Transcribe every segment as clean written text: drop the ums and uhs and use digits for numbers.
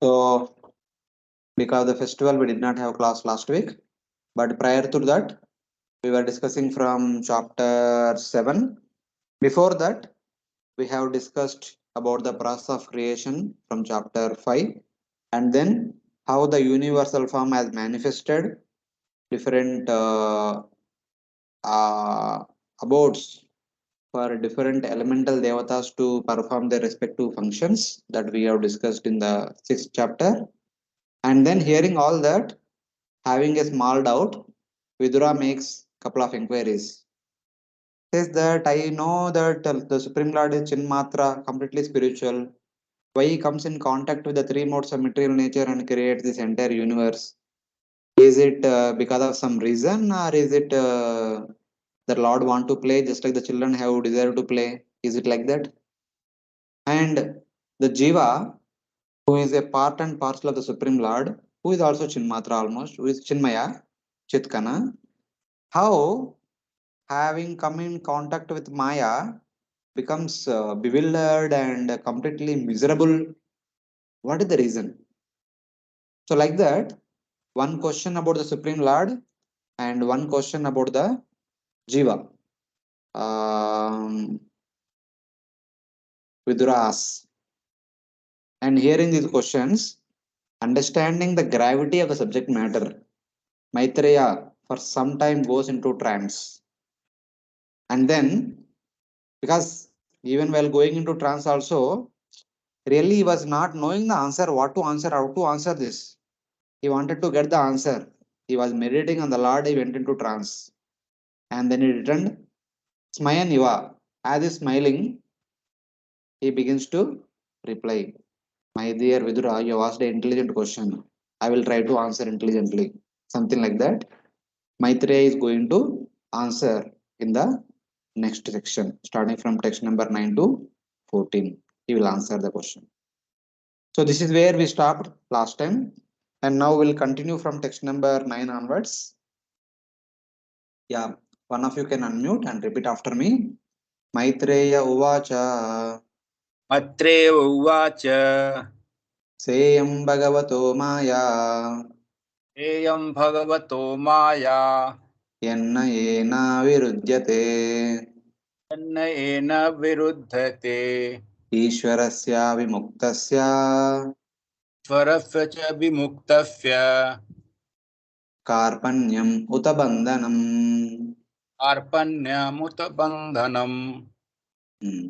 So, because of the festival, we did not have class last week. But prior to that, we were discussing from chapter 7. Before that, we have discussed about the process of creation from chapter 5, and then how the universal form has manifested different uh, abodes for different elemental devatas to perform their respective functions that we have discussed in the 6th chapter. And then hearing all that, having a small doubt, Vidura makes couple of inquiries. Says that I know that the Supreme Lord is Chinmatra, completely spiritual. Why he comes in contact with the three modes of material nature and creates this entire universe? Is it because of some reason, or is it the Lord want to play just like the children have desire to play? Is it like that? And the Jiva, who is a part and parcel of the Supreme Lord, who is also Chinmatra almost, who is Chinmaya, Chitkana, how having come in contact with Maya becomes bewildered and completely miserable. What is the reason? So, like that, one question about the Supreme Lord and one question about the Jiva. Um, Vidura asks. And hearing these questions, understanding the gravity of the subject matter, Maitreya for some time goes into trance. And then, because even while going into trance also, really he was not knowing the answer, what to answer, how to answer this. He wanted to get the answer. He was meditating on the Lord, he went into trance. And then he returned, Smayan Iva. As he is smiling, he begins to reply. My dear Vidura, you asked an intelligent question. I will try to answer intelligently. Something like that. Maitreya is going to answer in the next section, starting from text number 9 to 14. He will answer the question. So this is where we stopped last time. And now we'll continue from text number 9 onwards. Yeah, one of you can unmute and repeat after me. Maitreya Uvacha Maitreya uvacha Seyam Bhagavato Maya Eyam bhagavato maya Yenna Yena Virudyate yanna ena viruddhate Ishwarasya Vimuktasya svarasya cha vimuktasya Karpanyam Utabandhanam. arpanyamuta bandhanam. Hmm.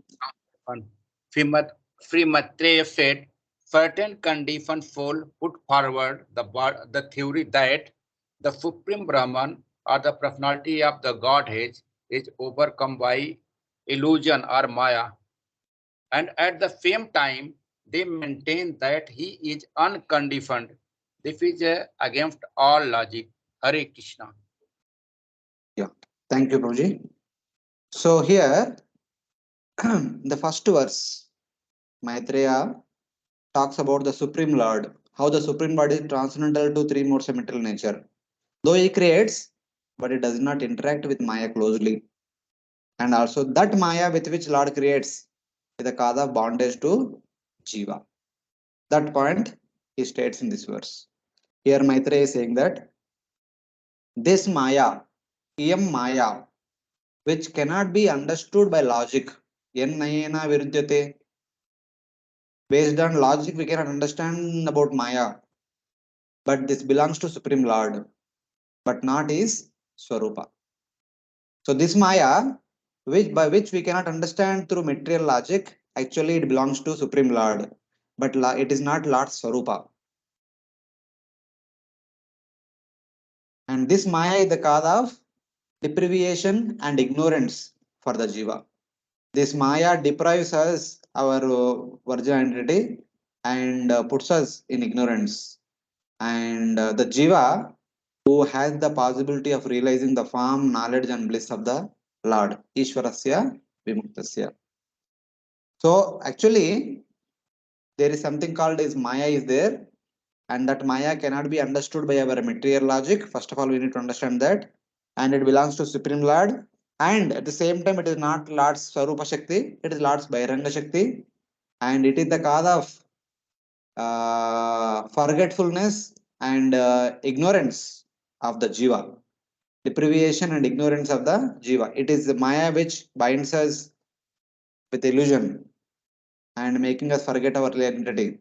Free Maitreya said, certain conditions fall put forward the theory that the Supreme Brahman or the personality of the Godhead is overcome by illusion or Maya, and at the same time they maintain that he is unconditioned. This is against all logic. Hare Krishna. Yeah, thank you, Prabhuji. So here, the first verse, Maitreya talks about the Supreme Lord, how the Supreme Lord is transcendental to three modes of material nature. Though he creates, but he does not interact with Maya closely. And also that Maya with which Lord creates is the cause of bondage to Jiva. That point he states in this verse. Here Maitreya is saying that this Maya, Iyam Maya, which cannot be understood by logic, Yennayena Virudyate. Based on logic, we cannot understand about Maya, but this belongs to Supreme Lord, but not his Swarupa. So this Maya, which by which we cannot understand through material logic, actually it belongs to Supreme Lord, but it is not Lord Swarupa. And this Maya is the cause of deprivation and ignorance for the Jiva. This Maya deprives us our virgin identity and puts us in ignorance. And the Jiva who has the possibility of realizing the form, knowledge, and bliss of the Lord, Ishwarasya Vimuktasya. So actually, there is something called as Maya is there, and that Maya cannot be understood by our material logic. First of all, we need to understand that, and it belongs to Supreme Lord. And at the same time, it is not Lord's Swarupa Shakti, it is Lord's Bhairanga Shakti, and it is the cause of forgetfulness and ignorance of the jiva, deprivation and ignorance of the jiva. It is the Maya which binds us with illusion and making us forget our identity.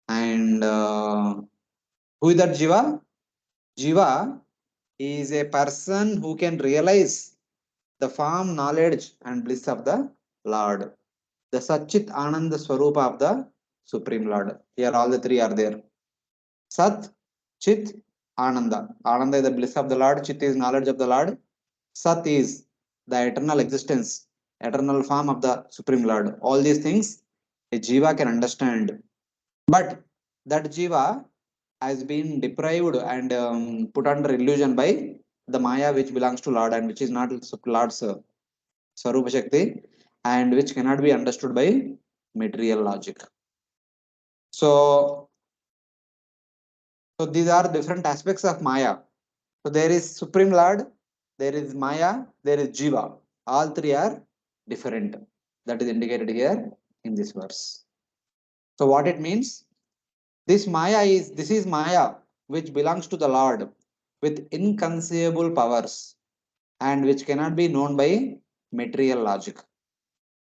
And who is that jiva? Jiva is a person who can realize the form, knowledge, and bliss of the Lord, the Satchit Ananda Swarupa of the Supreme Lord. Here, all the three are there. Sat, Chit, Ananda. Ananda is the bliss of the Lord, Chit is knowledge of the Lord, Sat is the eternal existence, eternal form of the Supreme Lord. All these things a Jiva can understand. But that Jiva has been deprived and put under illusion by the Maya which belongs to Lord and which is not Lord's Swarupa Shakti and which cannot be understood by material logic. So, so these are different aspects of Maya. So there is Supreme Lord, there is Maya, there is Jiva. All three are different. That is indicated here in this verse. So what it means? This is Maya which belongs to the Lord with inconceivable powers and which cannot be known by material logic.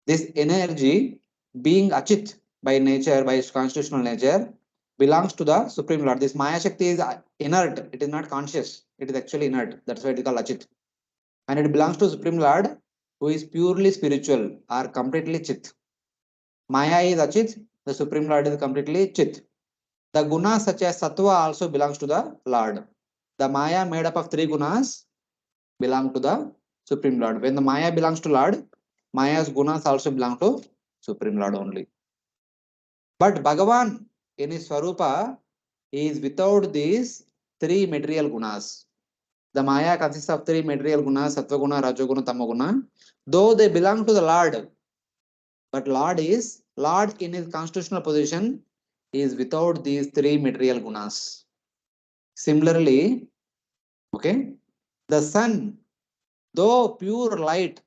This energy, being Achit by nature, by its constitutional nature, belongs to the Supreme Lord. This Maya Shakti is inert, it is not conscious, it is actually inert. That's why it is called Achit. And it belongs to Supreme Lord who is purely spiritual or completely Chit. Maya is Achit, the Supreme Lord is completely Chit. The gunas such as Sattva also belongs to the Lord. The Maya made up of three gunas belong to the Supreme Lord. When the Maya belongs to Lord, Maya's gunas also belong to Supreme Lord only. But Bhagavan in his Swarupa is without these three material gunas. The Maya consists of three material gunas, Sattva guna, Rajoguna, Tamoguna. Though they belong to the Lord, but Lord in his constitutional position is without these three material gunas. Similarly, okay, the sun, though pure light,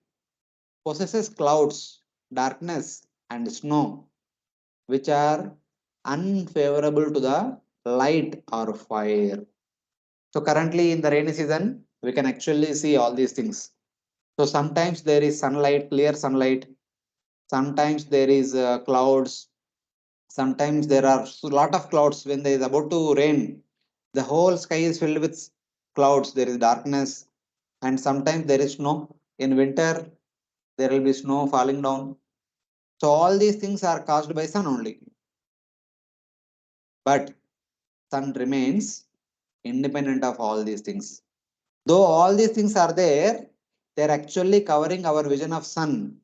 possesses clouds, darkness, and snow, which are unfavorable to the light or fire. So currently in the rainy season, we can actually see all these things. So sometimes there is sunlight, clear sunlight. Sometimes there is clouds. Sometimes there are a lot of clouds when there is about to rain. The whole sky is filled with clouds. There is darkness, and sometimes there is snow. In winter, there will be snow falling down. So all these things are caused by sun only. But sun remains independent of all these things. Though all these things are there, they are actually covering our vision of sun,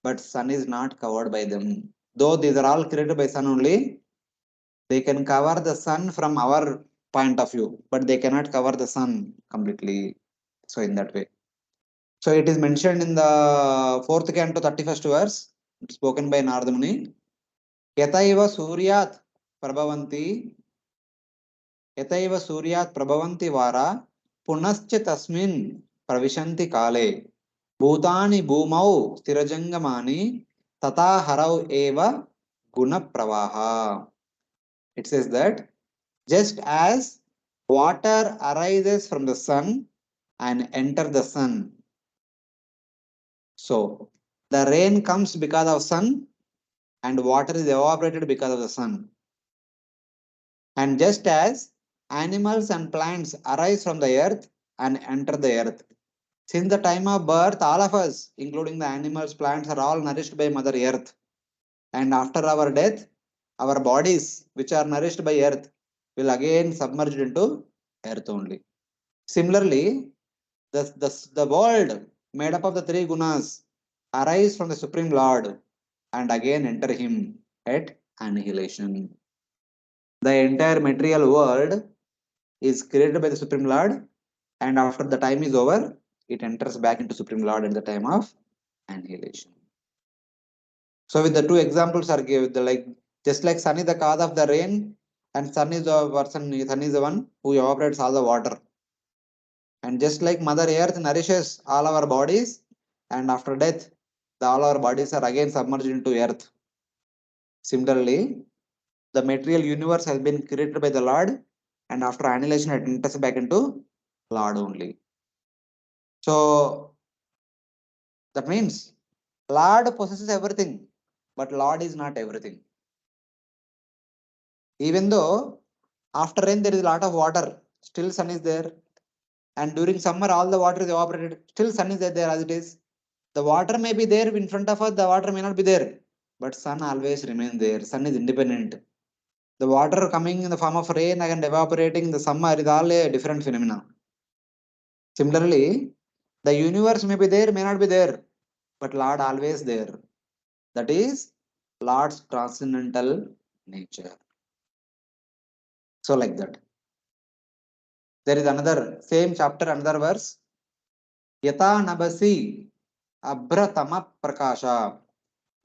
but sun is not covered by them. Though these are all created by sun only, they can cover the sun from our point of view, but they cannot cover the sun completely. So in that way. So it is mentioned in the fourth canto, 31st verse, spoken by Narada Muni. Yataiva Suryat Prabhavanti, Yataiva Suryat Prabhavanti Vara, Punascha Tasmin Pravishanti Kale, Bhutani Bhumau Stirajangamani, Tata Harau Eva Guna Pravaha. It says that just as water arises from the sun and enter the sun, so the rain comes because of sun and water is evaporated because of the sun. And just as animals and plants arise from the earth and enter the earth. Since the time of birth, all of us, including the animals, plants, are all nourished by Mother Earth. And after our death, our bodies, which are nourished by earth, will again submerge into earth only. Similarly, the world made up of the three gunas arise from the Supreme Lord and again enter him at annihilation. The entire material world is created by the Supreme Lord, and after the time is over, it enters back into Supreme Lord at the time of annihilation. So with the two examples are given, like just like sun is the cause of the rain, and sun is the one who evaporates all the water. And just like Mother Earth nourishes all our bodies, and after death, all our bodies are again submerged into earth. Similarly, The material universe has been created by the Lord, and after annihilation, it enters back into Lord only. So that means Lord possesses everything, but Lord is not everything. Even though after rain there is a lot of water, still sun is there. And during summer, all the water is evaporated, still sun is there as it is. The water may be there in front of us, the water may not be there, but sun always remains there. Sun is independent. The water coming in the form of rain and evaporating in the summer is all a different phenomena. Similarly, the universe may be there, may not be there, but Lord always there. That is Lord's transcendental nature. So like that. There is another same chapter, another verse. Yata nabasi abhratama prakasha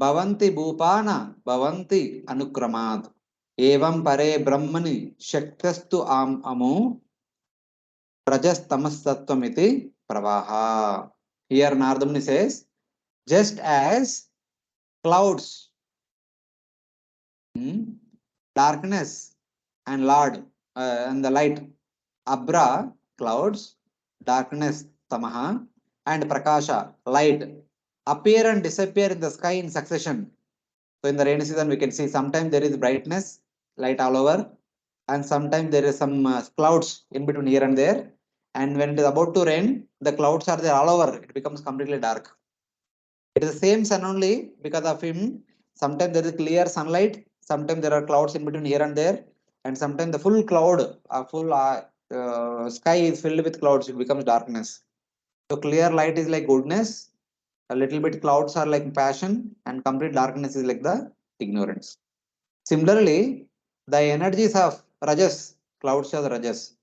bhavanti bhupana bhavanti anukramat. Evam pare brahmani shaktastu amu prajastamasattvamiti pravaha. Here Nardamuni says, just as clouds, hmm, darkness and Lord and the light, Abra, clouds, darkness, Tamaha, and Prakasha, light, appear and disappear in the sky in succession. So in the rainy season, we can see sometimes there is brightness, light all over, and sometimes there is some clouds in between here and there. And when it is about to rain, the clouds are there all over. It becomes completely dark. It is the same sun only because of him. Sometimes there is clear sunlight. Sometimes there are clouds in between here and there. And sometimes the full cloud, full sky is filled with clouds. It becomes darkness. So clear light is like goodness. A little bit clouds are like passion. And complete darkness is like the ignorance. Similarly, the energies of Rajas, clouds are Rajas.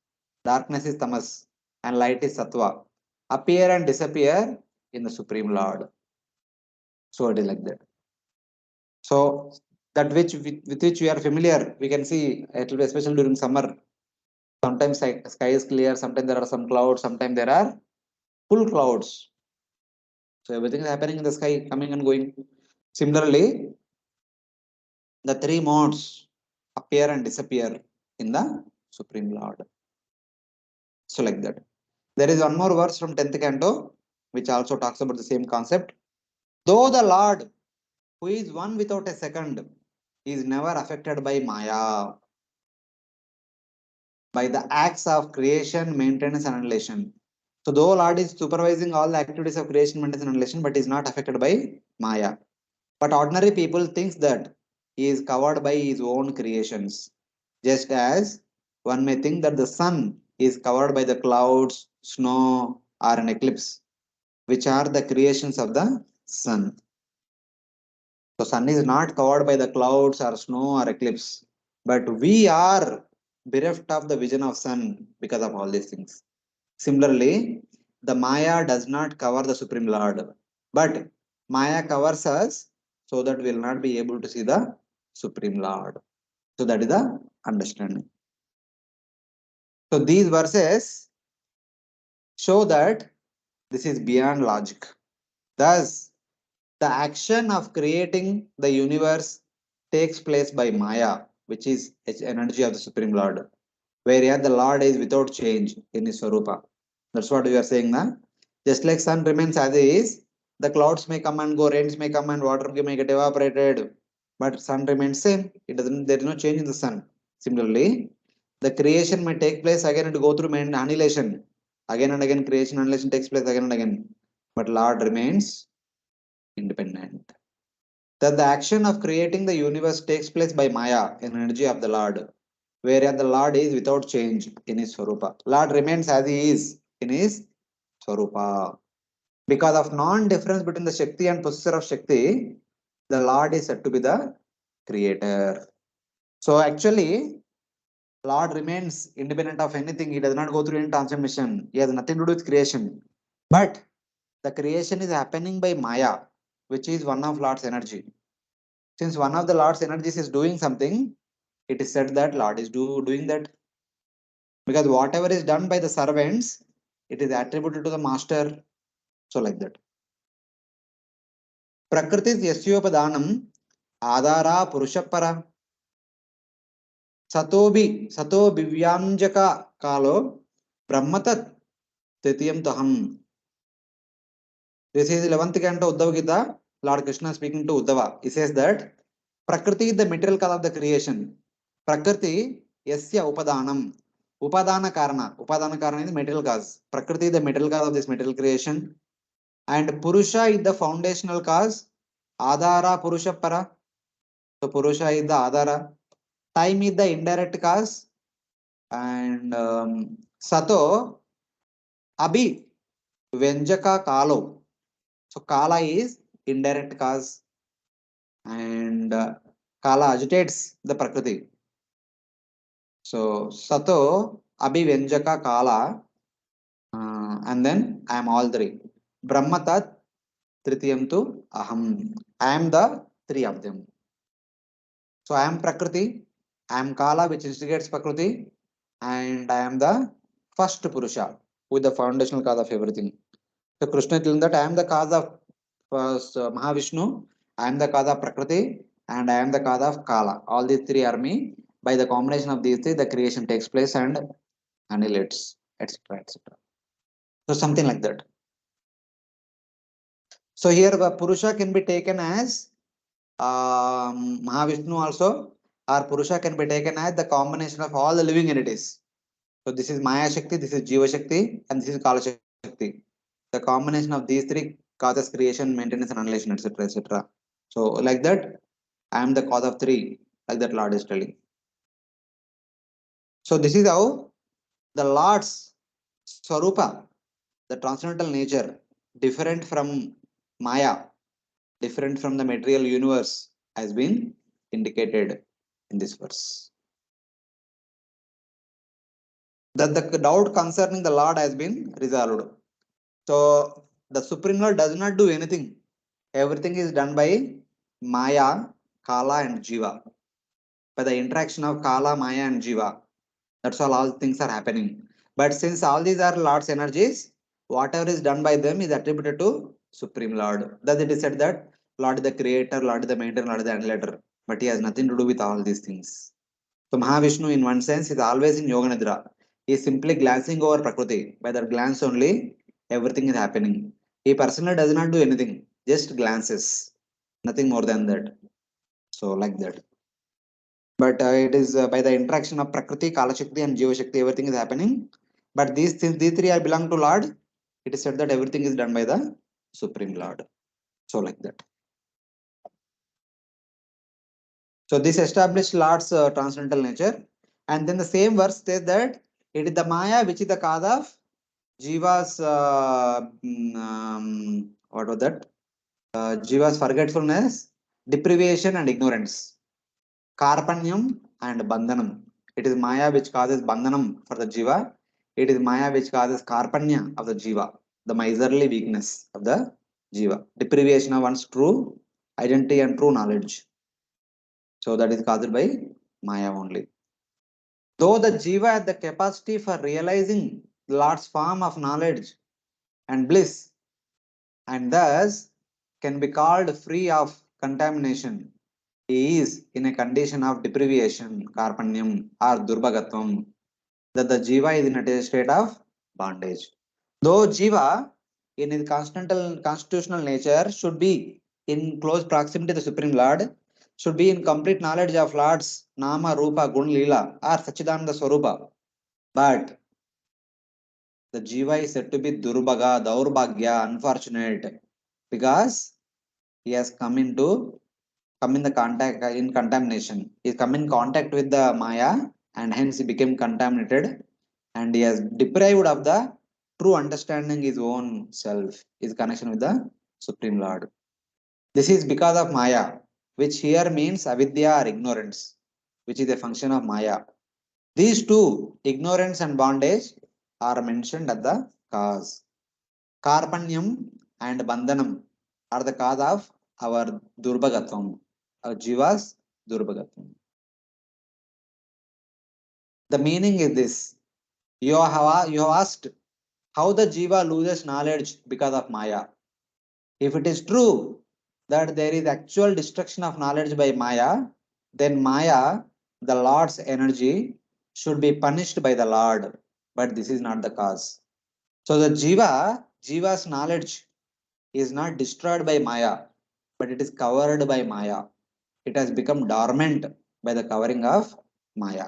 Darkness is Tamas. And light is Sattva. Appear and disappear in the Supreme Lord. So it is like that. So that which with which we are familiar, we can see it will be especially during summer. Sometimes sky is clear, sometimes there are some clouds, sometimes there are full clouds. So everything is happening in the sky, coming and going. Similarly, the three modes appear and disappear in the Supreme Lord. So like that. There is one more verse from 10th canto, which also talks about the same concept. Though the Lord, who is one without a second, is never affected by Maya, by the acts of creation, maintenance, and annihilation. So though Lord is supervising all the activities of creation, maintenance, and annihilation, but is not affected by Maya. But ordinary people thinks that he is covered by his own creations. Just as one may think that the sun is covered by the clouds, snow, or an eclipse, which are the creations of the sun. So sun is not covered by the clouds or snow or eclipse, but we are bereft of the vision of sun because of all these things. Similarly, the Maya does not cover the Supreme Lord, but Maya covers us so that we will not be able to see the Supreme Lord. So that is the understanding. So these verses show that this is beyond logic. Thus, the action of creating the universe takes place by Maya, which is energy of the Supreme Lord, whereas the Lord is without change in his Swarupa. That's what we are saying now. Just like sun remains as it is, the clouds may come and go, rains may come and water may get evaporated, but sun remains same. It doesn't. There is no change in the sun. Similarly, the creation may take place again and go through annihilation. Again and again, creation annihilation takes place again and again, but Lord remains independent. That the action of creating the universe takes place by Maya, an energy of the Lord, whereas the Lord is without change in his Swarupa. Lord remains as he is in his Swarupa. Because of non-difference between the Shakti and possessor of Shakti, the Lord is said to be the creator. So actually, Lord remains independent of anything. He does not go through any transformation. He has nothing to do with creation. But the creation is happening by Maya, which is one of Lord's energy. Since one of the Lord's energies is doing something, it is said that Lord is doing that. Because whatever is done by the servants, it is attributed to the master. So like that. Prakriti yasyopadanam adara purushapara Sato Bivyanjaka Kalo Brahmatat Titiyam Taham. This is 11th canto Uddhava Gita, Lord Krishna speaking to Uddhava. He says that Prakriti is the material cause of the creation. Prakriti Yasya Upadanam. Upadana Karana is the material cause. Prakriti is the material cause of this material creation. And Purusha is the foundational cause. Adhara Purusha Para. So Purusha is the Adhara. Time is the indirect cause. And Sato Abhi Venjaka Kalo. So Kala is indirect cause. And Kala agitates the Prakriti. So Sato Abhivenjaka Kala, and then I am all three. Brahmatat Tritiyam tu Aham. I am the three of them. So I am Prakriti, I am Kala which instigates Prakriti, and I am the first Purusha with the foundational cause of everything. So Krishna is telling that I am the cause of first Mahavishnu, I am the cause of Prakriti, and I am the cause of Kala. All these three are me. By the combination of these three, the creation takes place and annihilates, etc. etc. So something like that. So here the Purusha can be taken as Mahavishnu also, or Purusha can be taken as the combination of all the living entities. So this is Maya Shakti, this is Jiva Shakti, and this is Kala Shakti. The combination of these three causes creation, maintenance, and annihilation, etc. etc. So like that, I am the cause of three, like that Lord is telling. So this is how the Lord's Swarupa, the transcendental nature, different from Maya, different from the material universe, has been indicated in this verse. That the doubt concerning the Lord has been resolved. So the Supreme Lord does not do anything. Everything is done by Maya, Kala, and Jiva. By the interaction of Kala, Maya, and Jiva. That's all things are happening. But since all these are Lord's energies, whatever is done by them is attributed to Supreme Lord. Thus it is said that Lord is the creator, Lord is the maintainer, Lord is the annihilator. But he has nothing to do with all these things. So Mahavishnu in one sense is always in Yoga Nidra. He is simply glancing over Prakriti. By that glance only, everything is happening. He personally does not do anything, just glances. Nothing more than that. So like that. But it is by the interaction of Prakriti, Kala Shakti, and Jiva Shakti, everything is happening. But these three are belong to Lord. It is said that everything is done by the Supreme Lord. So like that. So this established Lord's transcendental nature. And then the same verse says that it is the Maya which is the cause of Jiva's what was that? Jiva's forgetfulness, deprivation, and ignorance. Karpanyam and Bandhanam. It is Maya which causes Bandhanam for the Jiva. It is Maya which causes Karpanya of the Jiva, the miserly weakness of the Jiva. Deprivation of one's true identity and true knowledge. So that is caused by Maya only. Though the Jiva has the capacity for realizing the Lord's form of knowledge and bliss, and thus can be called free of contamination, he is in a condition of deprivation, karpanyam or durbhagatvam, that the jiva is in a state of bondage. Though jiva, in his constitutional nature, should be in close proximity to the Supreme Lord, should be in complete knowledge of Lord's Nama, Rupa, Gun, Lila, or Sachidananda Swarupa. But the jiva is said to be durbhaga, daurbhagya, unfortunate, because he has come in the contact in contamination. He come in contact with the Maya, and hence he became contaminated, and he has deprived of the true understanding his own self, his connection with the Supreme Lord. This is because of Maya, which here means avidya or ignorance, which is a function of Maya. These two, ignorance and bondage, are mentioned at the cause. Karpanyam and Bandhanam are the cause of our Durbhagatvam, our Jiva's Durbhagatvam. The meaning is this. You have asked how the Jiva loses knowledge because of Maya. If it is true that there is actual destruction of knowledge by Maya, then Maya the Lord's energy should be punished by the Lord, but this is not the cause. So the Jiva's knowledge is not destroyed by Maya, but it is covered by Maya. It has become dormant by the covering of Maya.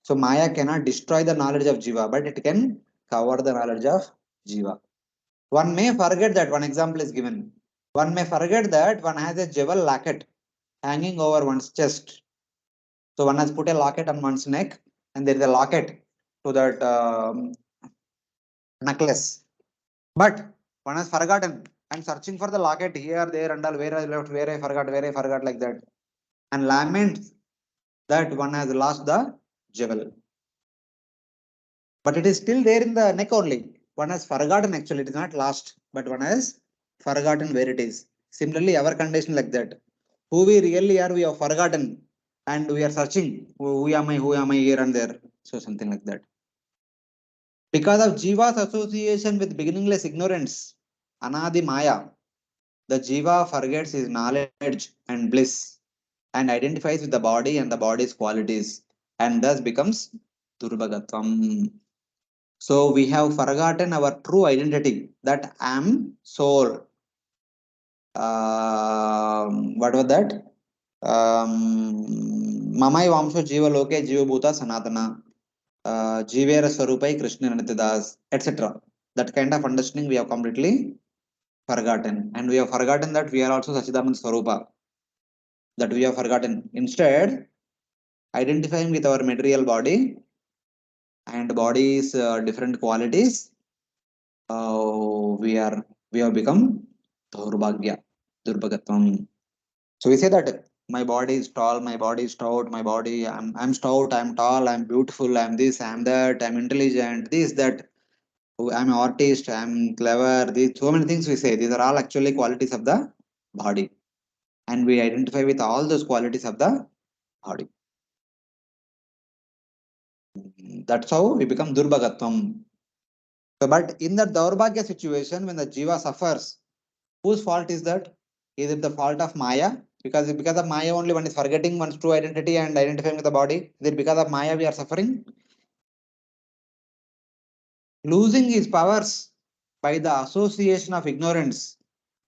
So Maya cannot destroy the knowledge of Jiva, but it can cover the knowledge of Jiva. One may forget that one example is given. One may forget that one has a jewel locket hanging over one's chest. So one has put a locket on one's neck, and there is a locket to that necklace. But one has forgotten. I'm searching for the locket here, there, and all. Where I left, where I forgot, like that, and laments that one has lost the jewel. But it is still there in the neck only. One has forgotten actually. It is not lost, but one has forgotten where it is. Similarly, our condition like that. Who we really are, we have forgotten, and we are searching. Who am I? Who am I here and there? So something like that. Because of Jiva's association with beginningless ignorance, Anadi Maya, the Jiva forgets his knowledge and bliss and identifies with the body and the body's qualities and thus becomes Durbhagatvam. So we have forgotten our true identity that I am soul. What was that? Mamai Vamsho Jiva Loke Jiva Bhuta Sanatana. Jivera Swarupai Krishna Nityadas, etc. That kind of understanding we have completely forgotten. And we have forgotten that we are also Sachidanand Swarupa. That we have forgotten. Instead, identifying with our material body and body's different qualities, we have become Durbhagya, Durbhagatvam. So we say that my body is tall, my body is stout, my body, I'm stout, I'm tall, I'm beautiful, I'm this, I'm that, I'm intelligent, this, that. I'm an artist, I'm clever. These so many things we say. These are all actually qualities of the body. And we identify with all those qualities of the body. That's how we become Durbhagatvam. So, but in the Daurbhagya situation, when the Jiva suffers, whose fault is that? Is it the fault of Maya? Because of Maya only one is forgetting one's true identity and identifying with the body. Is it because of Maya we are suffering? Losing his powers by the association of ignorance,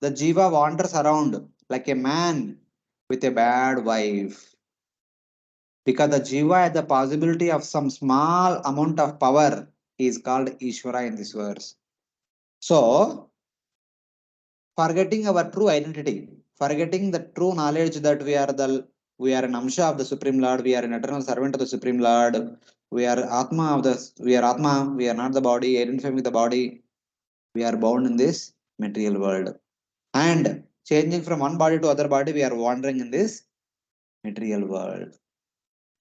the Jiva wanders around like a man with a bad wife. Because the Jiva has the possibility of some small amount of power is called Ishvara in this verse. So, forgetting our true identity, forgetting the true knowledge that we are an Amsha of the Supreme Lord, we are an eternal servant of the Supreme Lord, we are Atma, we are not the body, identifying with the body, we are born in this material world. And changing from one body to other body, we are wandering in this material world.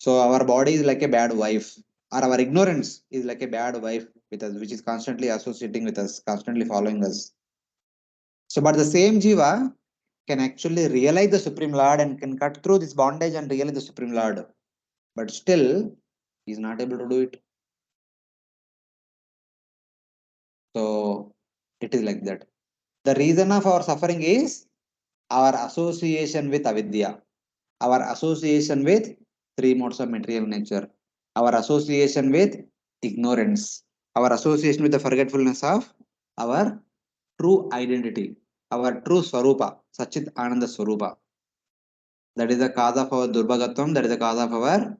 So our body is like a bad wife, or our ignorance is like a bad wife with us, which is constantly associating with us, constantly following us. So, but the same Jiva can actually realize the Supreme Lord and can cut through this bondage and realize the Supreme Lord. But still, he is not able to do it. So, it is like that. The reason of our suffering is our association with avidya, our association with three modes of material nature, our association with ignorance, our association with the forgetfulness of our true identity, our true Swarupa, Sachit Ananda Swarupa. That is the cause of our Durbhagatvam, that is the cause of our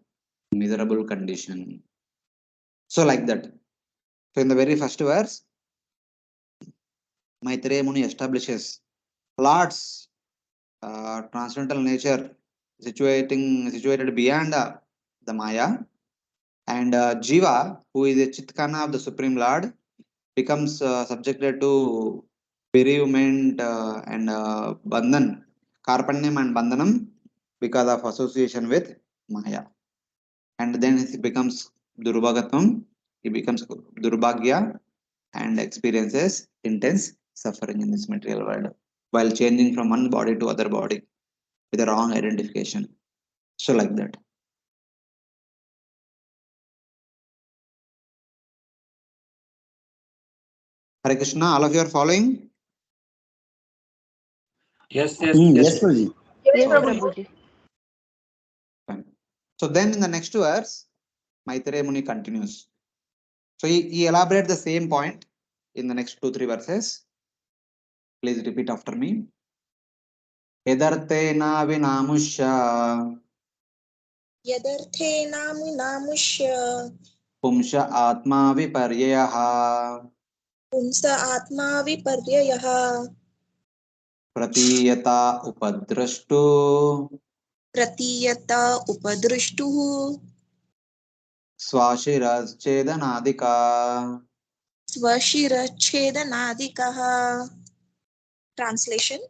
miserable condition. So, like that. So, in the very first verse, Maitreya Muni establishes Lord's transcendental nature situated beyond the Maya, and Jiva, who is a Chitkana of the Supreme Lord, becomes subjected to bereavement and bandhan, karpanyam and bandhanam because of association with Maya. And then he becomes Durbhagatvam, he becomes Durbhagya and experiences intense suffering in this material world while changing from one body to other body with a wrong identification. So, like that. Hare Krishna, all of you are following? Yes, yes, yes. Yes, Prabhuji. Yes, Okay, Prabhuji. fine. So then in the next verse, Maitreya Muni continues. So he elaborates the same point in the next 2-3 verses. Please repeat after me. Edartena vinamusha यदर्थेनामुनामुष्य pumsha atma viparyaha पुंस आत्मा विपर्ययः pratiyata upadrashtu प्रतीयत उपदृष्टुः swashiraschedanadika. स्वशिरच्छेदनादिकः. Translation: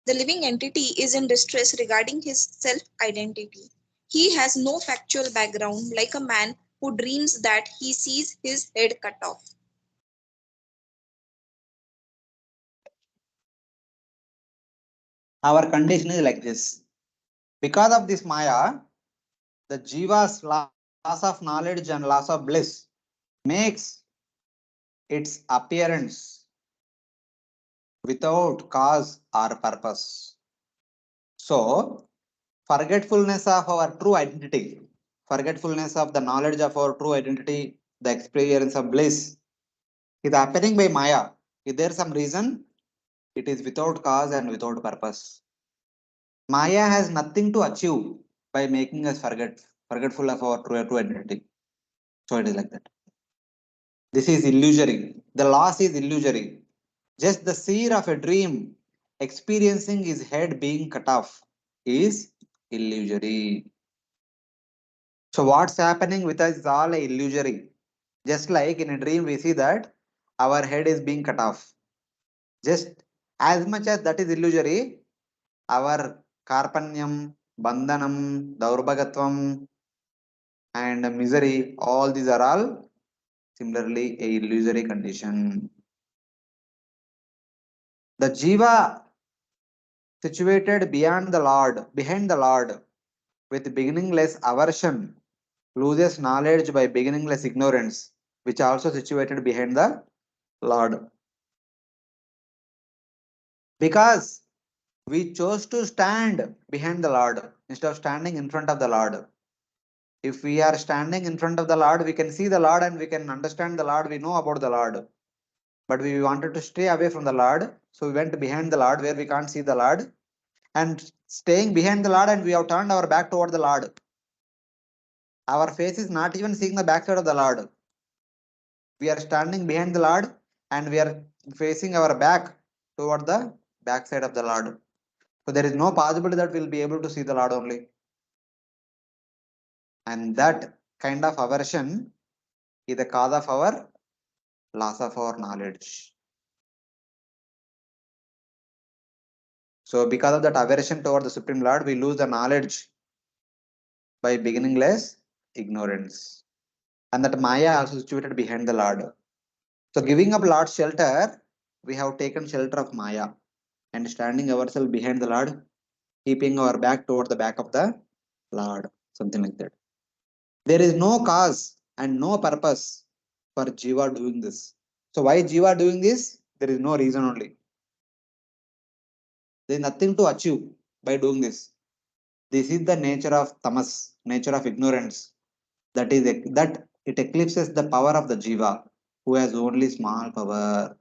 The living entity is in distress regarding his self-identity. He has no factual background, like a man who dreams that he sees his head cut off. Our condition is like this. Because of this Maya, the Jiva's loss of knowledge and loss of bliss makes its appearance without cause or purpose. So, forgetfulness of our true identity, forgetfulness of the knowledge of our true identity, the experience of bliss is happening by Maya. Is there some reason? It is without cause and without purpose. Maya has nothing to achieve by making us forgetful of our true identity. So it is like that. This is illusory. The loss is illusory. Just the seer of a dream experiencing his head being cut off is illusory. So what's happening with us is all illusory. Just like in a dream, we see that our head is being cut off. Just as much as that is illusory, our karpanyam, bandhanam, daurbhagatvam, and misery, all these are all similarly a illusory condition. The jiva situated beyond the Lord, behind the Lord, with beginningless aversion, loses knowledge by beginningless ignorance, which also situated behind the Lord. Because we chose to stand behind the Lord instead of standing in front of the Lord. If we are standing in front of the Lord, we can see the Lord and we can understand the Lord, we know about the Lord. But we wanted to stay away from the Lord, so we went behind the Lord where we can't see the Lord. And staying behind the Lord, and we have turned our back toward the Lord. Our face is not even seeing the backside of the Lord. We are standing behind the Lord and we are facing our back toward the backside of the Lord. So there is no possibility that we'll be able to see the Lord only. And that kind of aversion is the cause of our loss of our knowledge. So because of that aversion toward the Supreme Lord, we lose the knowledge by beginningless ignorance. And that Maya also situated behind the Lord. So giving up Lord's shelter, we have taken shelter of Maya and standing ourselves behind the Lord, keeping our back toward the back of the Lord, something like that. There is no cause and no purpose for Jiva doing this. So why Jiva doing this? There is no reason only. There is nothing to achieve by doing this. This is the nature of tamas, nature of ignorance. That it eclipses the power of the Jiva, who has only small power.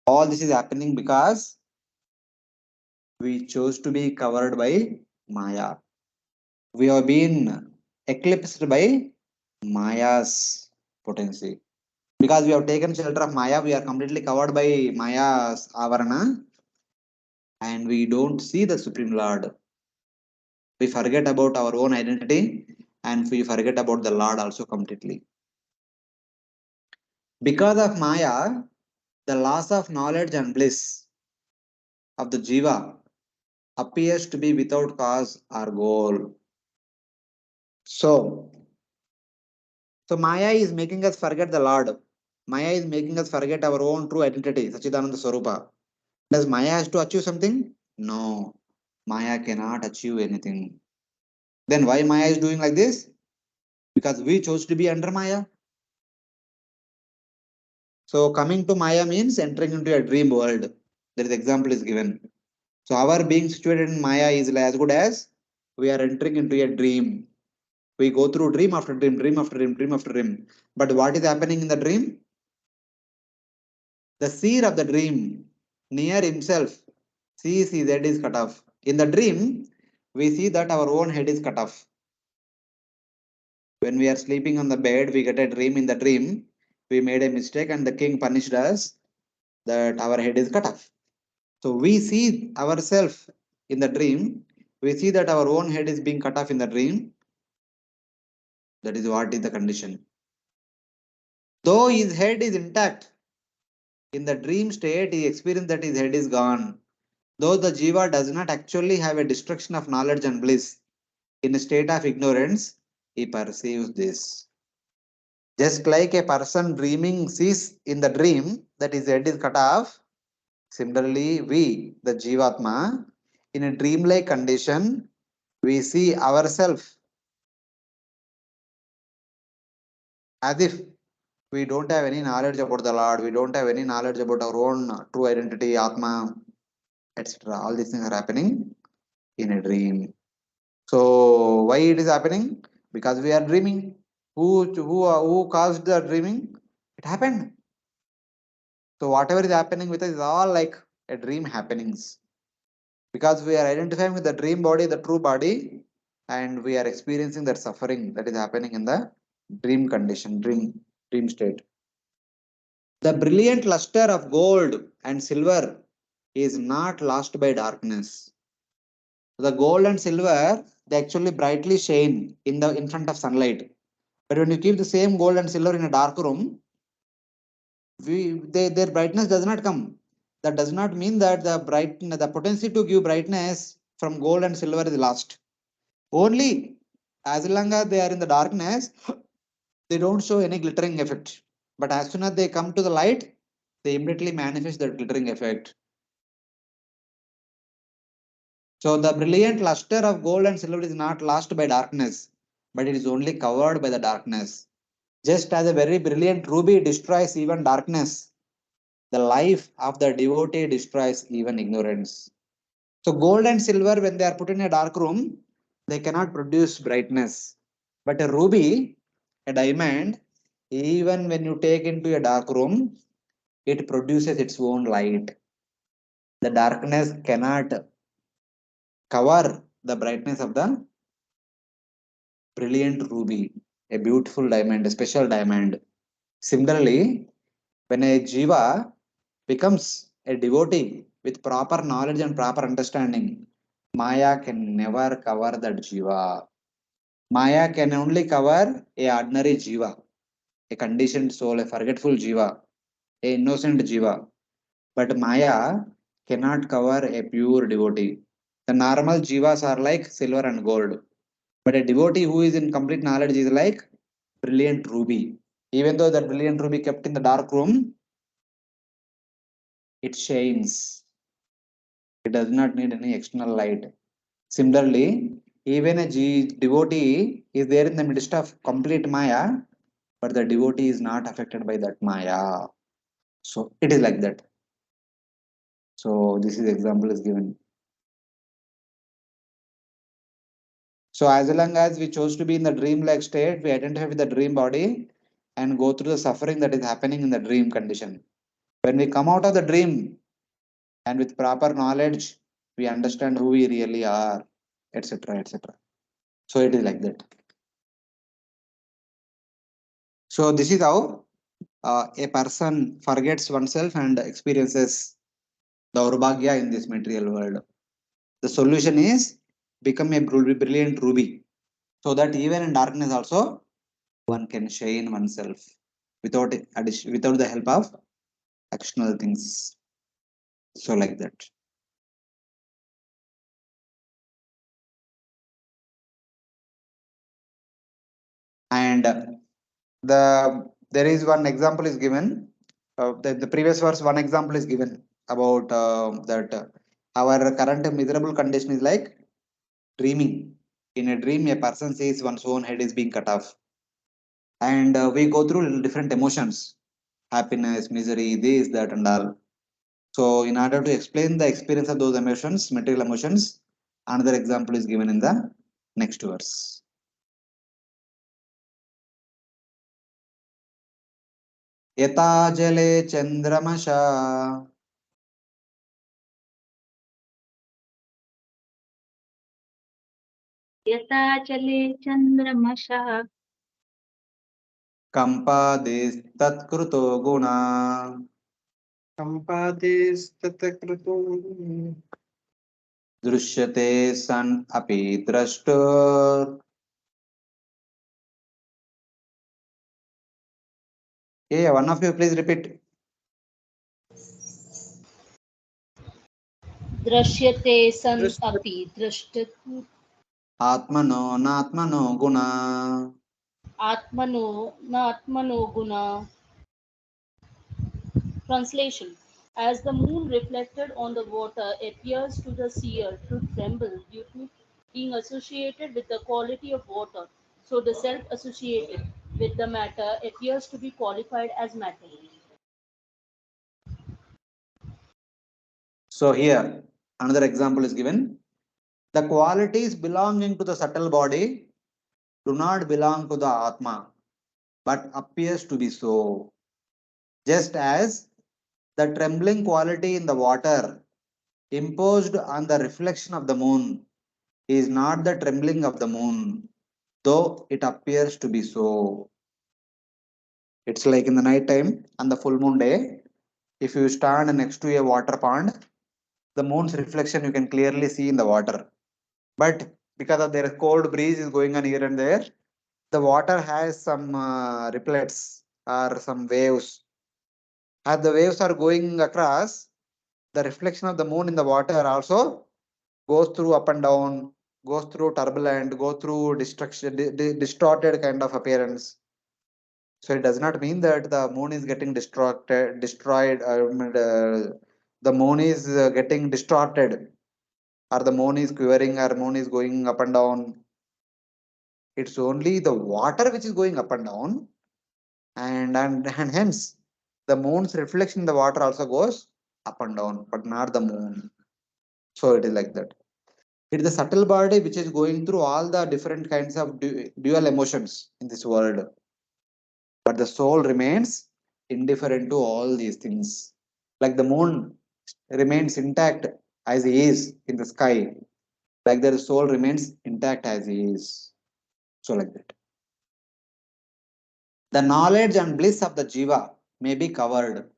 All this is happening because we chose to be covered by Maya. We have been eclipsed by Maya's potency. Because we have taken shelter of Maya, we are completely covered by Maya's avarana and we don't see the Supreme Lord. We forget about our own identity and we forget about the Lord also completely. Because of Maya, the loss of knowledge and bliss of the Jiva appears to be without cause or goal. So, so Maya is making us forget the Lord. Maya is making us forget our own true identity, Sachidananda Swarupa. Does Maya has to achieve something? No. Maya cannot achieve anything. Then why Maya is doing like this? Because we chose to be under Maya. So coming to Maya means entering into a dream world. There is example is given. So our being situated in Maya is as good as we are entering into a dream. We go through dream after dream, dream after dream, dream after dream. But what is happening in the dream? The seer of the dream, near himself, sees his head is cut off. In the dream, we see that our own head is cut off. When we are sleeping on the bed, we get a dream. In the dream, we made a mistake and the king punished us that our head is cut off. So we see ourselves in the dream. We see that our own head is being cut off in the dream. That is what is the condition. Though his head is intact, in the dream state, he experienced that his head is gone. Though the jiva does not actually have a destruction of knowledge and bliss, in a state of ignorance, he perceives this. Just like a person dreaming sees in the dream that his head is cut off, similarly, we, the jivatma, in a dreamlike condition, we see ourselves as if we don't have any knowledge about the Lord, we don't have any knowledge about our own true identity, Atma, etc. All these things are happening in a dream. So why it is happening? Because we are dreaming. Who caused the dreaming? It happened. So whatever is happening with us is all like a dream happenings. Because we are identifying with the dream body, the true body, and we are experiencing that suffering that is happening in the dream condition, dream state. The brilliant luster of gold and silver is not lost by darkness. The gold and silver, they actually brightly shine in front of sunlight. But when you keep the same gold and silver in a dark room, their brightness does not come. That does not mean that the potency to give brightness from gold and silver is lost. Only as long as they are in the darkness, they don't show any glittering effect. But as soon as they come to the light, they immediately manifest that glittering effect. So the brilliant luster of gold and silver is not lost by darkness, but it is only covered by the darkness. Just as a very brilliant ruby destroys even darkness, the life of the devotee destroys even ignorance. So gold and silver, when they are put in a dark room, they cannot produce brightness. But a ruby, a diamond, even when you take into a dark room, it produces its own light. The darkness cannot cover the brightness of the brilliant ruby, a beautiful diamond, a special diamond. Similarly, when a jiva becomes a devotee with proper knowledge and proper understanding, Maya can never cover that jiva. Maya can only cover a ordinary jiva, a conditioned soul, a forgetful jiva, a innocent jiva. But Maya cannot cover a pure devotee. The normal jivas are like silver and gold. But a devotee who is in complete knowledge is like brilliant ruby. Even though that brilliant ruby kept in the dark room, it shines. It does not need any external light. Similarly, even a devotee is there in the midst of complete Maya, but the devotee is not affected by that Maya. So it is like that. So this is example is given. So as long as we chose to be in the dream-like state, we identify with the dream body and go through the suffering that is happening in the dream condition. When we come out of the dream and with proper knowledge, we understand who we really are, etc., etc. So it is like that. So this is how a person forgets oneself and experiences the Aurobhagya in this material world. The solution is become a brilliant ruby so that even in darkness also one can shine oneself without the help of external things. So like that. And there is one example is given. The previous verse, one example is given about that our current miserable condition is like dreaming. In a dream, a person sees one's own head is being cut off, and we go through different emotions: happiness, misery, this, that, and all. So, in order to explain the experience of those emotions, material emotions, another example is given in the next verse. यथा जले चन्द्रमसा यथा जले चन्द्रमसः कम्पादिस्तत्कृतो गुणा सम्पादेस्तत्कृतो दृश्यते सन् अपि द्रष्टुर् Yeah, one of you please repeat. दृश्यते सन् अपि द्रष्टुः आत्मनो नात्मनो गुणा आत्मनो न आत्मनो गुणा. Translation: As the moon reflected on the water appears to the seer to tremble due to being associated with the quality of water, so the self associated with the matter appears to be qualified as matter. So here another example is given. The qualities belonging to the subtle body do not belong to the Atma, but appears to be so. Just as the trembling quality in the water imposed on the reflection of the moon is not the trembling of the moon, though it appears to be so. It's like in the night time on the full moon day, if you stand next to a water pond, the moon's reflection you can clearly see in the water. But because of their cold breeze is going on here and there, the water has some ripplets or some waves. As the waves are going across, the reflection of the moon in the water also goes through up and down, goes through turbulent, goes through distorted kind of appearance. So it does not mean that the moon is getting destroyed. The moon is getting distorted, or the moon is quivering, or moon is going up and down. It's only the water which is going up and down, and hence the moon's reflection in the water also goes up and down, but not the moon. So it is like that. It is the subtle body which is going through all the different kinds of dual emotions in this world, but the soul remains indifferent to all these things. Like the moon remains intact as he is in the sky, like the soul remains intact as he is. So like that. The knowledge and bliss of the jiva may be covered,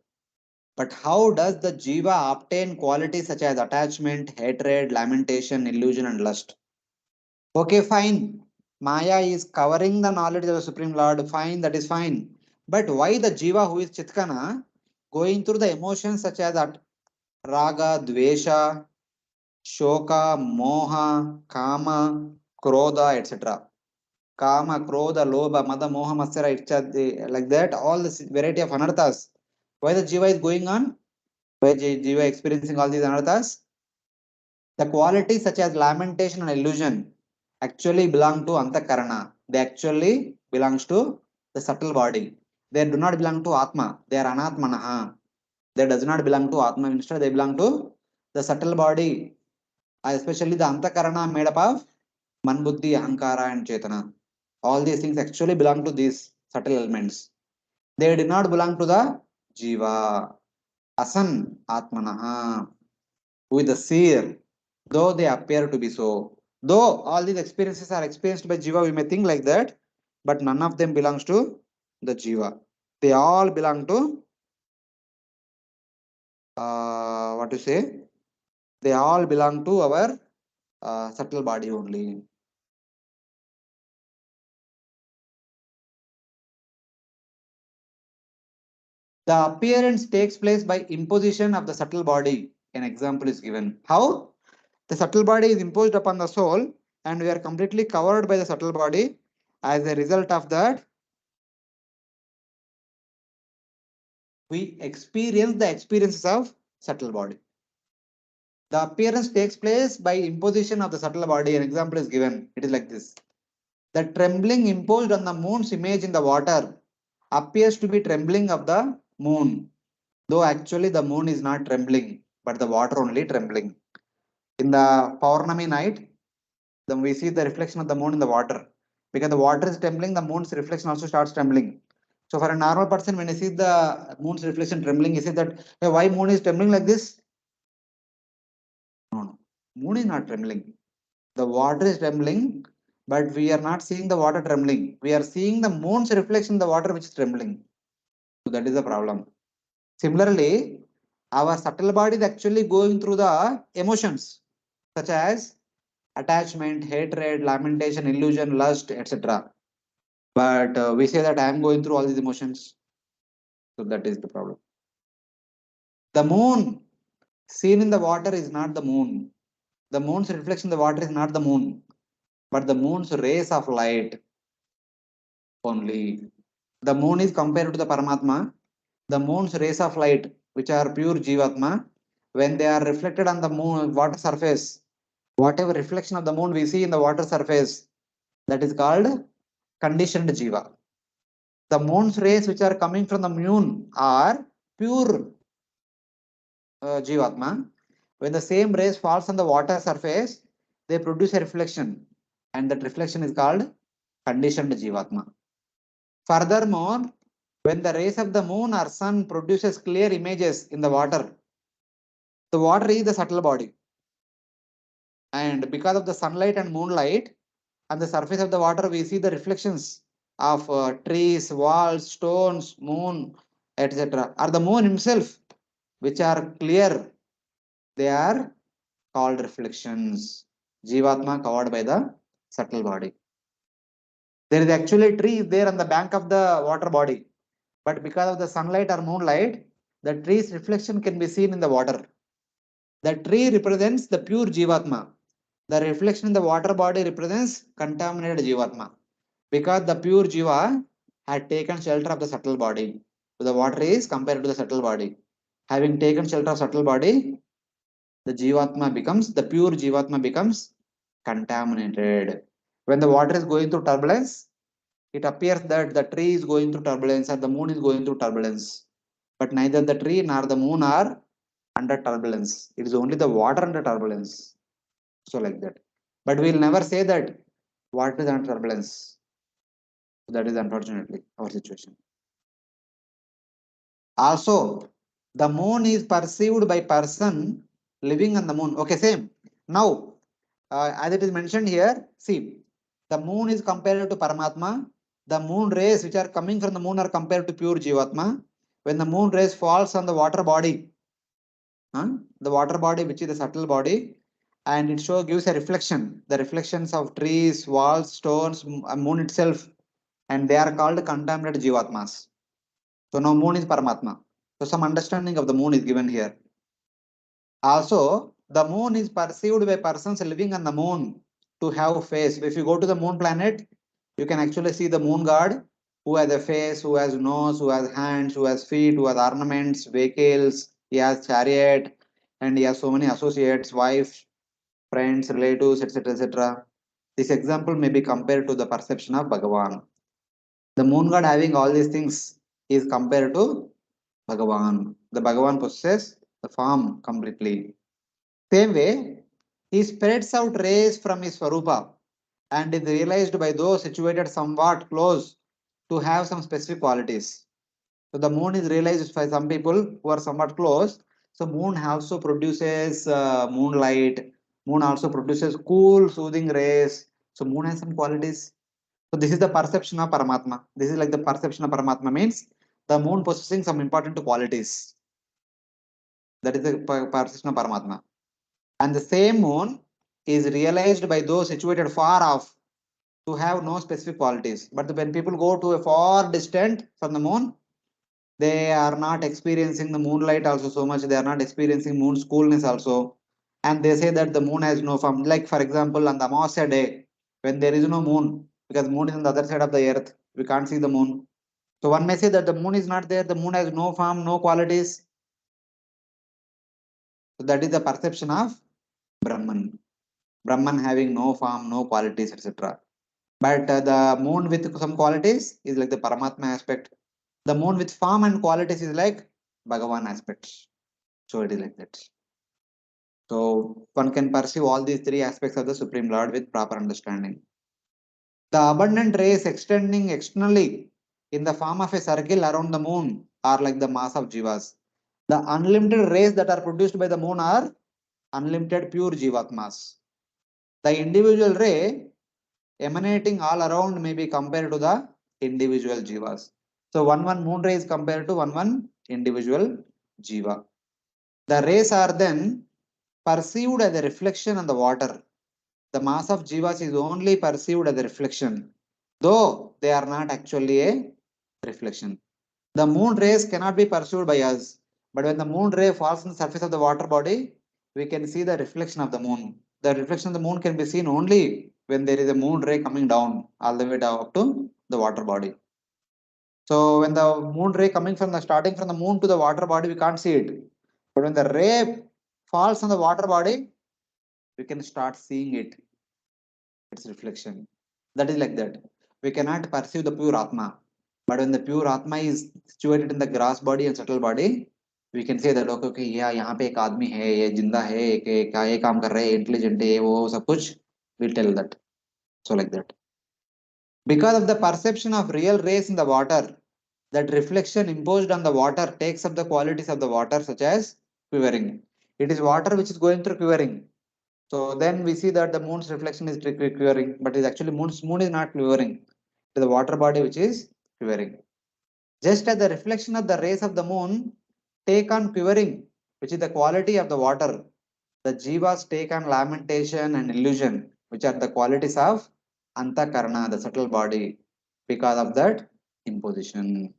but how does the jiva obtain qualities such as attachment, hatred, lamentation, illusion, and lust? Okay, fine. Maya is covering the knowledge of the Supreme Lord. Fine, that is fine. But why the jiva who is Chitkana going through the emotions such as raga, dvesha, shoka, moha, kama, krodha, etc. Kama, krodha, lobha, mada, moha, matsara, etc. Like that, all this variety of anarthas. Why the jiva is going on? Why jiva experiencing all these anarthas? The qualities such as lamentation and illusion actually belong to antakarana. They actually belongs to the subtle body. They do not belong to atma. They are anatmanaha. They does not belong to atma. Instead, they belong to the subtle body, especially the antakarana made up of man, buddhi, ahankara, and chetana. All these things actually belong to these subtle elements. They do not belong to the jiva. Asan atmanaha, who is the seer, though they appear to be so. Though all these experiences are experienced by jiva, we may think like that, but none of them belongs to the jiva. They all belong to what to say? They all belong to our subtle body only. The appearance takes place by imposition of the subtle body. An example is given. How? The subtle body is imposed upon the soul, and we are completely covered by the subtle body. As a result of that, we experience the experiences of subtle body. The appearance takes place by imposition of the subtle body. An example is given. It is like this. The trembling imposed on the moon's image in the water appears to be trembling of the moon, though actually the moon is not trembling, but the water only trembling. In the Paurnami night, then we see the reflection of the moon in the water. Because the water is trembling, the moon's reflection also starts trembling. So for a normal person, when he sees the moon's reflection trembling, he says that, hey, why moon is trembling like this? No, no. Moon is not trembling. The water is trembling, but we are not seeing the water trembling. We are seeing the moon's reflection in the water which is trembling. So that is the problem. Similarly, our subtle body is actually going through the emotions such as attachment, hatred, lamentation, illusion, lust, etc. But we say that I am going through all these emotions. So that is the problem. The moon seen in the water is not the moon. The moon's reflection in the water is not the moon, but the moon's rays of light only. The moon is compared to the Paramatma. The moon's rays of light, which are pure Jivatma, when they are reflected on the moon water surface, whatever reflection of the moon we see in the water surface, that is called conditioned Jiva. The moon's rays which are coming from the moon are pure Jivatma. When the same rays falls on the water surface, they produce a reflection, and that reflection is called conditioned Jivatma. Furthermore, when the rays of the moon or sun produces clear images in the water is the subtle body. And because of the sunlight and moonlight, on the surface of the water, we see the reflections of trees, walls, stones, moon, etc. Or the moon himself, which are clear, they are called reflections. Jivatma covered by the subtle body. There is actually a tree there on the bank of the water body, but because of the sunlight or moonlight, the tree's reflection can be seen in the water. The tree represents the pure Jivatma. The reflection in the water body represents contaminated Jivatma. Because the pure Jiva had taken shelter of the subtle body. So the water is compared to the subtle body. Having taken shelter of subtle body, the pure Jivatma becomes contaminated. When the water is going through turbulence, it appears that the tree is going through turbulence or the moon is going through turbulence. But neither the tree nor the moon are under turbulence. It is only the water under turbulence. So like that. But we'll never say that water is under turbulence. That is unfortunately our situation. Also, the moon is perceived by person living on the moon. Okay, same. Now, as it is mentioned here, see, the moon is compared to Paramatma. The moon rays which are coming from the moon are compared to pure Jivatma. When the moon rays falls on the water body, the water body which is the subtle body, and it gives a reflection, the reflections of trees, walls, stones, moon itself, and they are called contaminated Jivatmas. So now moon is Paramatma. So some understanding of the moon is given here. Also, the moon is perceived by persons living on the moon to have face. If you go to the moon planet, you can actually see the moon god who has a face, who has nose, who has hands, who has feet, who has ornaments, vehicles, he has chariot, and he has so many associates, wife, friends, relatives, etc. etc. This example may be compared to the perception of Bhagavan. The moon god having all these things is compared to Bhagavan. The Bhagavan possesses the form completely. Same way, he spreads out rays from his Swarupa and is realized by those situated somewhat close to have some specific qualities. So the moon is realized by some people who are somewhat close. So moon also produces moonlight. Moon also produces cool, soothing rays. So moon has some qualities. So this is the perception of Paramatma. This is like the perception of Paramatma means the moon possessing some important qualities. That is the perception of Paramatma. And the same moon is realized by those situated far off to have no specific qualities. But when people go to a far distant from the moon, they are not experiencing the moonlight also so much. They are not experiencing moon's coolness also. And they say that the moon has no form. Like for example, on the Amavasya day, when there is no moon, because moon is on the other side of the earth, we can't see the moon. So one may say that the moon is not there. The moon has no form, no qualities. So that is the perception of Brahman. Brahman having no form, no qualities, etc. But the moon with some qualities is like the Paramatma aspect. The moon with form and qualities is like Bhagavan aspects. So it is like that. So one can perceive all these three aspects of the Supreme Lord with proper understanding. The abundant rays extending externally in the form of a circle around the moon are like the mass of jivas. The unlimited rays that are produced by the moon are unlimited pure jivatmas. The individual ray emanating all around may be compared to the individual jivas. So one moon ray is compared to one individual jiva. The rays are then perceived as a reflection on the water. The mass of jivas is only perceived as a reflection, though they are not actually a reflection. The moon rays cannot be perceived by us, but when the moon ray falls on the surface of the water body, we can see the reflection of the moon. The reflection of the moon can be seen only when there is a moon ray coming down all the way down up to the water body. So when the moon ray coming from the starting from the moon to the water body, we can't see it. But when the ray falls on the water body, we can start seeing it, its reflection. That is like that. We cannot perceive the pure Atma. But when the pure Atma is situated in the gross body and subtle body, we can say that okay, yeah, यहाँ पे एक आदमी है, ये जिंदा है, ये काम कर रहा है, इंटेलिजेंट है, वो सब कुछ, we'll tell that. So like that. Because of the perception of real rays in the water, that reflection imposed on the water takes up the qualities of the water, such as quivering. It is water which is going through quivering. So then we see that the moon's reflection is quivering, but it is actually moon is not quivering. It is the water body which is quivering. Just as the reflection of the rays of the moon take on quivering, which is the quality of the water, the jivas take on lamentation and illusion, which are the qualities of antakarana, the subtle body, because of that imposition.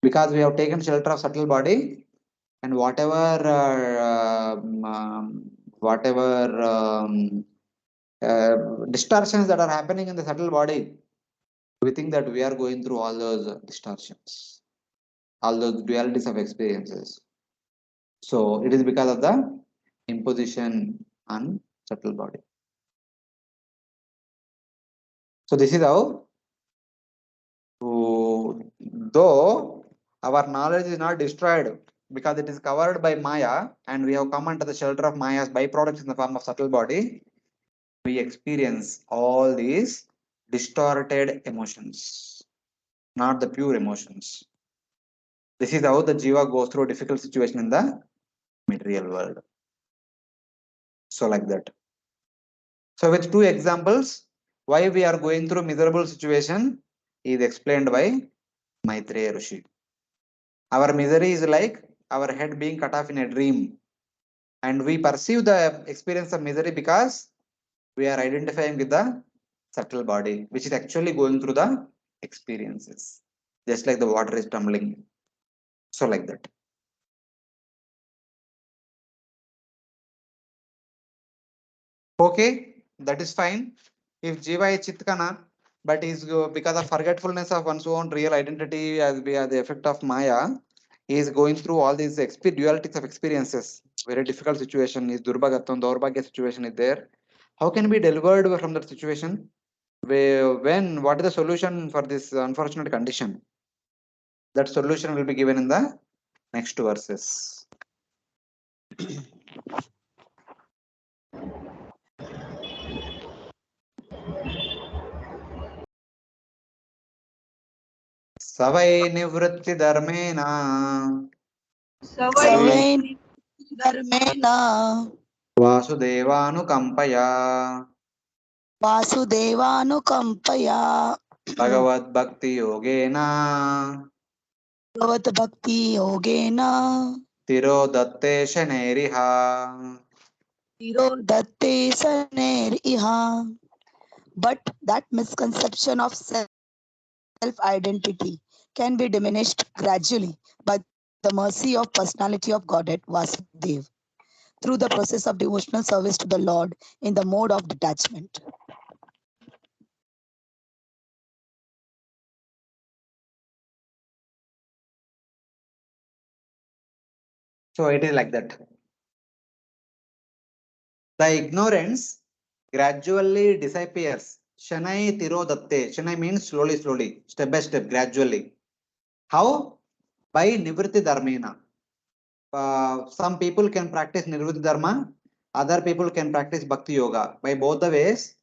Because we have taken shelter of subtle body, and whatever distortions that are happening in the subtle body, we think that we are going through all those distortions, all those dualities of experiences. So it is because of the imposition on subtle body. So this is how, though our knowledge is not destroyed because it is covered by Maya, and we have come under the shelter of Maya's byproducts in the form of subtle body, we experience all these distorted emotions, not the pure emotions. This is how the jiva goes through a difficult situation in the material world. So like that. So with two examples, why we are going through miserable situation is explained by Maitreya Rishi. Our misery is like our head being cut off in a dream, and we perceive the experience of misery because we are identifying with the subtle body, which is actually going through the experiences, just like the water is tumbling. So like that. Okay, that is fine. If Jiva is Chitkana, but is because of forgetfulness of one's own real identity as we are the effect of Maya, he is going through all these dualities of experiences. Very difficult situation is Durbhagatam, Daurbhagya situation is there. How can we be delivered from that situation? What is the solution for this unfortunate condition? That solution will be given in the next verses. Savai nivritti dharmena सवै धर्मेण Vasudevanukampaya वासुदेवानुकम्पया Bhagavad-bhakti yogena भगवद्भक्ति Yogen Tirodatte shaneriha. तिरोदत्ते सनेरिह. But that misconception of self-identity can be diminished gradually by the mercy of personality of Godhead Vasudev through the process of devotional service to the Lord in the mode of detachment. So it is like that. The ignorance gradually disappears. Shanai tirodatte. Shanai means slowly, slowly, step by step, gradually. How? By nivritti dharmena. Some people can practice nivritti dharma, other people can practice bhakti yoga. By both the ways,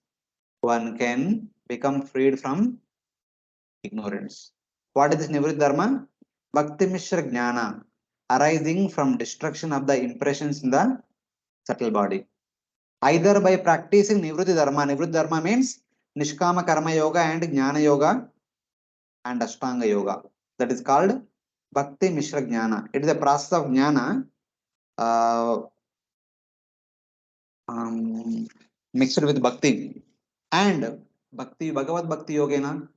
one can become freed from ignorance. What is this Nivritti Dharma? Bhakti Mishra Jnana, arising from destruction of the impressions in the subtle body. Either by practicing Nivritti Dharma means Nishkama Karma Yoga and Jnana Yoga and Ashtanga Yoga. That is called Bhakti Mishra Jnana. It is a process of Jnana mixed with Bhakti. And Bhakti, Bhagavad Bhakti Yogena,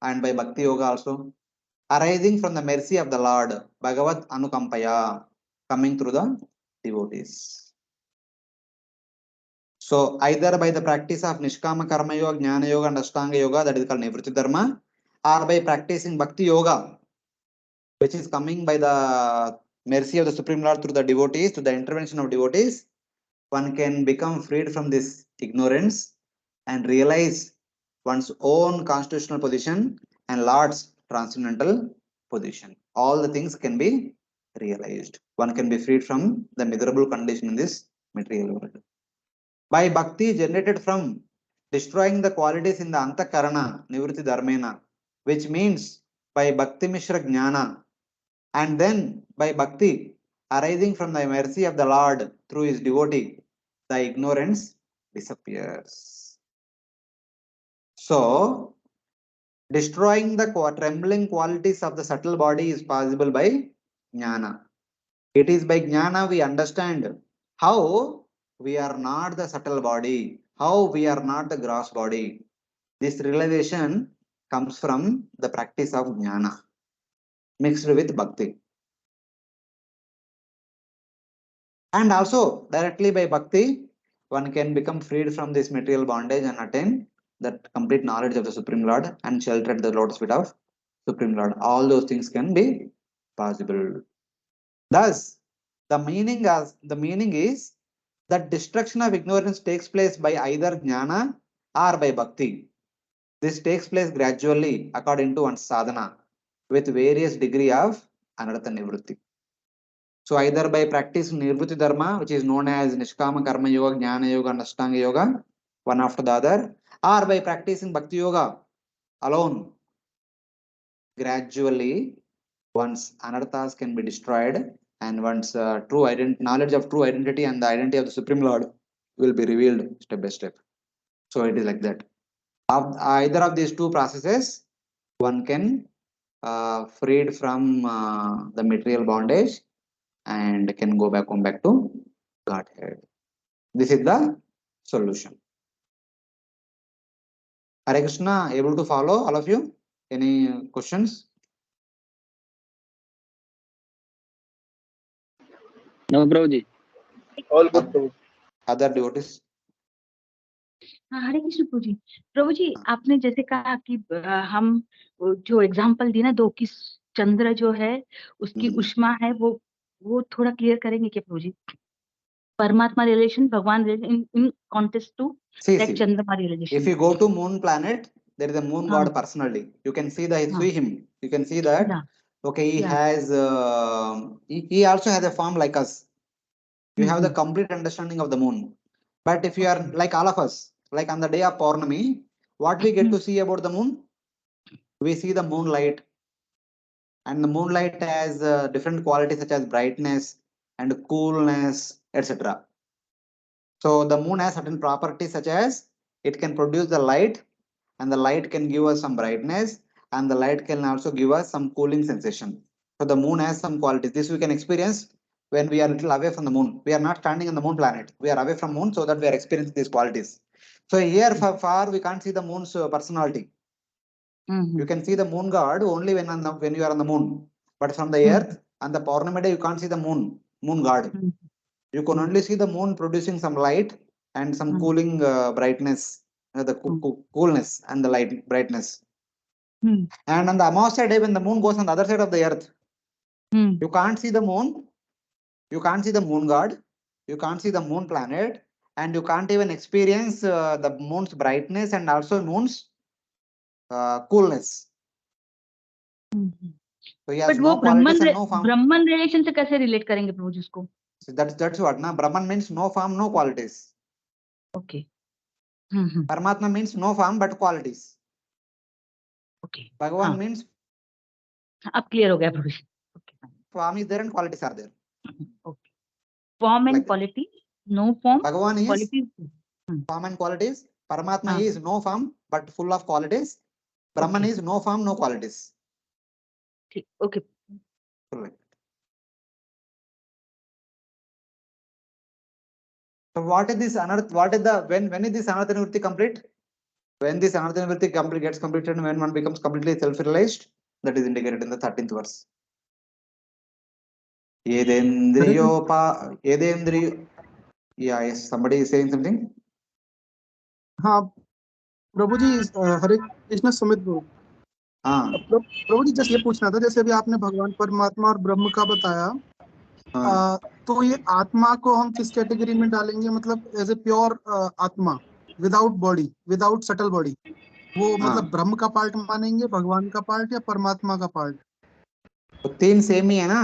and by Bhakti Yoga also, arising from the mercy of the Lord, Bhagavad Anukampaya, coming through the devotees. So either by the practice of Nishkama Karma Yoga, Jnana Yoga and Ashtanga Yoga, that is called Nivritti Dharma, or by practicing Bhakti Yoga, which is coming by the mercy of the Supreme Lord through the devotees, to the intervention of devotees, one can become freed from this ignorance and realize one's own constitutional position and Lord's transcendental position. All the things can be realized. One can be freed from the miserable condition in this material world. By bhakti generated from destroying the qualities in the antakarana, nivritti dharmena, which means by bhakti mishra jnana, and then by bhakti arising from the mercy of the Lord through his devotee, the ignorance disappears. So, destroying the trembling qualities of the subtle body is possible by jnana. It is by jnana we understand how we are not the subtle body, how we are not the gross body. This realization comes from the practice of jnana mixed with bhakti. And also directly by bhakti, one can become freed from this material bondage and attain that complete knowledge of the Supreme Lord and shelter at the lotus feet of Supreme Lord. All those things can be possible. Thus, the meaning is that destruction of ignorance takes place by either jnana or by bhakti. This takes place gradually according to one's sadhana with various degree of anartha nivritti. So either by practicing nirvritti dharma, which is known as Nishkama Karma Yoga, Jnana Yoga and Ashtanga Yoga, one after the other, or by practicing Bhakti Yoga alone, gradually one's anarthas can be destroyed and one's knowledge of true identity and the identity of the Supreme Lord will be revealed step by step. So it is like that. Either of these two processes, one can freed from the material bondage and can go back home back to Godhead. This is the solution. Hare Krishna, able to follow all of you? Any questions? No, Prabhuji. All good, Prabhu. Other devotees? हाँ, हरे कृष्ण प्रभु जी आपने जैसे कहा कि हम जो example दी ना दो कि चंद्र जो है उसकी उष्मा है वो थोड़ा क्लियर करेंगे क्या प्रभु जी Paramatma relation Bhagwan relation in contest to that Chandrama relation if you go to moon planet there is a moon god personally you can see him you can see that okay he has he also has a form like us you have the complete understanding of the moon but if you are like all of us like on the day of Purnami what we get to see about the moon we see the moonlight and the moonlight has different qualities such as brightness and coolness etc. So the moon has certain properties such as it can produce the light and the light can give us some brightness and the light can also give us some cooling sensation. So the moon has some qualities. This we can experience when we are a little away from the moon. We are not standing on the moon planet. We are away from moon so that we are experiencing these qualities. So here far we can't see the moon's personality. You can see the moon god only when you are on the moon. But from the earth and the Purnami day you can't see the moon god. You can only see the moon producing some light and some cooling brightness, the coolness and the light brightness. And on the Amavasya day, when the moon goes on the other side of the earth, you can't see the moon, you can't see the moon god, you can't see the moon planet, and you can't even experience the moon's brightness and also moon's coolness. So he has no qualities and no form. Brahman relation से कैसे relate करेंगे प्रभु जी उसको? So that's what na Brahman means no form, no qualities. Okay. Paramatma means no form but qualities. Okay. Bhagavan means अब clear हो गया प्रभुजी. Okay. Form is there and qualities are there. Okay. Form and Like that. quality. No form. Bhagavan is Qualities. form and qualities. Paramatma Ah. is no form but full of qualities. Brahman Okay. is no form, no qualities. Okay. Correct. So what is this anarth? What is the when is this anartha nivritti complete? When this anartha nivritti gets completed and when one becomes completely self-realized, that is indicated in the 13th verse. Yedendriyopa Yedendriyo. Yeah, yes. Somebody is saying something. हाँ प्रभु जी हरे कृष्ण सुमित प्रभु हाँ प्रभु जी just ये पूछना था, जैसे अभी आपने भगवान परमात्मा और ब्रह्म का बताया, हाँ तो ये आत्मा को हम किस कैटेगरी में डालेंगे, मतलब एज ए प्योर आत्मा without body, without subtle body, वो हाँ मतलब ब्रह्म का पार्ट मानेंगे, भगवान का पार्ट या परमात्मा का पार्ट? तो तीन सेम ही है ना,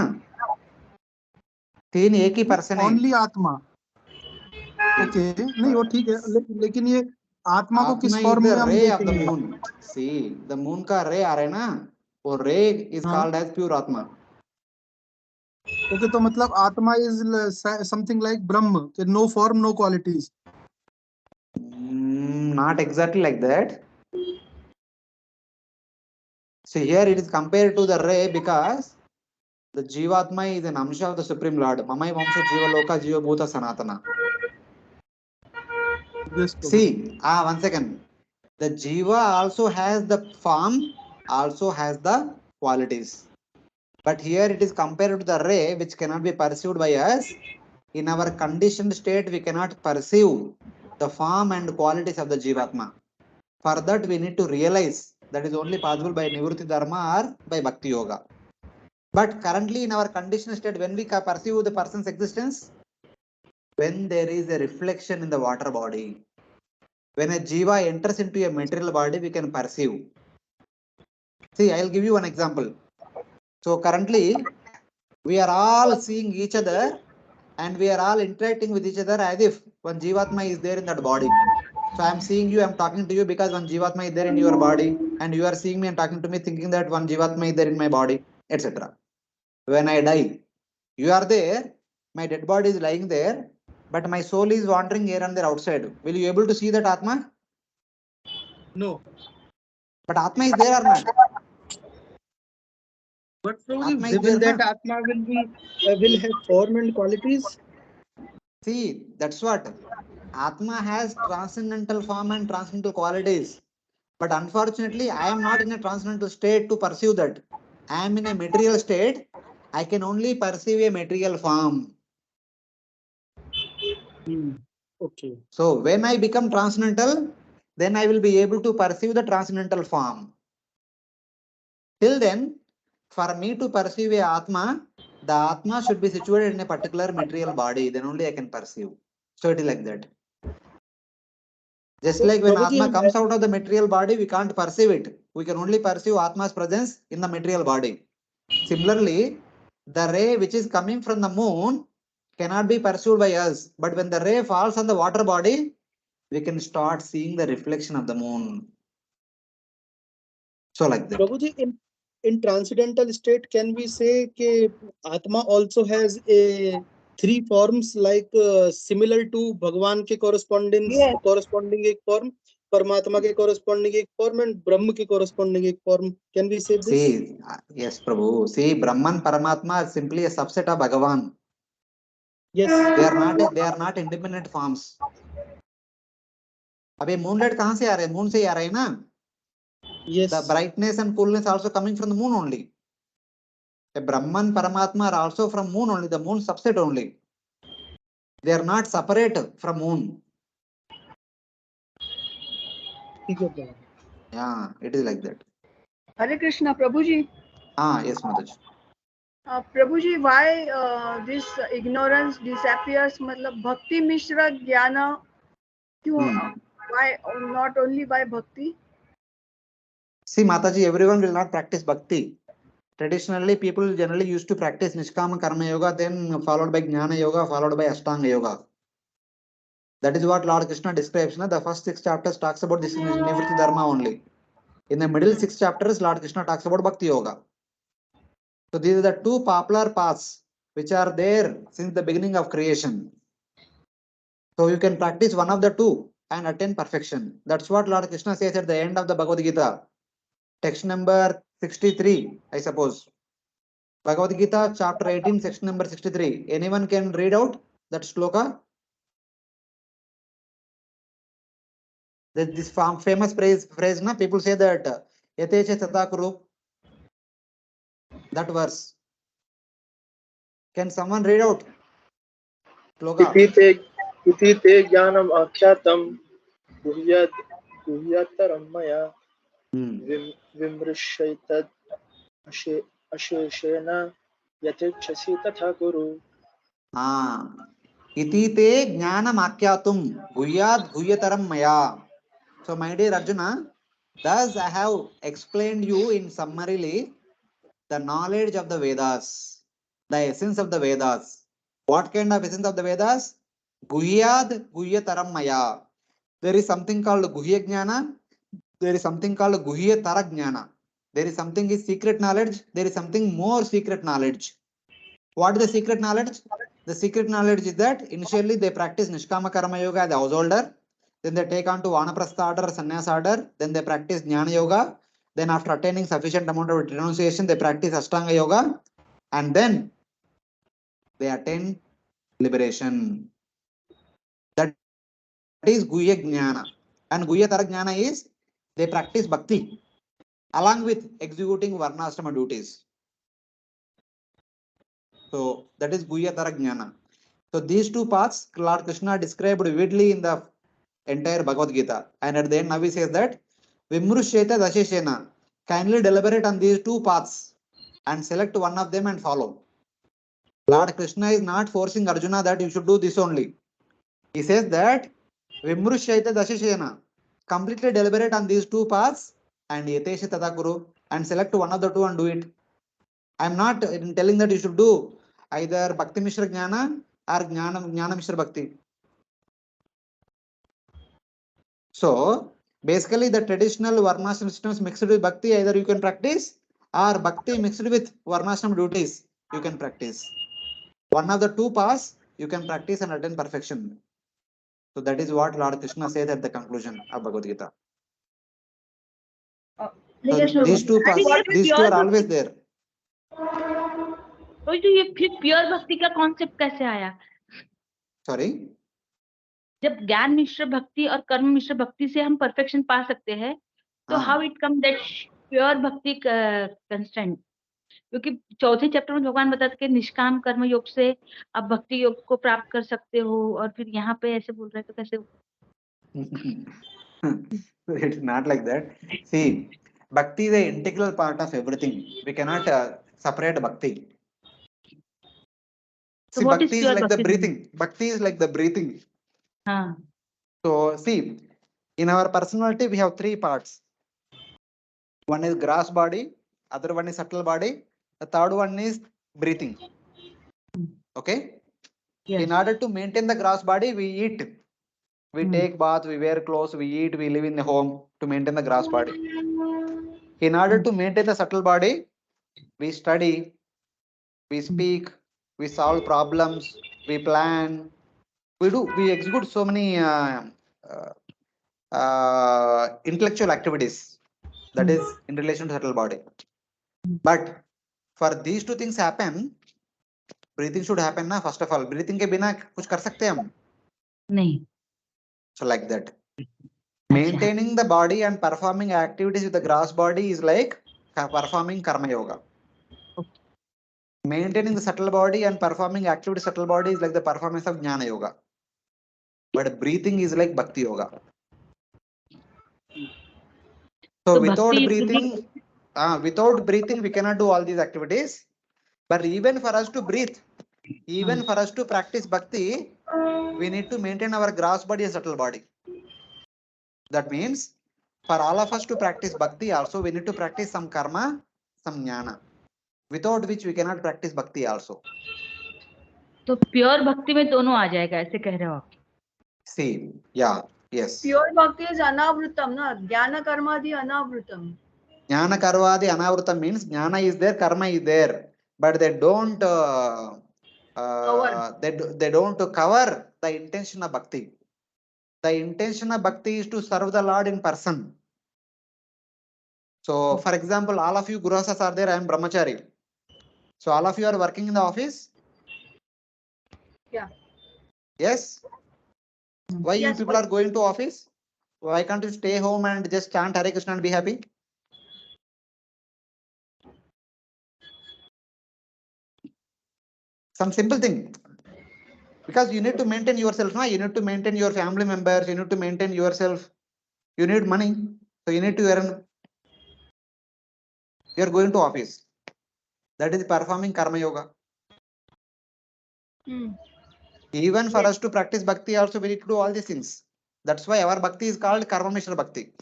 तीन एक ही पर्सन है. ओनली आत्मा. ओके नहीं वो ठीक है, लेकिन ये आत्मा को किस आत्मा फॉर्म इज में द हम रे ऑफ द देखेंगे? मून. सी द मून का रे आ रहा है ना, वो रे इज हाँ. Called as pure atma. Okay तो मतलब atma is something like Brahm, no form no qualities. Not exactly like that. So here it is compared to the ray because the Jivatma is an Amsha of the Supreme Lord. Mamai Vamsa Jiva Loka Jiva Bhuta Sanatana. Yes, See, one second. The Jiva also has the form, also has the qualities. But here it is compared to the ray which cannot be perceived by us. In our conditioned state, we cannot perceive the form and qualities of the Jivatma. For that, we need to realize that is only possible by Nivrutti Dharma or by Bhakti Yoga. But currently, in our conditioned state, when we perceive the person's existence, when there is a reflection in the water body, when a Jiva enters into a material body, we can perceive. See, I'll give you one example. So currently, we are all seeing each other and we are all interacting with each other as if one Jivatma is there in that body. So I'm seeing you, I'm talking to you because one Jivatma is there in your body, and you are seeing me and talking to me thinking that one Jivatma is there in my body, etc. When I die, you are there, my dead body is lying there, but my soul is wandering here and there outside. Will you able to see that Atma? No. But Atma is there or not? But Atma is there, will that na? Atma will have form and qualities? See, that's what. Atma has transcendental form and transcendental qualities. But unfortunately, I am not in a transcendental state to pursue that. I am in a material state. I can only perceive a material form. Okay. So when I become transcendental, then I will be able to perceive the transcendental form. Till then, for me to perceive a Atma, the Atma should be situated in a particular material body. Then only I can perceive. So it is like that. Just like when Atma comes out of the material body, we can't perceive it. We can only perceive Atma's presence in the material body. Similarly, the ray which is coming from the moon cannot be perceived by us. But when the ray falls on the water body, we can start seeing the reflection of the moon. So like that. Prabhuji, in transcendental state, can we say that Atma also has a three forms, like similar to Bhagwan ke corresponding एक form, Paramatma ke corresponding एक form, and Brahma ke corresponding एक form? Can we say this? See, yes, Prabhu. See, Brahman, Paramatma are simply a subset of Bhagavan. Yes. They are not independent forms. अबे moonlight कहाँ से आ रहे हैं? Moon से ही आ रहे हैं ना? Yes. The brightness and coolness also coming from the moon only. The Brahman, Paramatma are also from moon only. The moon subset only. They are not separate from moon. Yeah, it is like that. Hare Krishna, Prabhuji. Yes, Mataji. Prabhuji, why this ignorance disappears? मतलब Bhakti Mishra Jnana, why not only by Bhakti? See, Mataji, everyone will not practice Bhakti. Traditionally, people generally used to practice Nishkama Karma Yoga, then followed by Jnana Yoga, followed by Ashtanga Yoga. That is what Lord Krishna describes. Na? The first 6 chapters talks about this Nivritti Dharma only. In the middle 6 chapters, Lord Krishna talks about Bhakti Yoga. So these are the two popular paths which are there since the beginning of creation. So you can practice one of the two and attain perfection. That's what Lord Krishna says at the end of the Bhagavad Gita. Text number 63, I suppose. Bhagavad Gita, chapter 18, section number 63. Anyone can read out that shloka? This famous phrase, na, people say that Yateche Tata Kuru. That verse. Can someone read out? Shloka. इति ते ज्ञानम् आख्यातं गुह्यतरं मया विमृश्यैतद् अशेषेण यथेच्छसि तथा कुरु. Iti te jnanam akhyatum guhyat guhyataram maya. So my dear Arjuna, thus I have explained you in summarily the knowledge of the Vedas, the essence of the Vedas. What kind of essence of the Vedas? Guhyad guhyataram maya. There is something called guhya jnana. There is something called guhyatara jnana. There is something is secret knowledge. There is something more secret knowledge. What is the secret knowledge? The secret knowledge is that initially they practice Nishkama Karma Yoga as a householder. Then they take on to Vanaprastha order, Sannyasa order. Then they practice Jnana Yoga. Then after attaining sufficient amount of renunciation, they practice Ashtanga Yoga. And then they attain liberation. That is Guhya Jnana. And Guhyatara Jnana is they practice Bhakti along with executing Varnashrama duties. So that is Guhyatara Jnana. So these two paths, Lord Krishna described vividly in the entire Bhagavad Gita. And at the end, now he says that Vimrusheta Dasheshena, kindly deliberate on these two paths and select one of them and follow. Lord Krishna is not forcing Arjuna that you should do this only. He says that Vimrusheta Dasheshena, completely deliberate on these two paths and Yetesha Tatakuru and select one of the two and do it. I am not telling that you should do either Bhakti Mishra Jnana or Jnana Mishra Bhakti. So basically the traditional Varnashram systems mixed with Bhakti, either you can practice or Bhakti mixed with Varnashram duties, you can practice. One of the two paths you can practice and attain perfection. So that is what Lord Krishna said at the conclusion of Bhagavad Gita. So these two paths, these two are always there. तो ये फिर pure भक्ति का concept कैसे आया? Sorry? जब ज्ञान मिश्र भक्ति और कर्म मिश्र भक्ति से हम परफेक्शन पा सकते हैं, तो how it come that pure भक्ति कंस्टेंट? क्योंकि चौथे चैप्टर में भगवान बताते कि निष्काम कर्म योग से आप भक्ति योग को प्राप्त कर सकते हो, और फिर यहाँ पे ऐसे बोल रहे हैं, तो कैसे? It's not like that. See, Bhakti is an integral part of everything. We cannot separate Bhakti. So see, what Bhakti is is pure like the Bhakti? breathing. Bhakti is like the breathing. हाँ. So see, in our personality, we have three parts. One is gross body, other one is subtle body, the third one is breathing. Okay? Yes. In order to maintain the gross body, we eat. We take bath, we wear clothes, we eat, we live in the home to maintain the gross body. In order to maintain the subtle body, we study, we speak, we solve problems, we plan, we execute so many intellectual activities that is in relation to subtle body. But for these two things happen, breathing should happen na. First of all, breathing के बिना कुछ कर सकते हैं हम? नहीं. So like that, maintaining the body and performing activities with the gross body is like performing karma yoga. Maintaining the subtle body and performing activities subtle body is like the performance of jnana yoga. But breathing is like bhakti yoga. So without breathing, we cannot do all these activities. But even for us to breathe, even for us to practice bhakti, we need to maintain our gross body and subtle body. That means for all of us to practice bhakti also, we need to practice some karma, some jnana, without which we cannot practice bhakti also. तो pure भक्ति में दोनों आ जाएगा, ऐसे कह रहे हो आप? See, yeah, yes. Pure bhakti is anavrutam, na? Jnana karmadi anavrutam. Jnana karmadi anavrutam means jnana is there, karma is there. but they don't they don't cover the intention of bhakti. The intention of bhakti is to serve the Lord in person. So, for example, all of you Gurasas are there. I am brahmachari. So, all of you are working in the office. Yeah. Yes. Why you Yes, people are going to office? Why can't you stay home and just chant Hare Krishna and be happy? Some simple thing. Because you need to maintain yourself, no? You need to maintain your family members, you need to maintain yourself, you need money, so you need to earn. You are going to office. That is performing karma yoga. Even for us to practice bhakti, also we need to do all these things. That's why our bhakti is called karma mishra bhakti.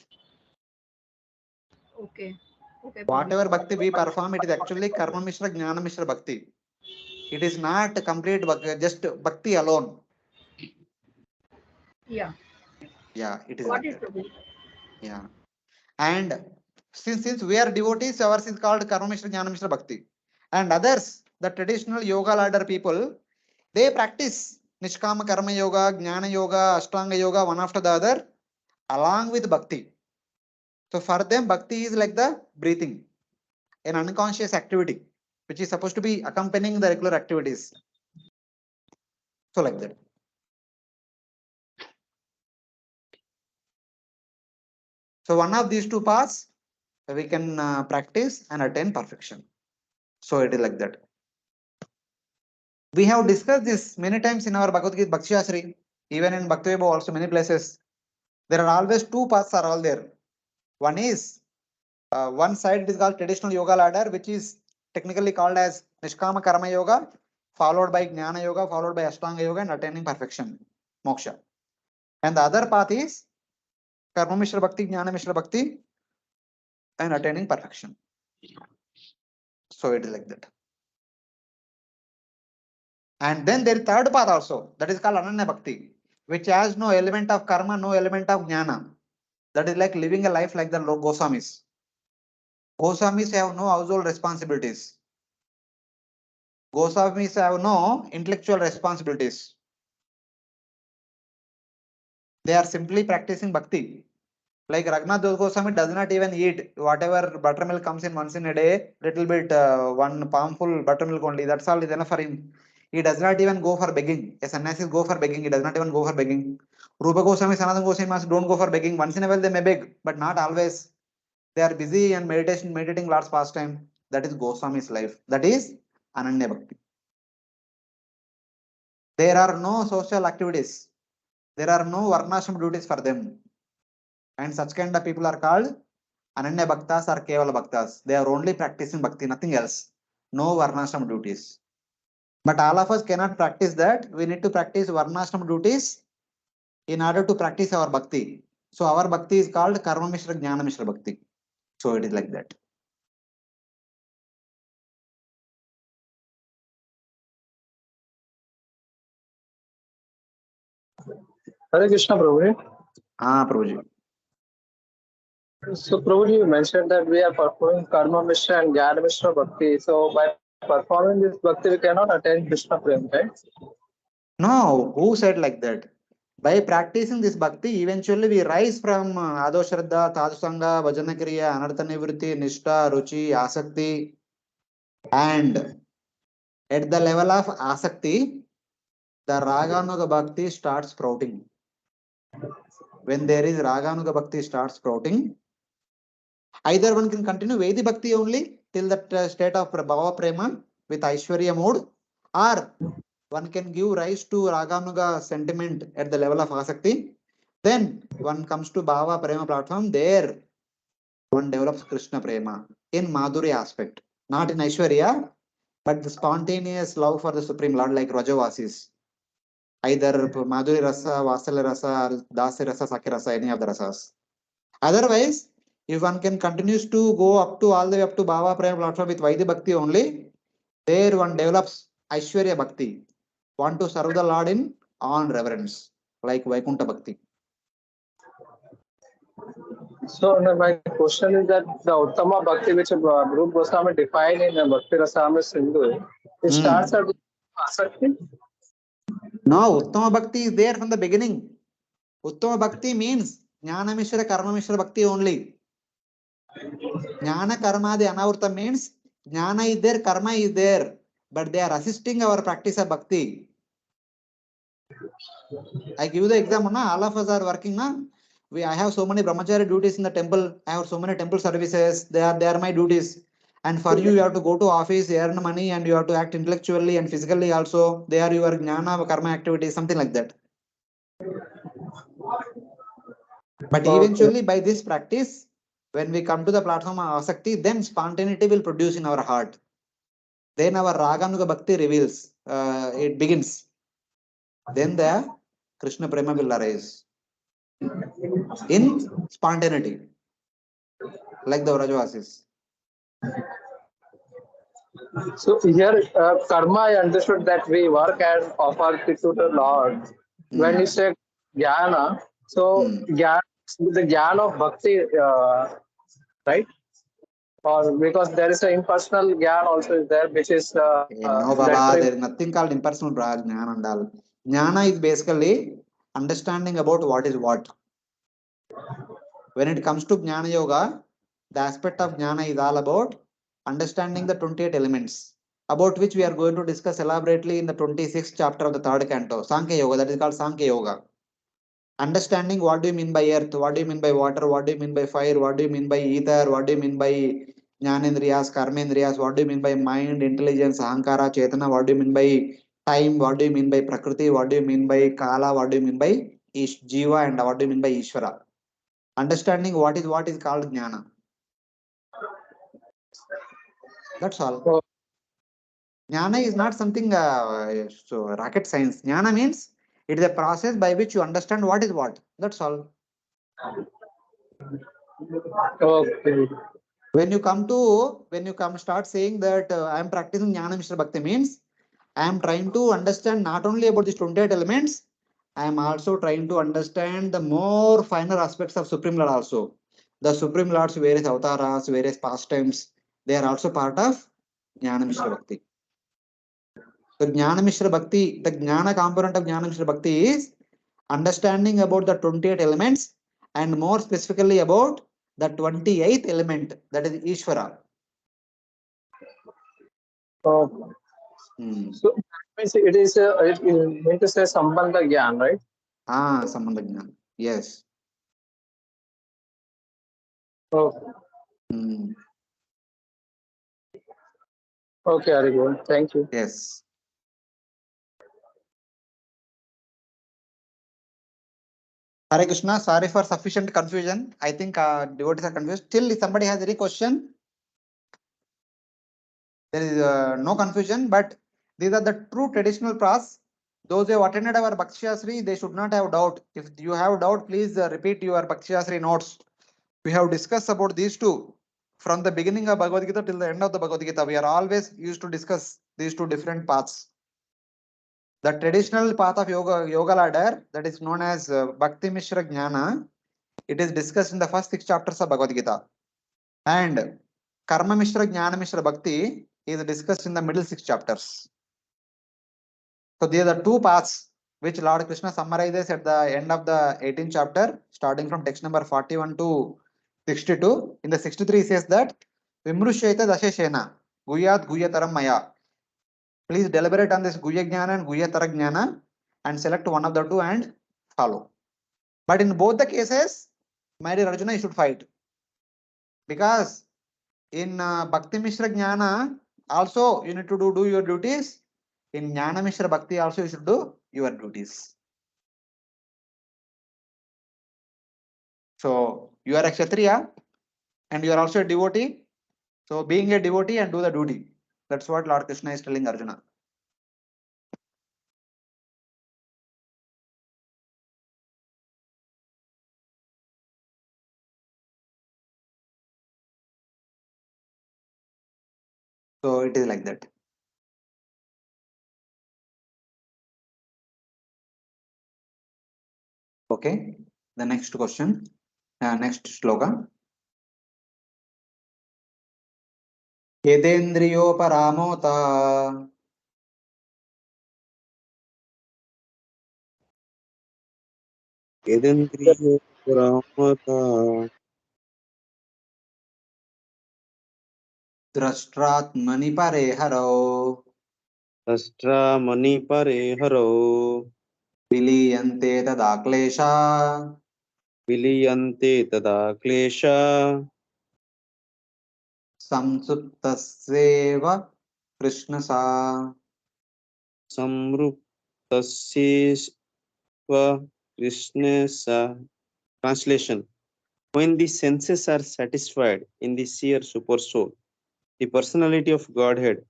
Okay. Okay. Whatever bhakti we perform, it is actually karma mishra, jnana mishra bhakti. It is not complete just bhakti alone. Yeah. Yeah, it is Got like it, that. Prabhu. Yeah. And since we are devotees, ours is called karma mishra, jnana mishra bhakti. And others, the traditional yoga ladder people, they practice nishkama karma yoga, jnana yoga, ashtanga yoga, one after the other, along with bhakti. So for them, bhakti is like the breathing, an unconscious activity, which is supposed to be accompanying the regular activities. So like that. So one of these two paths, we can practice and attain perfection. So it is like that. We have discussed this many times in our Bhagavad Gita Bhakti Shastri, even in Bhakti Vaibhav also many places. There are always two paths are all there. One is one side it is called traditional yoga ladder, which is technically called as Nishkama Karma Yoga, followed by Jnana Yoga, followed by Ashtanga Yoga, and attaining perfection, moksha. And the other path is Karma Mishra Bhakti, Jnana Mishra Bhakti, and attaining perfection. So it is like that. And then there is third path also, that is called Ananya Bhakti, which has no element of karma, no element of jnana. That is like living a life like the Goswamis. Goswamis have no household responsibilities. Goswamis have no intellectual responsibilities. They are simply practicing bhakti. Like Raghunath Goswami does not even eat whatever buttermilk comes in once in a day, little bit, one palmful buttermilk only. That's all is enough for him. He does not even go for begging. A sannyasi go for begging. He does not even go for begging. Rupa Goswami, Sanatana Goswami don't go for begging. Once in a while they may beg, but not always. They are busy and meditating Lord's pastime. That is Goswami's life. That is Ananya Bhakti. There are no social activities. There are no varnashram duties for them. And such kind of people are called Ananya Bhaktas or Kevala Bhaktas. They are only practicing bhakti, nothing else. No varnashram duties. But all of us cannot practice that. We need to practice varnashram duties in order to practice our bhakti. So our bhakti is called Karma Mishra, Jnana Mishra Bhakti. So it is like that. Hare Krishna, Prabhuji. Prabhuji. So, Prabhuji, you mentioned that we are performing Karma Mishra and Jnana Mishra Bhakti. So, by performing this Bhakti, we cannot attain Krishna Prem, right? No, who said like that? By practicing this bhakti, eventually we rise from Ado Shraddha, Tadusanga, Bhajana Kriya, Anartha Nivritti, Nishtha, Ruchi, Asakti, and at the level of Asakti, the Raganuga Bhakti starts sprouting. When there is Raganuga Bhakti starts sprouting, either one can continue Vedi Bhakti only till that state of Bhava Prema with Aishwarya mode, or one can give rise to Raganuga sentiment at the level of Asakti. Then one comes to Bhava Prema platform, there one develops Krishna Prema in Madhurya aspect, not in Aishwarya, but the spontaneous love for the Supreme Lord like Rajavasis. Either Madhuri Rasa, Vasala Rasa, Dasi Rasa, Sakya Rasa, any of the rasas. Otherwise, if one can continues to go up to all the way up to Bhava Prema platform with Vaidhi Bhakti only, there one develops Aishwarya Bhakti. Want to serve the Lord in on reverence, like Vaikuntha Bhakti. So now my question is that the Uttama Bhakti which Rupa Goswami defined in Bhakti Rasamrita Sindhu, it starts at Asakti. No, Uttama Bhakti is there from the beginning. Uttama Bhakti means Jnana Mishra, Karma Mishra Bhakti only. Jnana Karma the Anavurta means Jnana is there, Karma is there, but they are assisting our practice of Bhakti. I give you the example, na? All of us are working, na? I have so many brahmachari duties in the temple. I have so many temple services. They are my duties. And for you, you have to go to office, earn money, and you have to act intellectually and physically also. They are your jnana karma activities, something like that. But eventually, by this practice, when we come to the platform of asakti, then spontaneity will produce in our heart. Then our raganuga bhakti reveals. It begins. Then the Krishna prema will arise in spontaneity, like the Vrajavasis. So here, karma, I understood that we work and offer it to the Lord. When you say jnana, so jnana, the jnana of bhakti, right? Or because there is an impersonal jnana also is there, which is No, Baba, there is nothing called impersonal jnana and all. Jnana is basically understanding about what is what. When it comes to Jnana Yoga, the aspect of Jnana is all about understanding the 28 elements, about which we are going to discuss elaborately in the 26th chapter of the third canto, Sankhya Yoga, that is called Sankhya Yoga. Understanding what do you mean by earth, what do you mean by water, what do you mean by fire, what do you mean by ether, what do you mean by Jnanendriyas, Karmendriyas, what do you mean by mind, intelligence, Ahankara, Chetana, what do you mean by time, what do you mean by Prakriti, what do you mean by Kala, what do you mean by Jiva, and what do you mean by Ishvara. Understanding what is called Jnana. That's all. Jnana is not something so rocket science. Jnana means it is a process by which you understand what is what. That's all. Okay. When you start saying that I am practicing Jnana Mishra Bhakti means I am trying to understand not only about these 28 elements, I am also trying to understand the more finer aspects of Supreme Lord also. The Supreme Lord's various avatars, various pastimes, they are also part of Jnana Mishra Bhakti. So Jnana Mishra Bhakti, the Jnana component of Jnana Mishra Bhakti is understanding about the 28 elements and more specifically about the 28th element, that is Ishvara. Okay. So that means it is it means to say Sambandha Gyan, right? Sambandha Jnana. Yes. Okay. Okay, very good. Thank you. Yes. Hare Krishna, sorry for sufficient confusion. I think devotees are confused. Still, if somebody has any question, there is no confusion, but these are the true traditional pras. Those who have attended our Bhakti Shastri, they should not have doubt. If you have doubt, please repeat your Bhakti Shastri notes. We have discussed about these two. From the beginning of Bhagavad Gita till the end of the Bhagavad Gita, we are always used to discuss these two different paths. The traditional path of yoga ladder, that is known as Bhakti Mishra Jnana, it is discussed in the first 6 chapters of Bhagavad Gita. And Karma Mishra Jnana Mishra Bhakti is discussed in the middle 6 chapters. So these are the two paths which Lord Krishna summarizes at the end of the 18th chapter, starting from text number 41 to 62. In the 63 says that Vimrusheta Dasheshena Guyat Guyataram Maya. Please deliberate on this Guya Jnana and Guya Tara Jnana and select one of the two and follow. But in both the cases, my dear Arjuna, you should fight. Because in Bhakti Mishra Jnana, also you need to do your duties. In Jnana Mishra Bhakti, also you should do your duties. So you are a Kshatriya and you are also a devotee. So being a devotee and do the duty. That's what Lord Krishna is telling Arjuna. So it is like that. Okay. The next question. Next sloka. Yedendriyoparamota Yedendriyo Ramata Drashtratmani pareharo Astra Mani Pare Haro Viliyante tadaklesha Viliyante Tada Klesha Samsuptaseva Krishnasa. Samruptasya Krishnasa. Translation. When the senses are satisfied in the seer super soul, the personality of Godhead,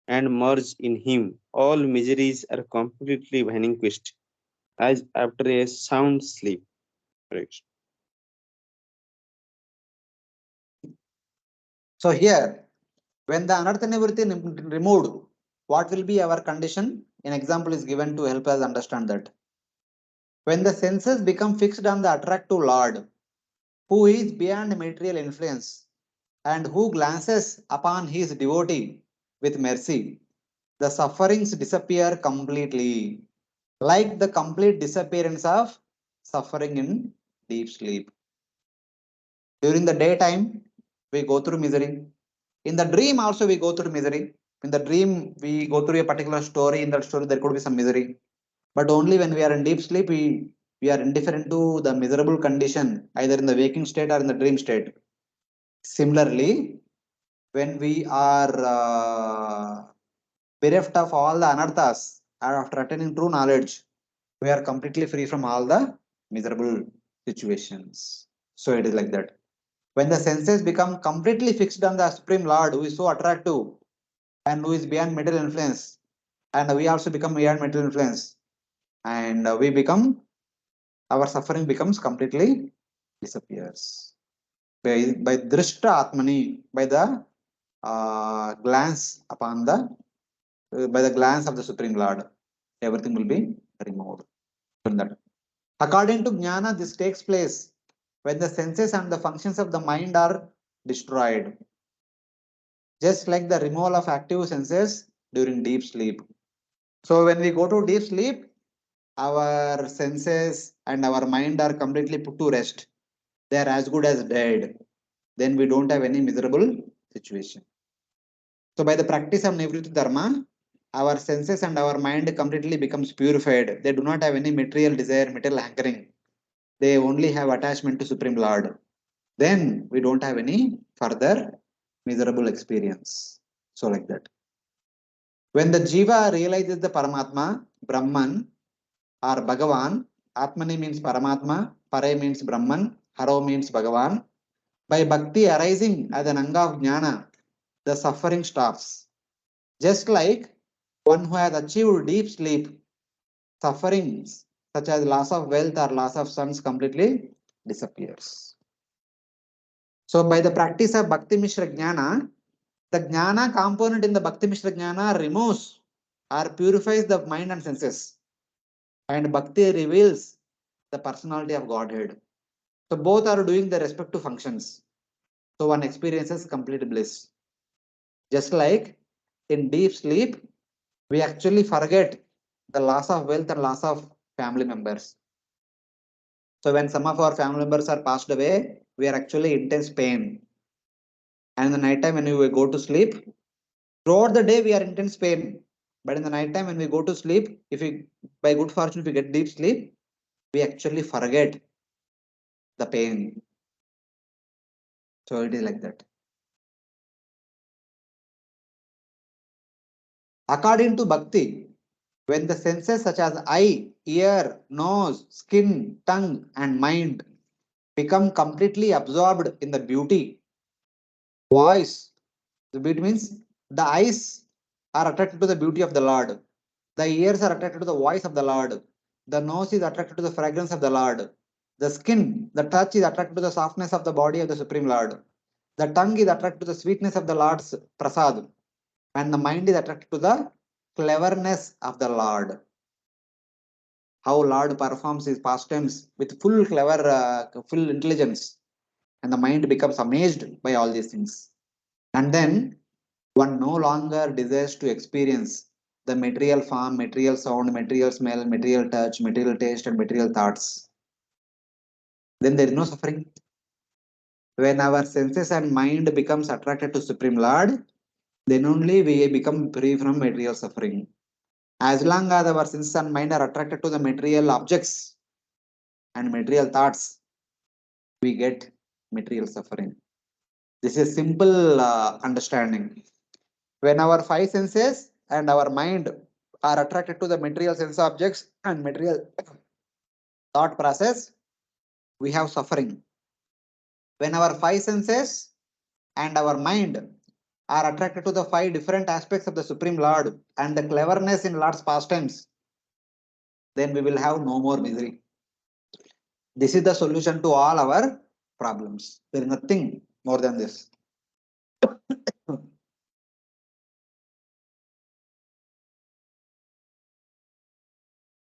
and merge in Him, all miseries are completely vanquished, as after a sound sleep. Correct. So here, when the anartha nivritti removed, what will be our condition? An example is given to help us understand that. When the senses become fixed on the attractive Lord, who is beyond material influence, and who glances upon his devotee with mercy, the sufferings disappear completely, like the complete disappearance of suffering in deep sleep. During the daytime, we go through misery. In the dream also we go through misery. In the dream, we go through a particular story. In that story, there could be some misery. But only when we are in deep sleep, we are indifferent to the miserable condition, either in the waking state or in the dream state. Similarly, when we are bereft of all the anarthas, after attaining true knowledge, we are completely free from all the miserable situations. So it is like that. When the senses become completely fixed on the Supreme Lord, who is so attractive and who is beyond material influence, and we also become beyond material influence, and we become, our suffering becomes completely disappears. By drishta atmani, by the glance upon the, by the glance of the Supreme Lord, everything will be removed. According to Jnana, this takes place when the senses and the functions of the mind are destroyed, just like the removal of active senses during deep sleep. So when we go to deep sleep, our senses and our mind are completely put to rest. They are as good as dead. Then we don't have any miserable situation. So by the practice of Nivritti Dharma, our senses and our mind completely becomes purified. They do not have any material desire, material hankering. They only have attachment to Supreme Lord. Then we don't have any further miserable experience. So like that. When the Jiva realizes the Paramatma, Brahman or Bhagavan, Atmani means Paramatma, Pare means Brahman, Haro means Bhagavan. By Bhakti arising as an Anga of Jnana, the suffering stops. Just like one who has achieved deep sleep, sufferings such as loss of wealth or loss of sons completely disappears. So by the practice of Bhakti Mishra Jnana, the Jnana component in the Bhakti Mishra Jnana removes or purifies the mind and senses. And Bhakti reveals the personality of Godhead. So both are doing the respective functions. So one experiences complete bliss. Just like in deep sleep, we actually forget the loss of wealth and loss of family members. So when some of our family members are passed away, we are actually in intense pain. And in the night time when we go to sleep, throughout the day we are in intense pain. But in the night time when we go to sleep, if we, by good fortune, if we get deep sleep, we actually forget the pain. So it is like that. According to Bhakti, when the senses such as eye, ear, nose, skin, tongue, and mind become completely absorbed in the beauty, voice, the beauty means the eyes are attracted to the beauty of the Lord, the ears are attracted to the voice of the Lord, the nose is attracted to the fragrance of the Lord, the skin, the touch is attracted to the softness of the body of the Supreme Lord, the tongue is attracted to the sweetness of the Lord's prasad, and the mind is attracted to the cleverness of the Lord. how Lord performs his pastimes with full clever, full intelligence, and the mind becomes amazed by all these things. And then one no longer desires to experience the material form, material sound, material smell, material touch, material taste, and material thoughts. Then there is no suffering. When our senses and mind becomes attracted to Supreme Lord, then only we become free from material suffering. As long as our senses and mind are attracted to the material objects and material thoughts, we get material suffering. This is simple understanding. When our five senses and our mind are attracted to the material sense objects and material thought process, we have suffering. When our five senses and our mind are attracted to the five different aspects of the Supreme Lord and the cleverness in Lord's pastimes, then we will have no more misery. This is the solution to all our problems. There is nothing more than this.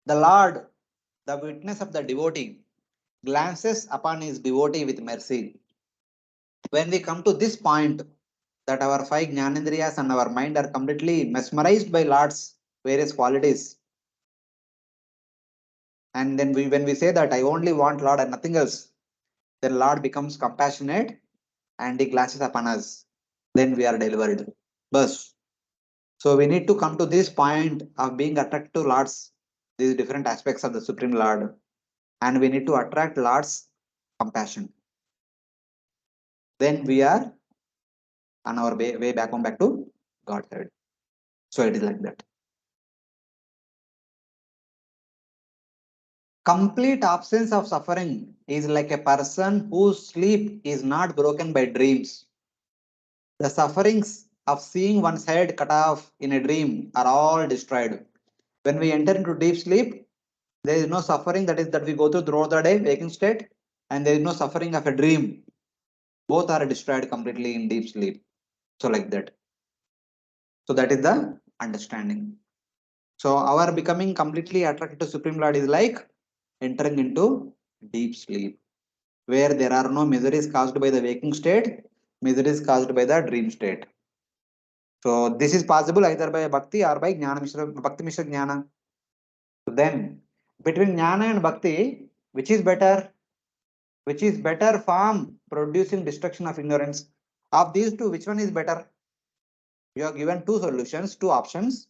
The Lord, the witness of the devotee, glances upon his devotee with mercy. When we come to this point, that our five jnanendriyas and our mind are completely mesmerized by Lord's various qualities, and then when we say that I only want Lord and nothing else, then Lord becomes compassionate and he glances upon us. Then we are delivered. Bus. So we need to come to this point of being attracted to Lord's, these different aspects of the Supreme Lord, and we need to attract Lord's compassion. Then we are on our way back home, back to Godhead. So it is like that. Complete absence of suffering is like a person whose sleep is not broken by dreams. The sufferings of seeing one's head cut off in a dream are all destroyed. When we enter into deep sleep, there is no suffering that we go throughout the day, waking state, and there is no suffering of a dream. Both are destroyed completely in deep sleep. So like that. So that is the understanding. So our becoming completely attracted to Supreme Lord is like entering into deep sleep, where there are no miseries caused by the waking state, miseries caused by the dream state. So this is possible either by bhakti or by jnana mishra, bhakti mishra jnana. So then between jnana and bhakti, which is better? Which is better form producing destruction of ignorance? Of these two, which one is better? You are given two solutions, two options,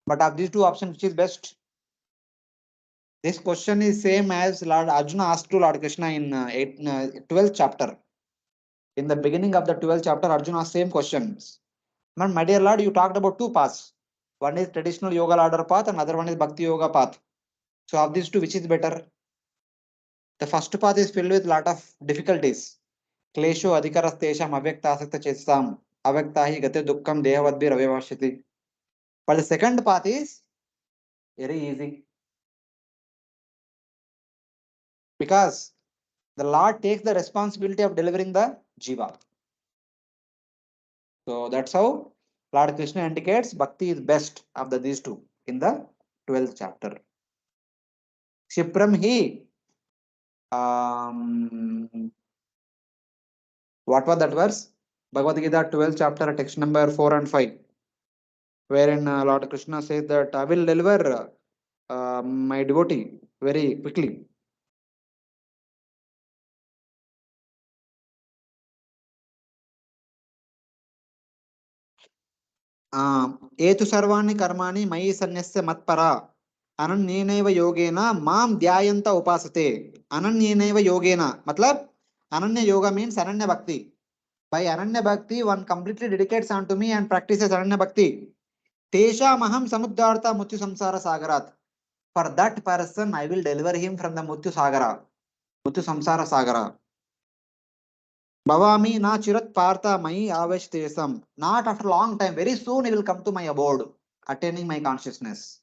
but of these two options, which is best? This question is same as Lord Arjuna asked to Lord Krishna in 12th chapter. In the beginning of the 12th chapter, Arjuna asked same questions. Man, my dear Lord, you talked about two paths. One is traditional yoga ladder path, and another one is bhakti yoga path. So of these two, which is better? The first path is filled with lot of difficulties. Klesho adhikarastesham avyakta asakta chesam avyakta hi gate dukkam dehavadbhir avyavashyati. But the second path is very easy. Because the Lord takes the responsibility of delivering the jiva. So that's how Lord Krishna indicates bhakti is best of these two in the 12th chapter. Shipram hi. What was that verse? Bhagavad Gita 12th chapter, text number 4 and 5, wherein Lord Krishna says that I will deliver my devotee very quickly. Etu sarvani karmani mayi sanyasya matpara ananyeneva yogena mam dhyayanta upasate. Ananyeneva yogena matlab ananya yoga means ananya bhakti. By ananya bhakti, one completely dedicates unto me and practices ananya bhakti. Tesha maham samuddartha mutyu samsara sagarat. For that person, I will deliver him from the mutyu sagara, mutyu samsara sagara. Bhavami na chirat partha mai aveshtesam. Not after a long time, very soon he will come to my abode, attaining my consciousness.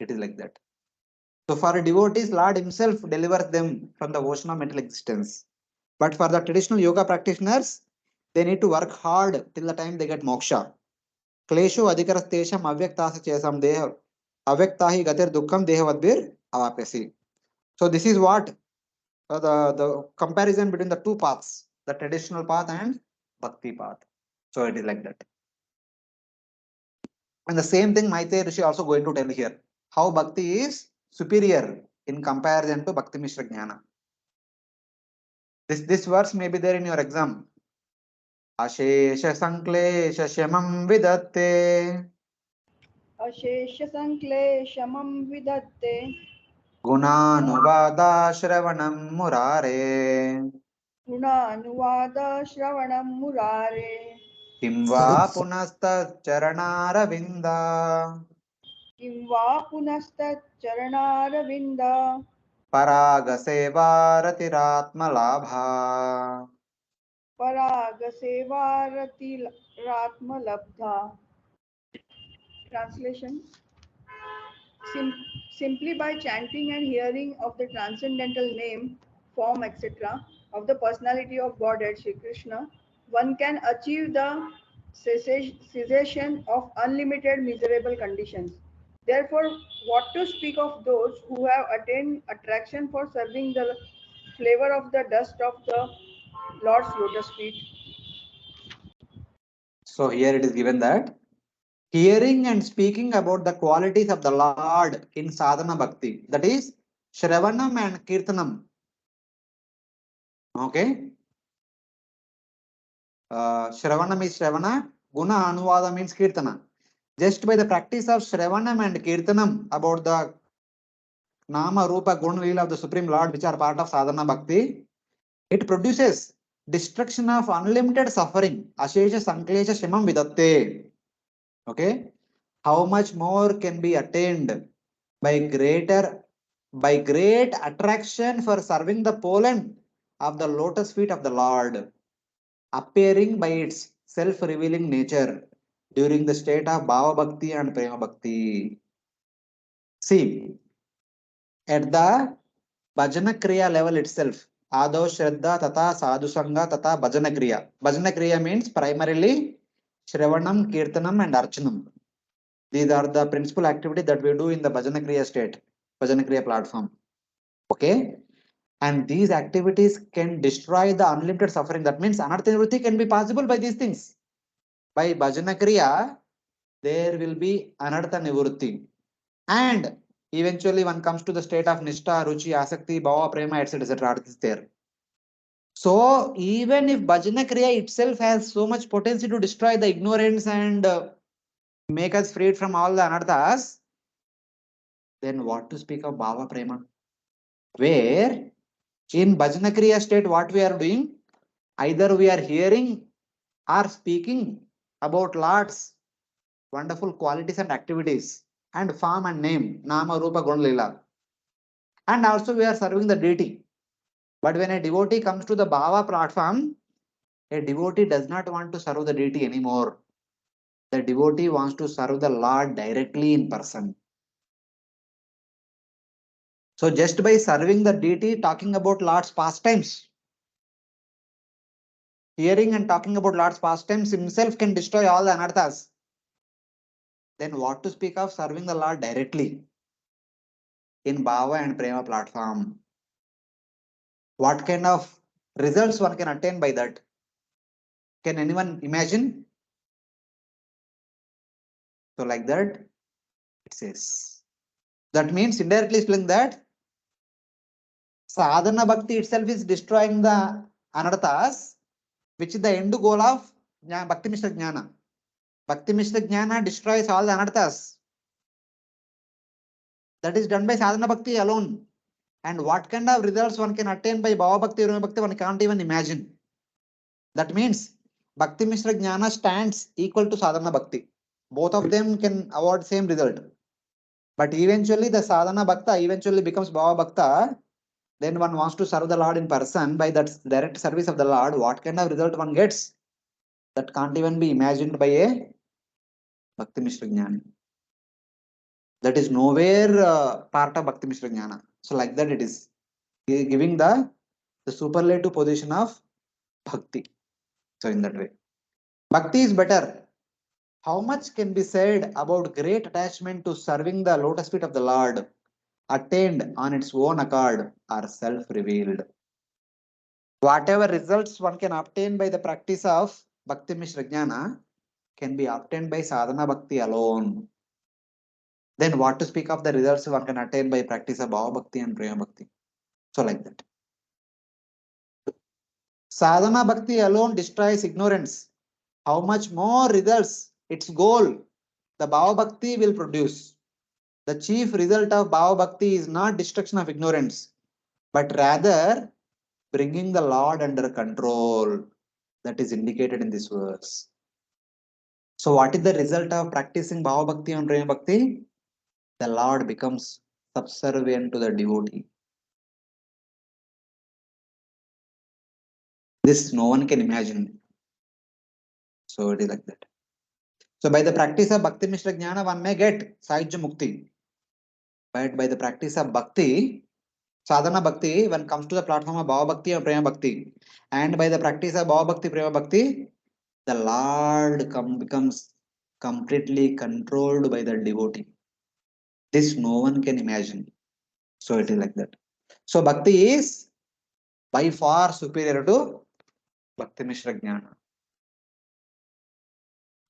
It is like that. So for devotees, Lord himself delivers them from the ocean of mental existence. But for the traditional yoga practitioners, they need to work hard till the time they get moksha. Klesho adhikarastesham avyaktasa chesam deha avyaktahi gatir dukkam dehavadbir avapyasi. So this is what the comparison between the two paths, the traditional path and bhakti path. So it is like that. And the same thing Maitreya Rishi also going to tell here, how bhakti is superior in comparison to Bhakti Mishra Jnana. This verse may be there in your exam. Ashesha Sanklesha Shamam Vidatte अशेषसङ्क्लेशमं विधत्ते Gunanuvada Shravanam Murare गुणानुवादश्रवणं मुरारे Kim va punasta Charanaravinda किं वा पुनस्तच्चरणारविन्द Paraga Sevaratiratma Labha. परागसेवारतिरात्मलब्धा. Translation. Simply by chanting and hearing of the transcendental name, form, etc. of the personality of Godhead, Shri Krishna, one can achieve the cessation of unlimited miserable conditions. Therefore, what to speak of those who have attained attraction for serving the flavor of the dust of the Lord's lotus feet? So here it is given that hearing and speaking about the qualities of the Lord in sadhana bhakti, that is Shravanam and Kirtanam. Okay. Shravanam is Shravana, Guna Anuvada means Kirtana. Just by the practice of Shravanam and Kirtanam about the Nama, Rupa, Guna, Leela of the Supreme Lord, which are part of sadhana bhakti, it produces destruction of unlimited suffering. Ashesha Sanklesha Shimam Vidatte. Okay. How much more can be attained by great attraction for serving the pollen of the lotus feet of the Lord, appearing by its self-revealing nature during the state of Bhava Bhakti and Prema Bhakti. See, at the Bhajana Kriya level itself, Ado Shraddha Tata Sadhu Sangha Tata Bhajana Kriya. Bhajana Kriya means primarily Shravanam, Kirtanam and Archanam. These are the principal activities that we do in the Bhajana Kriya state, Bhajana Kriya platform. Okay. And these activities can destroy the unlimited suffering. That means anartha nivritti can be possible by these things. By Bhajana Kriya, there will be anartha nivritti. And eventually one comes to the state of Nishtha, Ruchi, Asakti, Bhava, Prema, etc. It is there. So even if Bhajana Kriya itself has so much potency to destroy the ignorance and make us freed from all the anarthas, then what to speak of Bhava Prema? Where in Bhajana Kriya state, what we are doing, either we are hearing or speaking about Lord's wonderful qualities and activities and form and name, Nama, Rupa, Guna, Leela. And also we are serving the deity. But when a devotee comes to the Bhava platform, a devotee does not want to serve the deity anymore. The devotee wants to serve the Lord directly in person. So just by serving the deity, talking about Lord's pastimes, hearing and talking about Lord's pastimes himself can destroy all the anarthas. Then what to speak of serving the Lord directly in Bhava and Prema platform? What kind of results one can attain by that? Can anyone imagine? So like that, it says. That means indirectly explaining that sadhana bhakti itself is destroying the anarthas, which is the end goal of Bhakti Mishra Jnana. Bhakti Mishra Jnana destroys all the anarthas. That is done by sadhana bhakti alone. And what kind of results one can attain by Bhava Bhakti or Bhakti, one can't even imagine. That means Bhakti Mishra Jnana stands equal to sadhana bhakti. Both of them can award same result. But eventually the sadhana bhakta eventually becomes Bhava Bhakta. Then one wants to serve the Lord in person by that direct service of the Lord. What kind of result one gets? That can't even be imagined by a Bhakti Mishra Jnana. That is nowhere part of Bhakti Mishra Jnana. So like that it is giving the superlative position of Bhakti. So in that way, Bhakti is better. How much can be said about great attachment to serving the lotus feet of the Lord? attained on its own accord are self-revealed. Whatever results one can obtain by the practice of Bhakti Mishra Jnana can be obtained by sadhana bhakti alone. Then what to speak of the results one can attain by practice of Bhava Bhakti and Prema Bhakti? So like that. Sadhana Bhakti alone destroys ignorance. How much more results its goal the Bhava Bhakti will produce? The chief result of Bhava Bhakti is not destruction of ignorance, but rather bringing the Lord under control. That is indicated in this verse. So what is the result of practicing Bhava Bhakti and Prema Bhakti? The Lord becomes subservient to the devotee. This no one can imagine. So it is like that. So by the practice of Bhakti Mishra Jnana, one may get Sahajya Mukti. But by the practice of Bhakti, Sadhana Bhakti, when comes to the platform of Bhava Bhakti and Prema Bhakti, and by the practice of Bhava Bhakti, Prema Bhakti, the Lord becomes completely controlled by the devotee. This no one can imagine. So it is like that. So Bhakti is by far superior to Bhakti Mishra Jnana.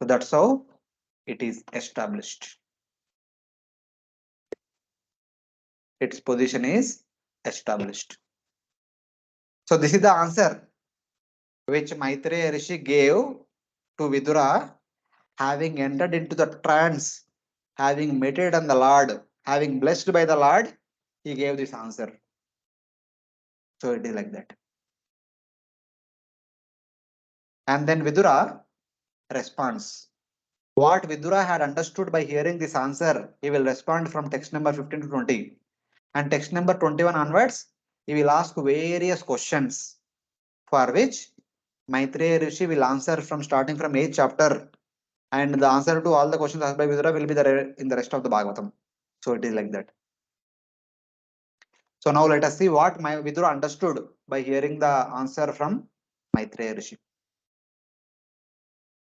So that's how it is established. Its position is established. So this is the answer which Maitreya Rishi gave to Vidura, having entered into the trance, having meditated on the Lord, having blessed by the Lord, he gave this answer. So it is like that. And then Vidura responds. What Vidura had understood by hearing this answer, he will respond from text number 15 to 20. And text number 21 onwards, he will ask various questions for which Maitreya Rishi will answer from starting from 8th chapter. And the answer to all the questions asked by Vidura will be there in the rest of the Bhagavatam. So it is like that. So now let us see what Vidura understood by hearing the answer from Maitreya Rishi.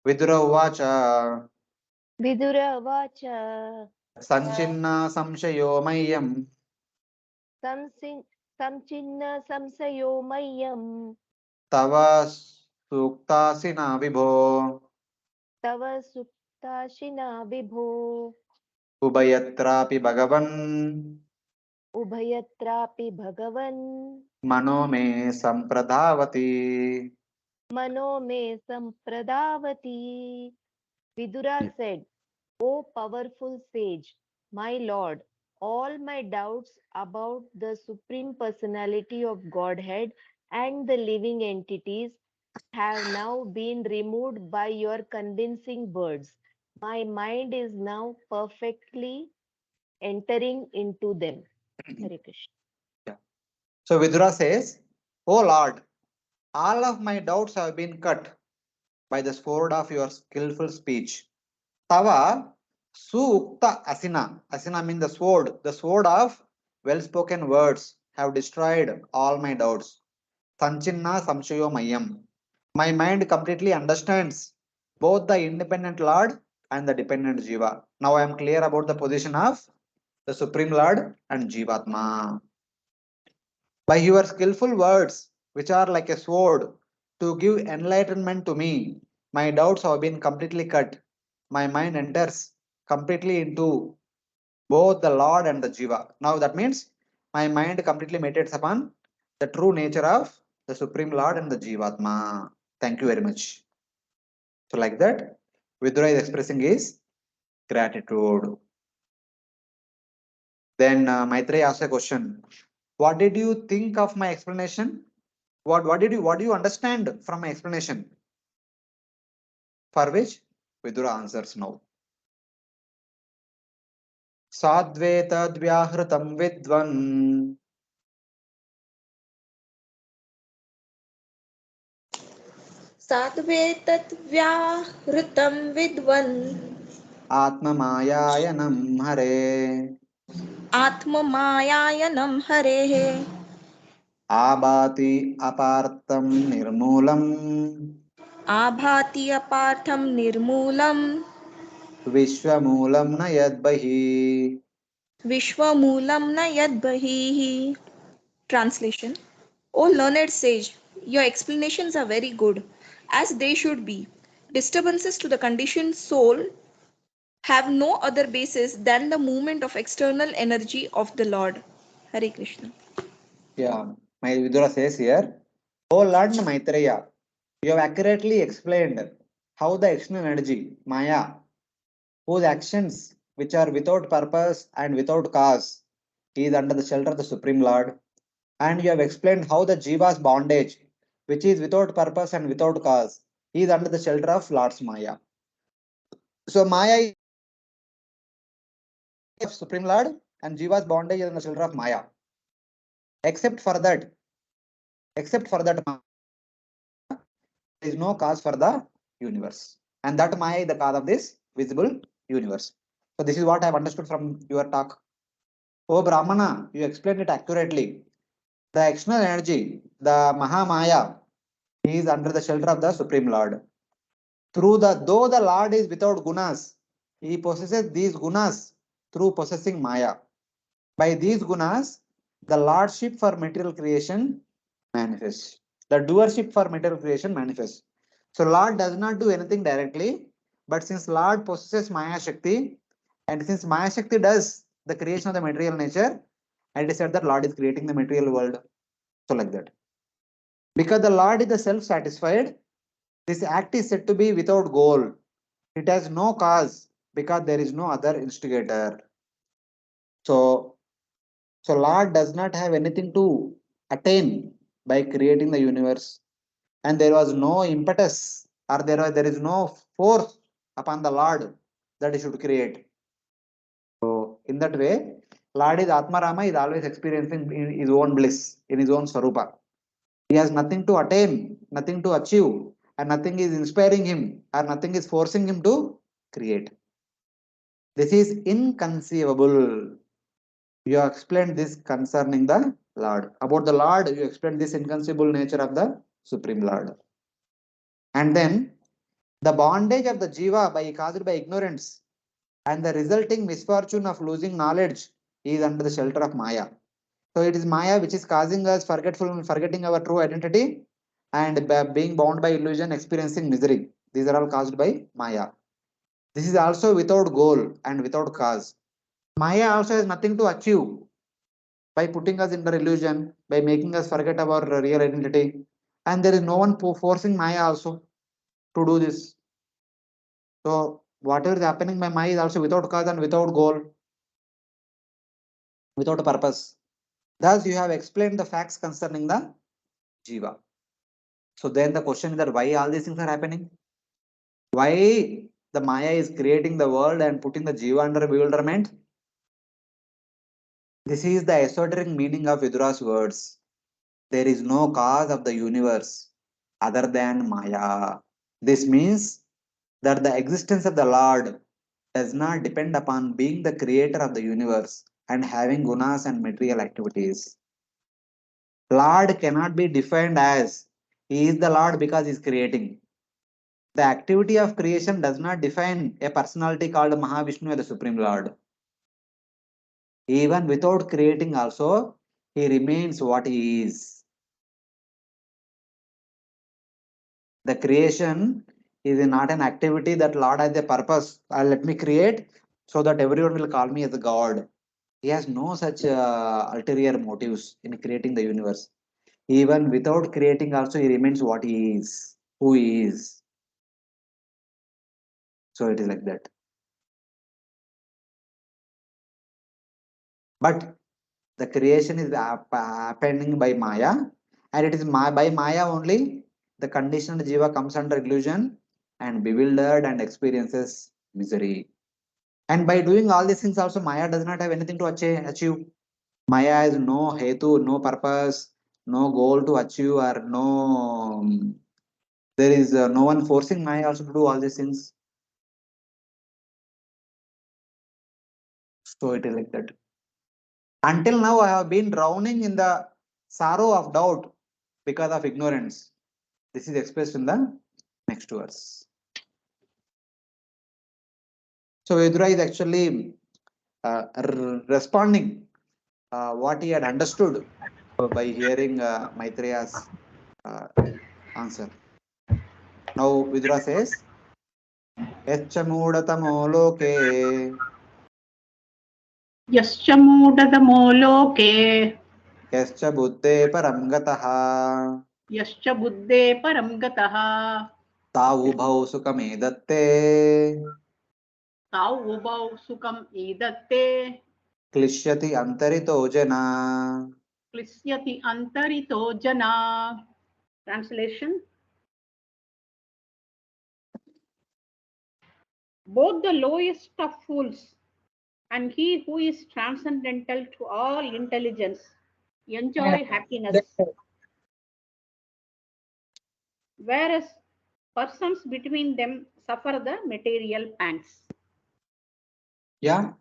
Vidura uvacha Vidura vacha Sanchinna samshayo mayyam samchinna samsayo mayyam tava suktasina vibho tava suktashina vibho ubayatrapi bhagavan ubhayatrapi bhagavan mano me sampradhavati. mano me sampradavati. Vidura said, O powerful sage, my lord, all my doubts about the Supreme Personality of Godhead and the living entities have now been removed by your convincing words. My mind is now perfectly entering into them. Hare Krishna. Yeah. So Vidura says, O Lord, all of my doubts have been cut by the sword of your skillful speech. Tava Sukta Asina. Asina means the sword of well spoken words have destroyed all my doubts. Sanchinna Samshayo Mayam. My mind completely understands both the independent Lord and the dependent Jiva. Now I am clear about the position of the Supreme Lord and Jivatma. By your skillful words, which are like a sword, to give enlightenment to me, my doubts have been completely cut. My mind enters completely into both the Lord and the Jiva. Now that means my mind completely meditates upon the true nature of the Supreme Lord and the Jivatma. Thank you very much. So like that, Vidura is expressing his gratitude. Then Maitreya asks a question. What did you think of my explanation? What do you understand from my explanation? For which Vidura answers now. Sadvetad vyahritam vidvan Satvetat vyahritam vidvan atmamayayanam hare atmamayayanam harehe abhati apartam nirmulam abhati apartham nirmulam vishwamulam na yadbahi. Vishwamulam na yad bahihi. Translation. O learned sage, your explanations are very good, as they should be. Disturbances to the conditioned soul have no other basis than the movement of external energy of the Lord. Hare Krishna. Yeah, my Vidura says here, O Lord Maitreya, you have accurately explained how the external energy, Maya, whose actions, which are without purpose and without cause, is under the shelter of the Supreme Lord. And you have explained how the Jiva's bondage, which is without purpose and without cause, is under the shelter of Lord's Maya. So Maya is of Supreme Lord and Jiva's bondage is under the shelter of Maya. Except for that, there is no cause for the universe. And that Maya is the cause of this visible universe. So this is what I have understood from your talk. Oh Brahmana, you explained it accurately. The external energy, the Mahamaya, is under the shelter of the Supreme Lord. Though the Lord is without gunas, he possesses these gunas through possessing Maya. By these gunas, the lordship for material creation manifests. The doership for material creation manifests. So Lord does not do anything directly, but since Lord possesses Maya Shakti, and since Maya Shakti does the creation of the material nature, and it is said that Lord is creating the material world. So like that. Because the Lord is the self-satisfied, this act is said to be without goal. It has no cause because there is no other instigator. So, Lord does not have anything to attain by creating the universe, and there was no impetus or there is no force upon the Lord that he should create. So, in that way, Lord is Atmarama is always experiencing in his own bliss, in his own Sarupa. He has nothing to attain, nothing to achieve, and nothing is inspiring him or nothing is forcing him to create. This is inconceivable. You explained this concerning the Lord. About the Lord, you explained this inconceivable nature of the Supreme Lord. And then the bondage of the Jiva caused by ignorance and the resulting misfortune of losing knowledge is under the shelter of Maya. So it is Maya which is causing us forgetting our true identity and being bound by illusion, experiencing misery. These are all caused by Maya. This is also without goal and without cause. Maya also has nothing to achieve by putting us under illusion, by making us forget our real identity. And there is no one forcing Maya also to do this. So whatever is happening by Maya is also without cause and without goal, without a purpose. Thus, you have explained the facts concerning the Jiva. So then the question is that why all these things are happening? Why the Maya is creating the world and putting the Jiva under bewilderment? This is the esoteric meaning of Vidura's words. There is no cause of the universe other than Maya. This means that the existence of the Lord does not depend upon being the creator of the universe and having gunas and material activities. Lord cannot be defined as he is the Lord because he is creating. The activity of creation does not define a personality called Mahavishnu or the Supreme Lord. Even without creating also, he remains what he is. The creation is not an activity that Lord has a purpose. Let me create so that everyone will call me as a God. He has no such ulterior motives in creating the universe. Even without creating also, he remains what he is, who he is. So it is like that. But the creation is happening by Maya, and it is by Maya only the conditioned Jiva comes under illusion and bewildered and experiences misery. And by doing all these things also, Maya does not have anything to achieve. Maya has no hetu, no purpose, no goal to achieve, or no. There is no one forcing Maya also to do all these things. So it is like that. Until now, I have been drowning in the sorrow of doubt because of ignorance. This is expressed in the next verse. So Vidura is actually responding what he had understood by hearing Maitreya's answer. Now Vidura says, Yascha moodatamo loke यश्च मूढतमो लोके यश्च बुद्धे परं गतः यश्च बुद्धे परं गतः तावुभौ सुखमेदत्ते ताौ उभौ सुखम् ईदत्ते क्लिश्यति अन्तरितो जना. क्लिश्यति अन्तरितो जना. Translation. Both the lowest of fools and he who is transcendental to all intelligence enjoy happiness, whereas persons between them suffer the material pangs. Yeah.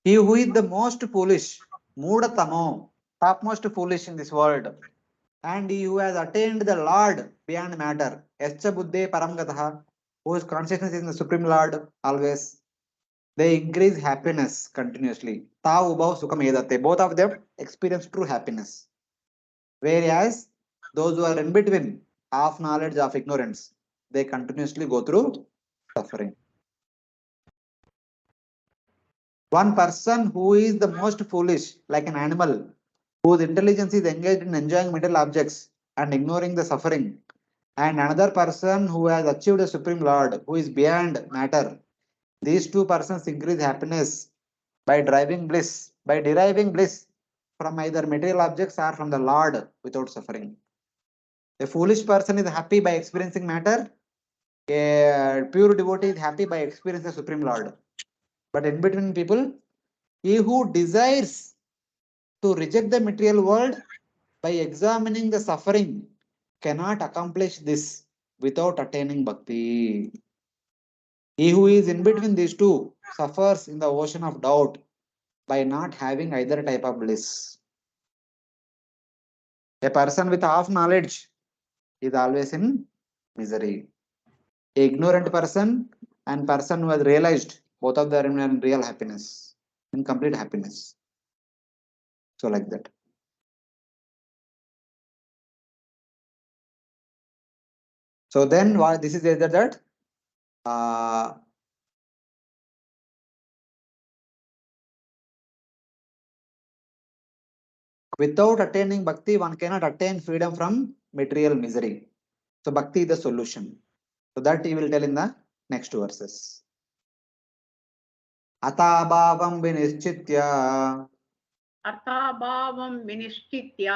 He who is the most foolish, Moodatamo, topmost foolish in this world, and he who has attained the Lord beyond matter, Yascha Buddhe Paramgataha, whose consciousness is in the Supreme Lord always, they increase happiness continuously. Ta Ubhav Sukham Edate, both of them experience true happiness. Whereas those who are in between, half knowledge, half ignorance, they continuously go through suffering. One person who is the most foolish, like an animal, whose intelligence is engaged in enjoying material objects and ignoring the suffering, and another person who has achieved a Supreme Lord, who is beyond matter. These two persons increase happiness by deriving bliss from either material objects or from the Lord without suffering. A foolish person is happy by experiencing matter. A pure devotee is happy by experiencing the Supreme Lord. But in between people, he who desires to reject the material world by examining the suffering cannot accomplish this without attaining bhakti. He who is in between these two suffers in the ocean of doubt by not having either type of bliss. A person with half knowledge is always in misery. A ignorant person and person who has realized, both of them are in real happiness, in complete happiness. So like that. So then what this is either that without attaining bhakti, one cannot attain freedom from material misery. So bhakti is the solution. So that he will tell in the next verses. Atabhavam vinischitya अर्थाभावं विनिश्चित्य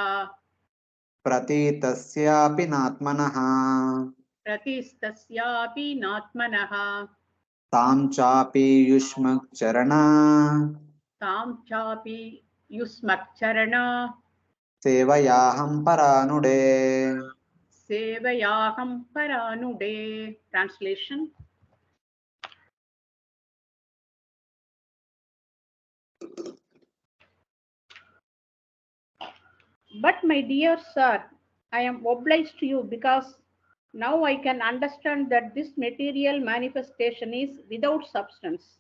pratitasyapi natmanaha प्रतिस्तस्यापि नात्मनः tam chapi yushmak charana तां चापि युष्मच्चरणा sevayaham paranude. सेवयाहं परानुडे. Translation. But my dear sir, I am obliged to you because now I can understand that this material manifestation is without substance,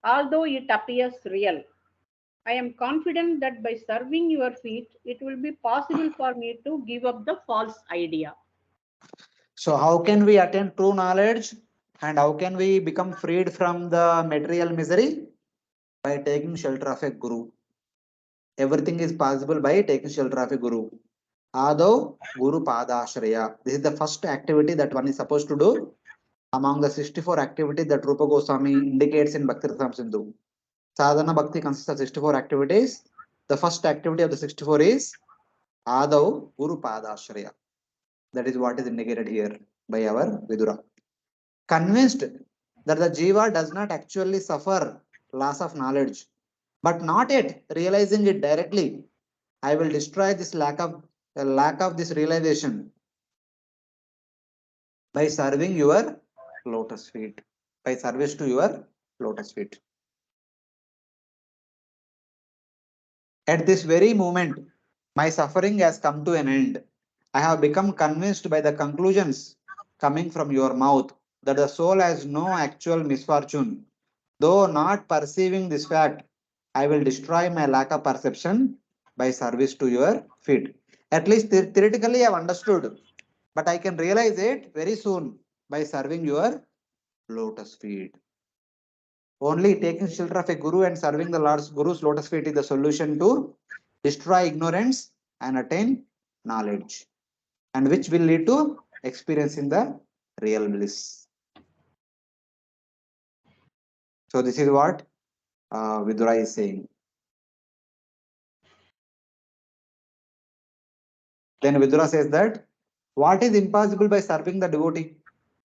although it appears real. I am confident that by serving your feet, it will be possible for me to give up the false idea. So how can we attain true knowledge and how can we become freed from the material misery? By taking shelter of a guru. Everything is possible by taking shelter of a guru. Adav Guru Padashraya. This is the first activity that one is supposed to do among the 64 activities that Rupa Goswami indicates in Bhakti Rasamrita Sindhu. Sadhana Bhakti consists of 64 activities. The first activity of the 64 is Adav Guru Padashraya. That is what is indicated here by our Vidura. Convinced that the Jiva does not actually suffer loss of knowledge, but not yet realizing it directly, I will destroy this lack of this realization by serving your lotus feet, by service to your lotus feet. At this very moment, my suffering has come to an end. I have become convinced by the conclusions coming from your mouth that the soul has no actual misfortune, Though not perceiving this fact, I will destroy my lack of perception by service to your feet. At least theoretically, I have understood, but I can realize it very soon by serving your lotus feet. Only taking shelter of a guru and serving the Lord's Guru's lotus feet is the solution to destroy ignorance and attain knowledge, and which will lead to experiencing the real bliss. So this is what Vidura is saying. Then Vidura says that what is impossible by serving the devotee?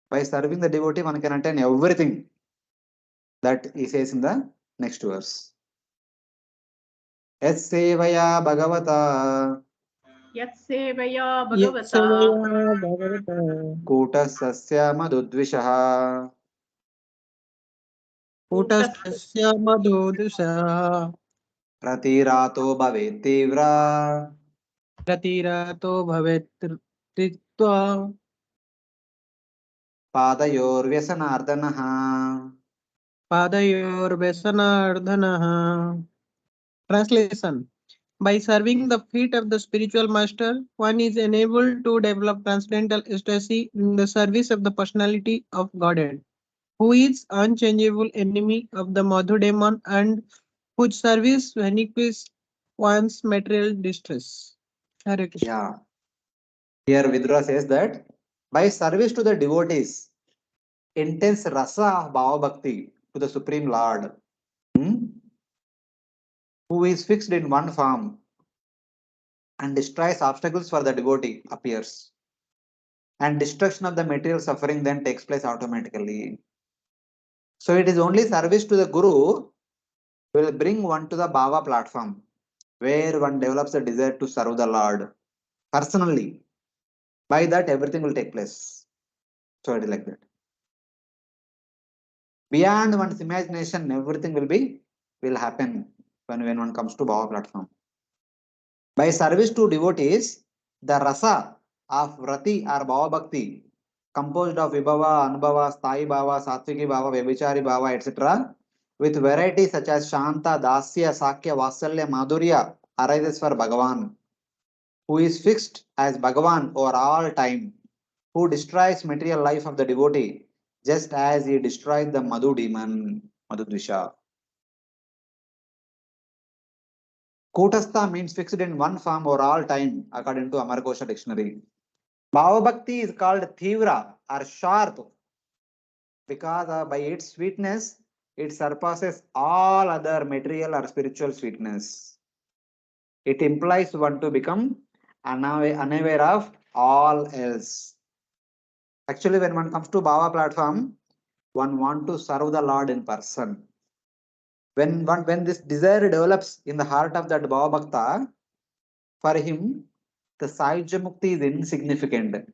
By serving the devotee, one can attain everything. That he says in the next verse. Yat sevaya bhagavata Yatsevaya Bhagavata कूटस्य मधुद्विषः कूटस्थस्य मधुदुषः प्रतिरातो भवेत् तीव्रा प्रतिरातो भवेत् त्रित्वा पादयोर्व्यसनार्दनः पादयोर्व्यसनार्दनः. Translation: by serving the feet of the spiritual master, one is enabled to develop transcendental ecstasy in the service of the personality of Godhead, who is unchangeable enemy of the Madhu demon and whose service vanquishes one's material distress. Hare Krishna. Yeah. Here Vidura says that by service to the devotees, intense rasa of Bhava Bhakti to the Supreme Lord, who is fixed in one form and destroys obstacles for the devotee appears. And destruction of the material suffering then takes place automatically. So it is only service to the Guru will bring one to the Bhava platform, where one develops a desire to serve the Lord personally. By that, everything will take place. So it is like that. Beyond one's imagination, everything will happen when one comes to Bhava platform. By service to devotees, the rasa of Vrati or Bhava Bhakti, composed of Vibhava, Anubhava, Sthai Bhava, Satviki Bhava, Vyabhichari Bhava, etc., with varieties such as Shanta, Dasya, Sakya, Vasalya, Madhurya, arises for Bhagavan, who is fixed as Bhagavan over all time, who destroys material life of the devotee, just as he destroyed the Madhu demon, Madhudvisha. Kutastha means fixed in one form over all time, according to Amarkosha dictionary. Bhava Bhakti is called Thivra or sharp because by its sweetness, it surpasses all other material or spiritual sweetness. It implies one to become unaware of all else. Actually, when one comes to Bhava platform, one wants to serve the Lord in person. When this desire develops in the heart of that Bhava Bhakta, for him, the Sahajya Mukti is insignificant.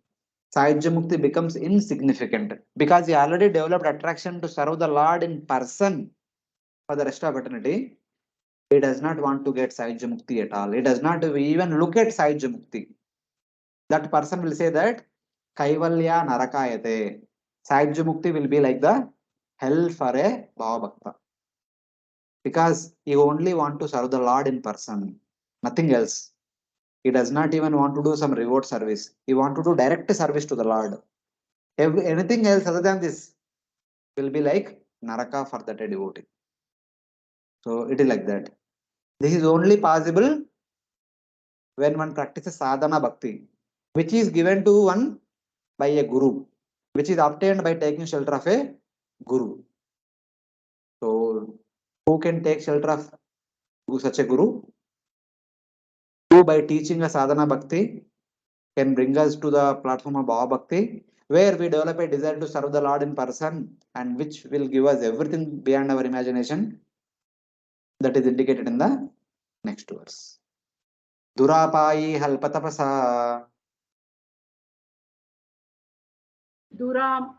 Sahajya Mukti becomes insignificant because he already developed attraction to serve the Lord in person for the rest of eternity. He does not want to get Sahajya Mukti at all. He does not even look at Sahajya Mukti. That person will say that Kaivalya Narakayate. Sahajya Mukti will be like the hell for a Bhava Bhakta. Because he only want to serve the Lord in person, nothing else. He does not even want to do some reward service. He want to do direct service to the Lord. Anything else other than this will be like Naraka for that devotee. So it is like that. This is only possible when one practices sadhana bhakti, which is given to one by a guru, which is obtained by taking shelter of a guru. So who can take shelter of such a guru? Who by teaching a sadhana bhakti can bring us to the platform of Bhava Bhakti, where we develop a desire to serve the Lord in person and which will give us everything beyond our imagination. That is indicated in the next verse. Durapayi halpatapasa. Durapahi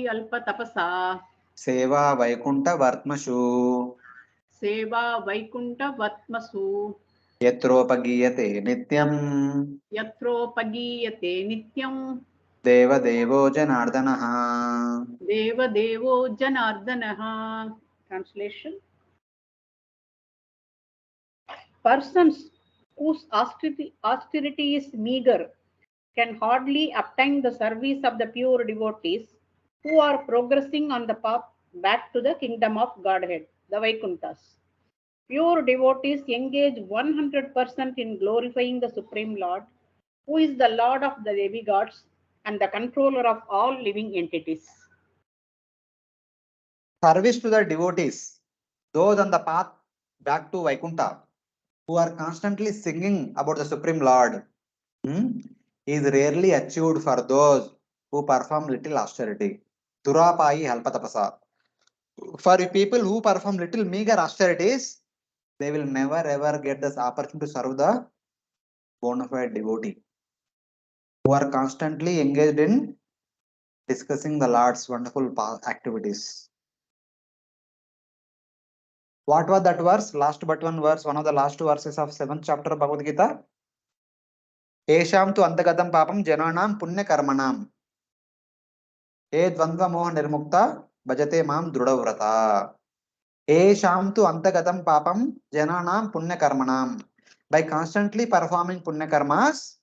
Alpa Tapasa Seva Vaikunta Vartmashu. Seva Vaikunta Vatmasu Yatropagiyate Nityam. Yatropagiyate Nityam Devo Janardanaha. Deva Devo Janardanaha. Translation: persons whose austerity is meager can hardly obtain the service of the pure devotees who are progressing on the path back to the kingdom of Godhead, the Vaikunthas. Pure devotees engage 100% in glorifying the Supreme Lord, who is the Lord of the demigods and the controller of all living entities. Service to the devotees, those on the path back to Vaikuntha, who are constantly singing about the Supreme Lord, is rarely achieved for those who perform little austerity. Durapayi halpatapasa. For people who perform little meager austerities, they will never ever get this opportunity to serve the bona fide devotee, who are constantly engaged in discussing the Lord's wonderful activities. What was that verse? Last but one verse, one of the last verses of 7th chapter of Bhagavad Gita. Esham tu antagatam papam jananam punya karmanam. E dvandva moha nirmukta bhajate mam drudavrata. Esham tu antagatam papam jananam punya karmanam. By constantly performing punya karmas,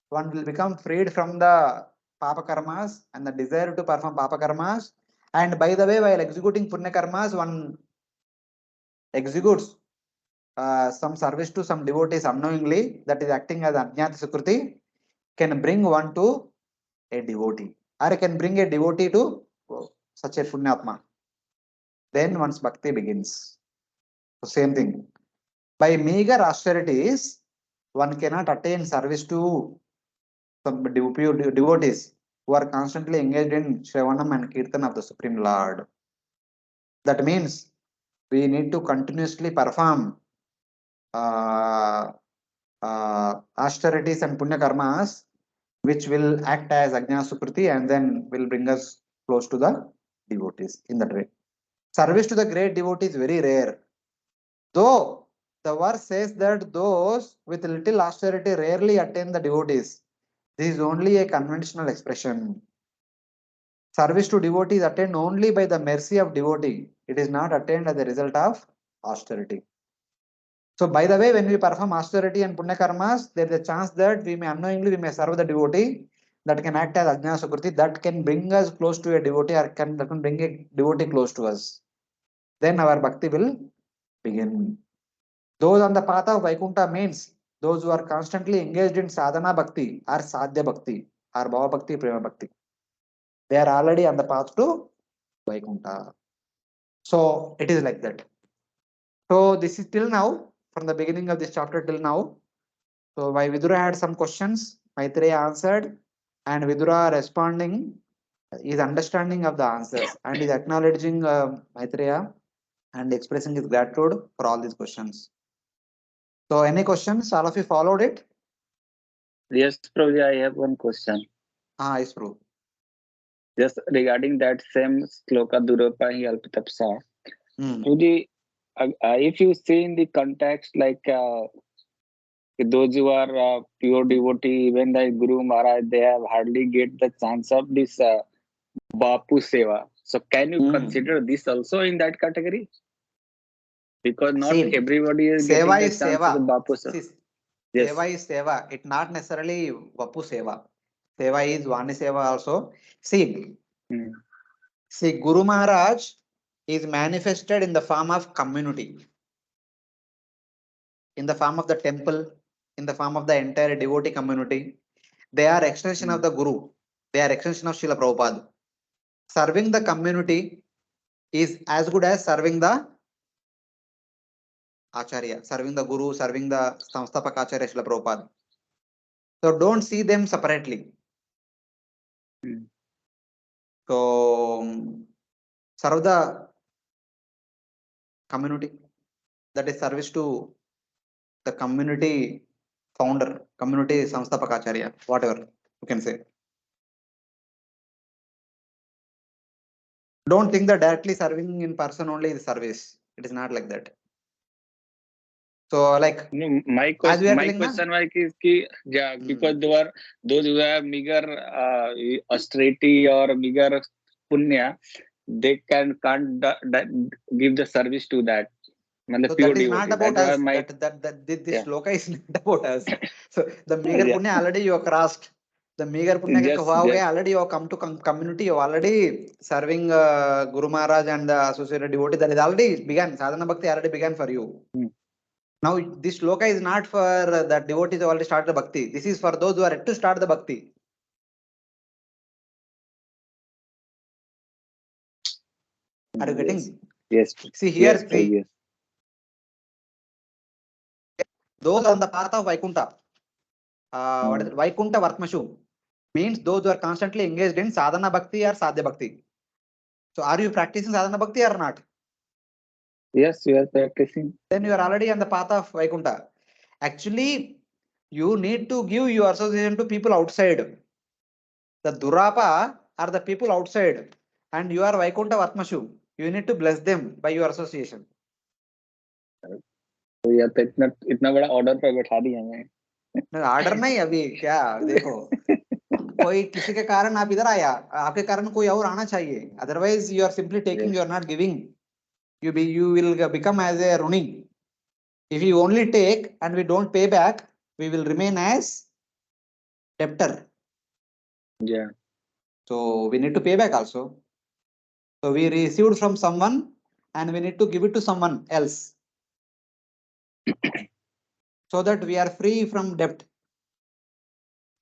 one will become freed from the papa karmas and the desire to perform papa karmas. And by the way, while executing punya karmas, one executes some service to some devotees unknowingly, that is acting as Ajnata Sukruti, can bring one to a devotee, or can bring a devotee to such a Punyatma. Then one's bhakti begins. So same thing. By meager austerities, one cannot attain service to some devotees who are constantly engaged in Shravanam and Kirtan of the Supreme Lord. That means we need to continuously perform austerities and punya karmas, which will act as Ajna Sukriti and then will bring us close to the devotees in that way. Service to the great devotee is very rare. Though the verse says that those with little austerity rarely attain the devotees, this is only a conventional expression. Service to devotees attained only by the mercy of devotee. It is not attained as a result of austerity. So by the way, when we perform austerity and punya karmas, there is a chance that we may unknowingly we may serve the devotee that can act as Ajna Sukriti, that can bring us close to a devotee or that can bring a devotee close to us. Then our bhakti will begin. Those on the path of Vaikuntha means those who are constantly engaged in sadhana bhakti or sadhya bhakti or bhava bhakti, prema bhakti. They are already on the path to Vaikuntha. So it is like that. So this is till now, from the beginning of this chapter till now. So why Vidura had some questions, Maitreya answered, and Vidura responding is understanding of the answers and is acknowledging Maitreya and expressing his gratitude for all these questions. So any questions? All of you followed it? Yes, Prabhuji, I have one question. Yes, Prabhu. Just regarding that same sloka Duropahi Alpatapsa. Prabhuji, if you see in the context, like those who are pure devotee, even the Guru Maharaj, they have hardly get the chance of this Bapu Seva. So can you consider this also in that category? Because not everybody is getting the chance of the Bapu Seva. Yes. Seva is Seva. It's not necessarily Vapu Seva. Seva is Vani Seva also. See, Guru Maharaj is manifested in the form of community, in the form of the temple, in the form of the entire devotee community. They are extension of the Guru. They are extension of Srila Prabhupada. Serving the community is as good as serving the Acharya, serving the Guru, serving the Samsthapak Acharya Srila Prabhupada. So don't see them separately. So serve the community. That is service to the community founder, community Samsthapak Acharya, whatever you can say. Don't think that directly serving in person only is service. It is not like that. So like no, my question is ki, yeah, because those who have meager austerity or meager punya, they can't give the service to that. So that is not about us. This shloka is not about us. So the meager punya already you have crossed. The meager punya ka हुआ हो गया, already you have come to community, you already serving Guru Maharaj and the associated devotee. That is already began. Sadhana bhakti already began for you. Now this shloka is not for that devotees who already started the bhakti. This is for those who are yet to start the bhakti. Are you getting? Yes. See here, yes, see. yes. Those on the path of Vaikuntha. What is it? Vaikuntha Vartmashu means those who are constantly engaged in sadhana bhakti or sadhya bhakti. So are you practicing sadhana bhakti or not? Yes, you are practicing. Then you are already on the path of Vaikuntha. Actually, you need to give your association to people outside. The Durapa are the people outside, and you are Vaikuntha Vatmashu. You need to bless them by your association. तो यार तो इतना बड़ा order पे बैठा दिया मैं order नहीं अभी क्या देखो कोई किसी के कारण आप इधर आया आपके कारण कोई और आना चाहिए otherwise you are simply taking you are not giving you will become as a runi. If you only take and we don't pay back, we will remain as debtor. Yeah. So we need to pay back also. So we received from someone and we need to give it to someone else. So that we are free from debt.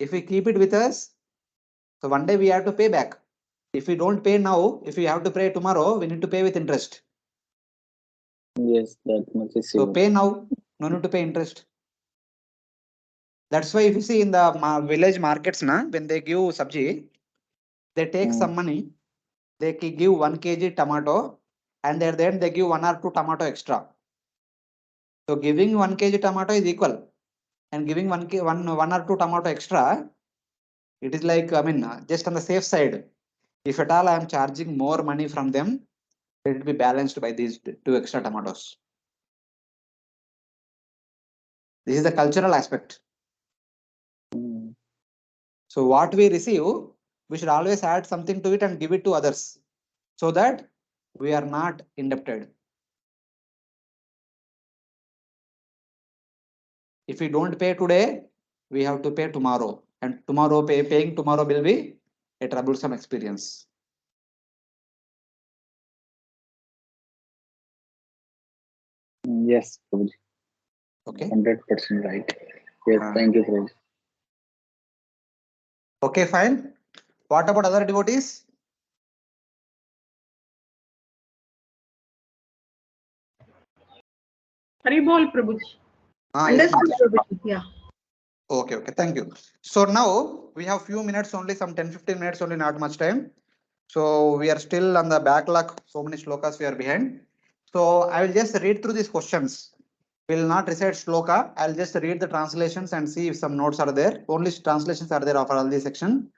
If we keep it with us, so one day we have to pay back. If we don't pay now, if we have to pay tomorrow, we need to pay with interest. Yes, that much is so sure. pay now, no need to pay interest. That's why if you see in the village markets, when they give sabji, they take some money, they give 1 kg tomato, and at the end they give 1 or 2 tomato extra. So giving 1 kg tomato is equal, and giving 1 or 2 tomato extra, it is like, I mean, just on the safe side. If at all I am charging more money from them, it will be balanced by these 2 extra tomatoes. This is the cultural aspect. So what we receive, we should always add something to it and give it to others, so that we are not indebted. If we don't pay today, we have to pay tomorrow, and tomorrow paying tomorrow will be a troublesome experience. Yes, Prabhuji. Okay. 100% right. Yes, thank you, Prabhuji. Okay, fine. What about other devotees? Haribol Prabhuji. Understood, Prabhuji. Yeah. Okay, thank you. So now we have few minutes only, some 10-15 minutes only, not much time. So we are still on the backlog, so many shlokas we are behind. So I will just read through these questions. We will not recite shloka. I'll just read the translations and see if some notes are there. Only translations are there for all these sections.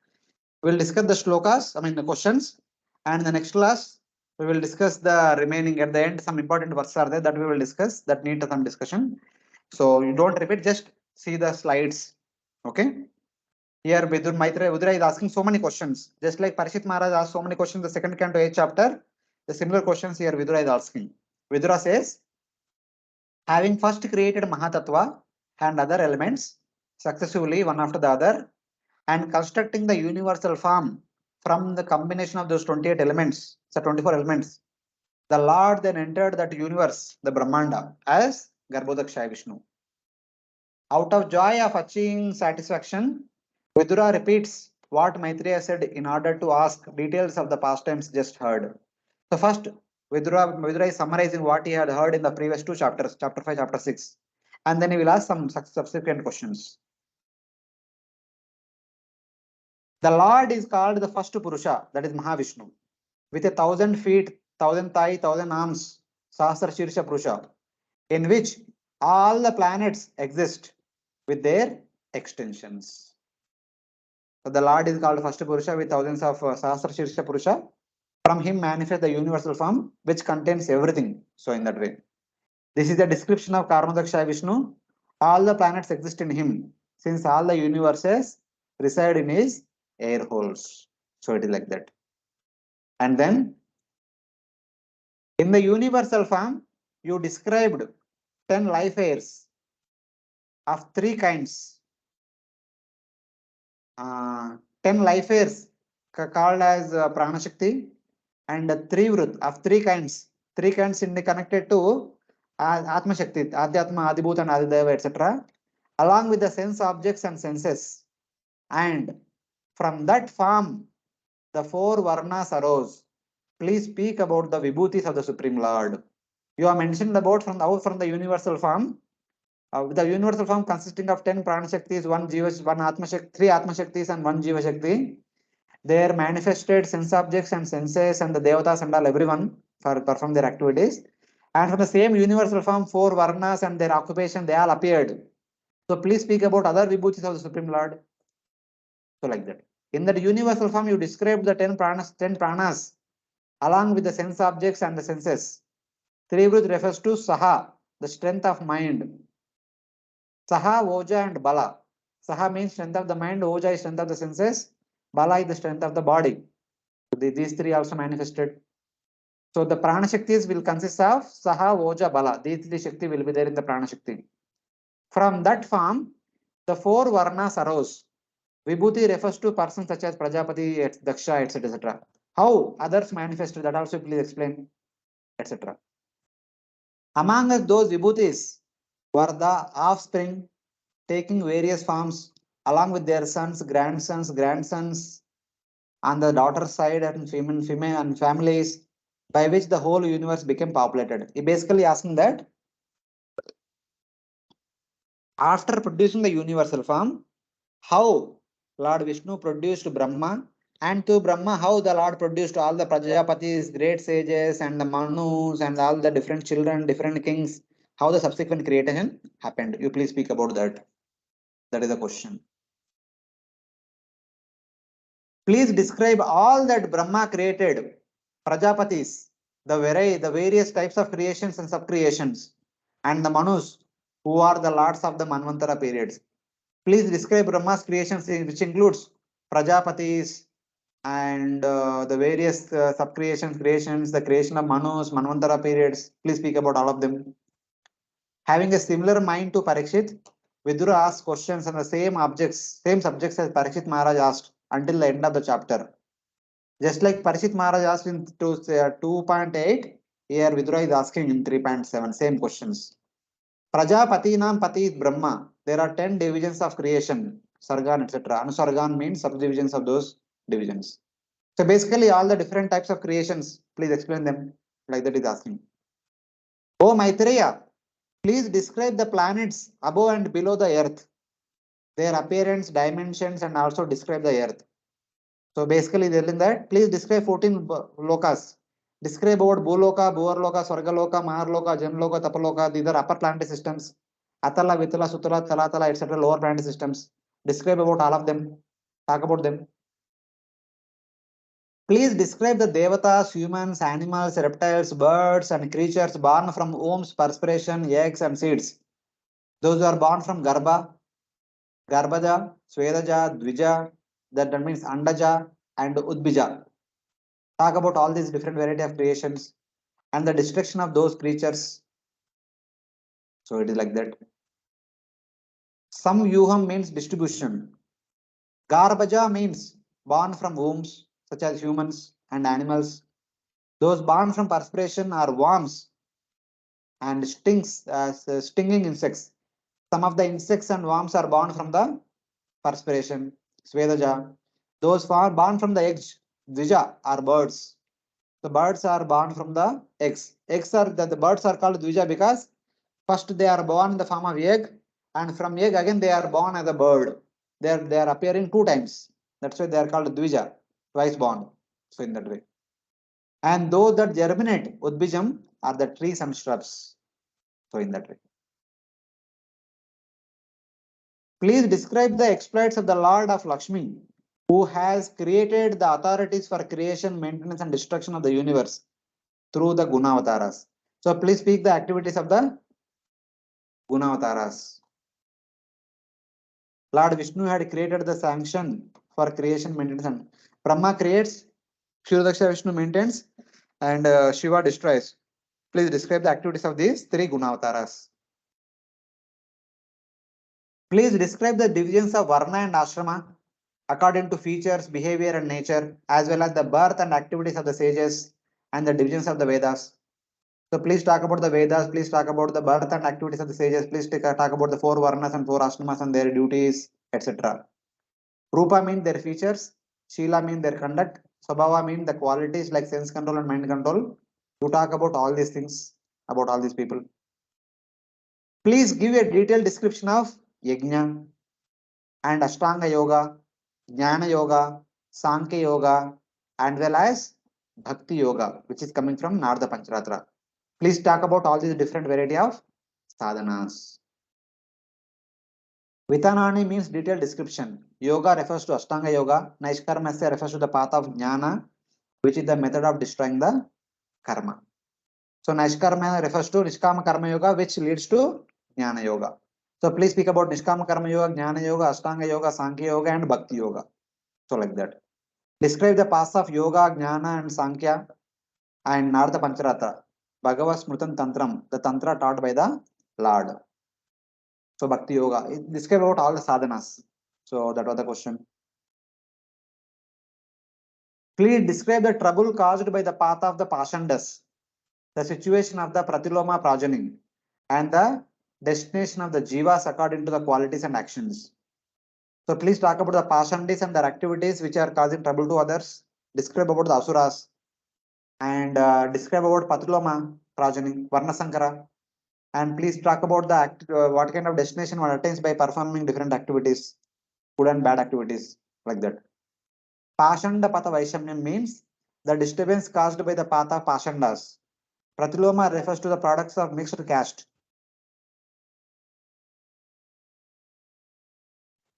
We'll discuss the shlokas, I mean the questions, and in the next class we will discuss the remaining. At the end, some important verses are there that we will discuss that need some discussion. So you don't repeat, just see the slides. Okay. Here Maitreya Vidura is asking so many questions, just like Parishit Maharaj asked so many questions in the second canto 8th chapter. The similar questions here Vidura is asking. Vidura says, having first created Mahatattva and other elements successively one after the other, and constructing the universal form from the combination of those 28 elements, so 24 elements, the Lord then entered that universe, the Brahmanda, as Garbhodakshaya Vishnu. Out of joy of achieving satisfaction, Vidura repeats what Maitreya said in order to ask details of the pastimes just heard. So first, Vidura is summarizing what he had heard in the previous 2 chapters, chapter 5, chapter 6. And then he will ask some subsequent questions. The Lord is called the first Purusha, that is Mahavishnu, with 1,000 feet, 1,000 thigh, 1,000 arms, Sahasra Shirsha Purusha, in which all the planets exist with their extensions. So the Lord is called first Purusha with thousands of Sahasra Shirsha Purusha. From him manifests the universal form which contains everything. So in that way. This is the description of Karmadaksha Vishnu. All the planets exist in him, since all the universes reside in his air holes. So it is like that. And then, in the universal form, you described 10 life airs of 3 kinds. 10 life airs called as Prana Shakti, and 3 vrut of 3 kinds. 3 kinds connected to Atma Shakti, Adhyatma, Adibhuta, and Adideva, etc. Along with the sense objects and senses. And from that form, the 4 Varnas arose. Please speak about the Vibhutis of the Supreme Lord. You have mentioned about from the universal form. The universal form consisting of 10 Prana Shaktis, 1 Jiva, 1 Atma Shakti, 3 Atma Shaktis, and 1 Jiva Shakti. They are manifested sense objects and senses and the Devatas and all everyone for perform their activities. And from the same universal form, 4 Varnas and their occupation, they all appeared. So please speak about other Vibhutis of the Supreme Lord. So like that. In that universal form, you described the 10 pranas along with the sense objects and the senses. Trivrut refers to Saha, the strength of mind. Saha, Oja, and Bala. Saha means strength of the mind, Oja is strength of the senses, Bala is the strength of the body. So these 3 also manifested. So the Prana Shaktis will consist of Saha, Oja, Bala. These 3 Shakti will be there in the Prana Shakti. From that form, the 4 Varnas arose. Vibhuti refers to persons such as Prajapati, Daksha, etc. How others manifested, that also please explain, etc. Among those Vibhutis were the offspring taking various forms along with their sons, grandsons on the daughter side and female and families, by which the whole universe became populated. He basically asking that after producing the universal form, how Lord Vishnu produced Brahma, and to Brahma how the Lord produced all the Prajapatis, great sages, and the Manus, and all the different children, different kings, how the subsequent creation happened. You please speak about that. That is the question. Please describe all that Brahma created, Prajapatis, the various types of creations and sub-creations, and the Manus, who are the lords of the Manvantara periods. Please describe Brahma's creations, which includes Prajapatis and the various creations, the creation of Manus, Manvantara periods. Please speak about all of them. Having a similar mind to Parikshit, Vidura asked questions on the same subjects as Parikshit Maharaj asked until the end of the chapter. Just like Parikshit Maharaj asked in 2.8, here Vidura is asking in 3.7, same questions. Prajapati Nam Pati is Brahma. There are 10 divisions of creation, Sargan, etc. Anusargan means subdivisions of those divisions. So basically all the different types of creations, please explain them, like that is asking. Oh Maitreya, please describe the planets above and below the earth, their appearance, dimensions, and also describe the earth. So basically telling that, please describe 14 lokas. Describe about Bhuloka, Bhuvarloka, Swargaloka, Maharloka, Janloka, Tapaloka. These are upper planetary systems. Atala, Vitala, Sutala, Talatala, etc. lower planetary systems. Describe about all of them. Talk about them. Please describe the devatas, humans, animals, reptiles, birds, and creatures born from wombs, perspiration, eggs, and seeds. Those who are born from Garbha, Garbhaja, Svedaja, Dvija, that means Andaja and Udbija. Talk about all these different variety of creations and the destruction of those creatures. So it is like that. Some Yuham means distribution. Garbhaja means born from wombs, such as humans and animals. Those born from perspiration are worms and stinging insects. Some of the insects and worms are born from the perspiration, Svedaja. Those born from the eggs, Dvija, are birds. The birds are born from the eggs. The birds are called Dvija because first they are born in the form of egg, and from egg again they are born as a bird. They are appearing 2 times. That's why they are called Dvija, twice born. So in that way. And those that germinate, Udbijam, are the trees and shrubs. So in that way. Please describe the exploits of the Lord of Lakshmi, who has created the authorities for creation, maintenance, and destruction of the universe through the Gunavataras. So please speak the activities of the Gunavataras. Lord Vishnu had created the sanction for creation, maintenance, and Brahma creates, Kshirodaksha Vishnu maintains, and Shiva destroys. Please describe the activities of these three Gunavataras. Please describe the divisions of Varna and Ashrama according to features, behavior, and nature, as well as the birth and activities of the sages and the divisions of the Vedas. So please talk about the Vedas, please talk about the birth and activities of the sages, please talk about the 4 Varnas and 4 Ashramas and their duties, etc. Rupa means their features, Shila means their conduct, Swabhava means the qualities like sense control and mind control. You talk about all these things, about all these people. Please give a detailed description of Yajna and Ashtanga Yoga, Jnana Yoga, Sankhya Yoga, and well as Bhakti Yoga, which is coming from Narada Pancharatra. Please talk about all these different variety of sadhanas. Vitanani means detailed description. Yoga refers to Ashtanga Yoga. Naishkarmasya refers to the path of Jnana, which is the method of destroying the karma. So Naishkarma refers to Nishkama Karma Yoga, which leads to Jnana Yoga. So please speak about Nishkama Karma Yoga, Jnana Yoga, Ashtanga Yoga, Sankhya Yoga, and Bhakti Yoga. So like that. Describe the paths of Yoga, Jnana, and Sankhya and Narada Pancharatra. Bhagavad Smritam Tantram, the Tantra taught by the Lord. So Bhakti Yoga. Describe about all the sadhanas. So that was the question. Please describe the trouble caused by the path of the Pashandas, the situation of the Pratiloma progeny, and the destination of the Jivas according to the qualities and actions. So please talk about the Pashandis and their activities which are causing trouble to others. Describe about the Asuras and describe about Pratiloma progeny, Varnasankara. And please talk about the what kind of destination one attains by performing different activities, good and bad activities, like that. Pashanda Patha Vaishamyam means the disturbance caused by the path of Pashandas. Pratiloma refers to the products of mixed caste,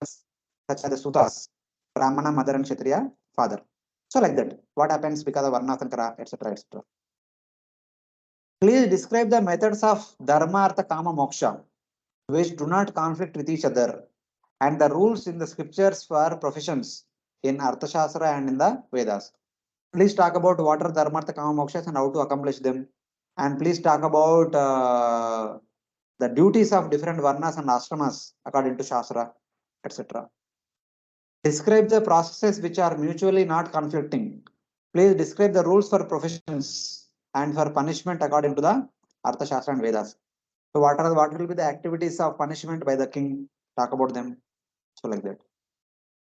such as the Sutas, Brahmana, mother, and Kshatriya, father. So like that. What happens because of Varnasankara, etc. etc. Please describe the methods of Dharma, Artha, Kama, Moksha, which do not conflict with each other, and the rules in the scriptures for professions in Arthashastra and in the Vedas. Please talk about what are Dharma, Artha, Kama, Mokshas and how to accomplish them. And please talk about the duties of different Varnas and Ashramas according to Shastra, etc. Describe the processes which are mutually not conflicting. Please describe the rules for professions and for punishment according to the Arthashastra and Vedas. So what will be the activities of punishment by the king? Talk about them. So like that.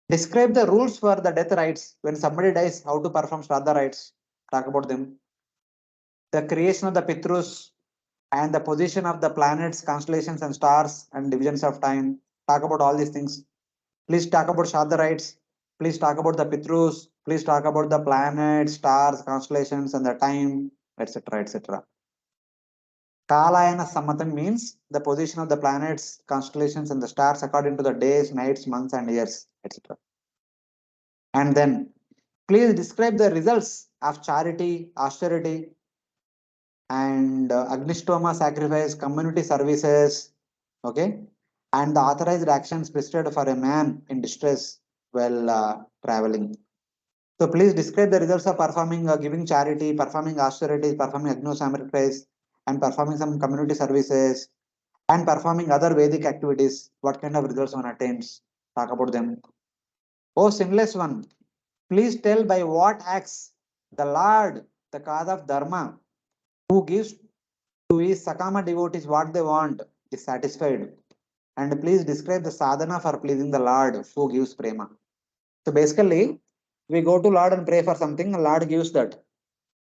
Describe the rules for the death rites. When somebody dies, how to perform Shraddha rites. Talk about them. The creation of the Pitrus and the position of the planets, constellations and stars and divisions of time. Talk about all these things. Please talk about Shraddha rites. Please talk about the Pitrus. Please talk about the planets, stars, constellations and the time, etc. etc. Kalayana Sammatam means the position of the planets, constellations, and the stars according to the days, nights, months, and years, etc. And then, please describe the results of charity, austerity, and Agnishtoma sacrifice, community services, okay, and the authorized actions prescribed for a man in distress while traveling. So please describe the results of performing, giving charity, performing austerity, performing Agno sacrifice, and performing some community services, and performing other Vedic activities. What kind of results one attains? Talk about them. Oh, sinless one, please tell by what acts the Lord, the cause of Dharma, who gives to his Sakama devotees what they want, is satisfied. And please describe the sadhana for pleasing the Lord who gives prema. So basically, we go to Lord and pray for something, the Lord gives that.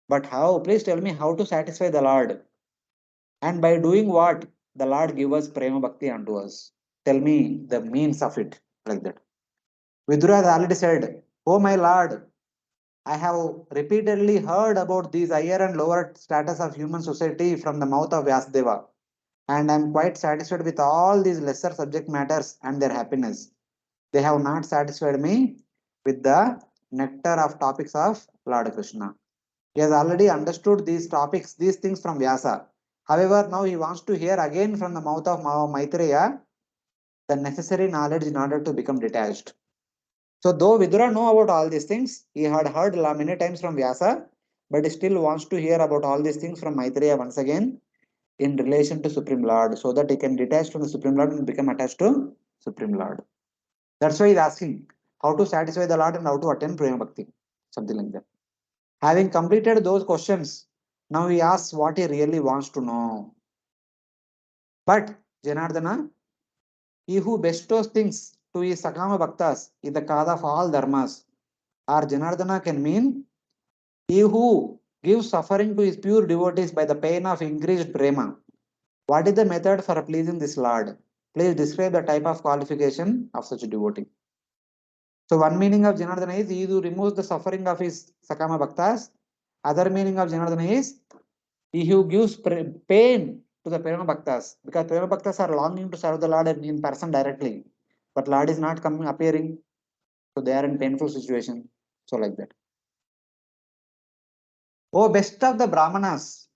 But how? Please tell me how to satisfy the Lord. And by doing what? The Lord give us prema bhakti unto us. Tell me the means of it, like that. Vidura has already said, oh my Lord, I have repeatedly heard about these higher and lower status of human society from the mouth of Vyasadeva. And I am quite satisfied with all these lesser subject matters and their happiness. They have not satisfied me with the nectar of topics of Lord Krishna. He has already understood these topics, these things from Vyasa. However, now he wants to hear again from the mouth of Maitreya the necessary knowledge in order to become detached. So though Vidura know about all these things, he had heard many times from Vyasa, but he still wants to hear about all these things from Maitreya once again in relation to Supreme Lord, so that he can detach from the Supreme Lord and become attached to Supreme Lord. That's why he's asking how to satisfy the Lord and how to attain Prema Bhakti, something like that. Having completed those questions, now he asks what he really wants to know. But Janardana, he who bestows things to his Sakama Bhaktas is the cause of all dharmas. Or Janardana can mean he who gives suffering to his pure devotees by the pain of increased prema. What is the method for pleasing this Lord? Please describe the type of qualification of such a devotee. So one meaning of Janardana is he who removes the suffering of his Sakama Bhaktas. Other meaning of Janardana is he who gives pain to the Prema Bhaktas, because Prema Bhaktas are longing to serve the Lord in person directly, but Lord is not coming appearing, so they are in painful situation. So like that. O best of the Brahmanas,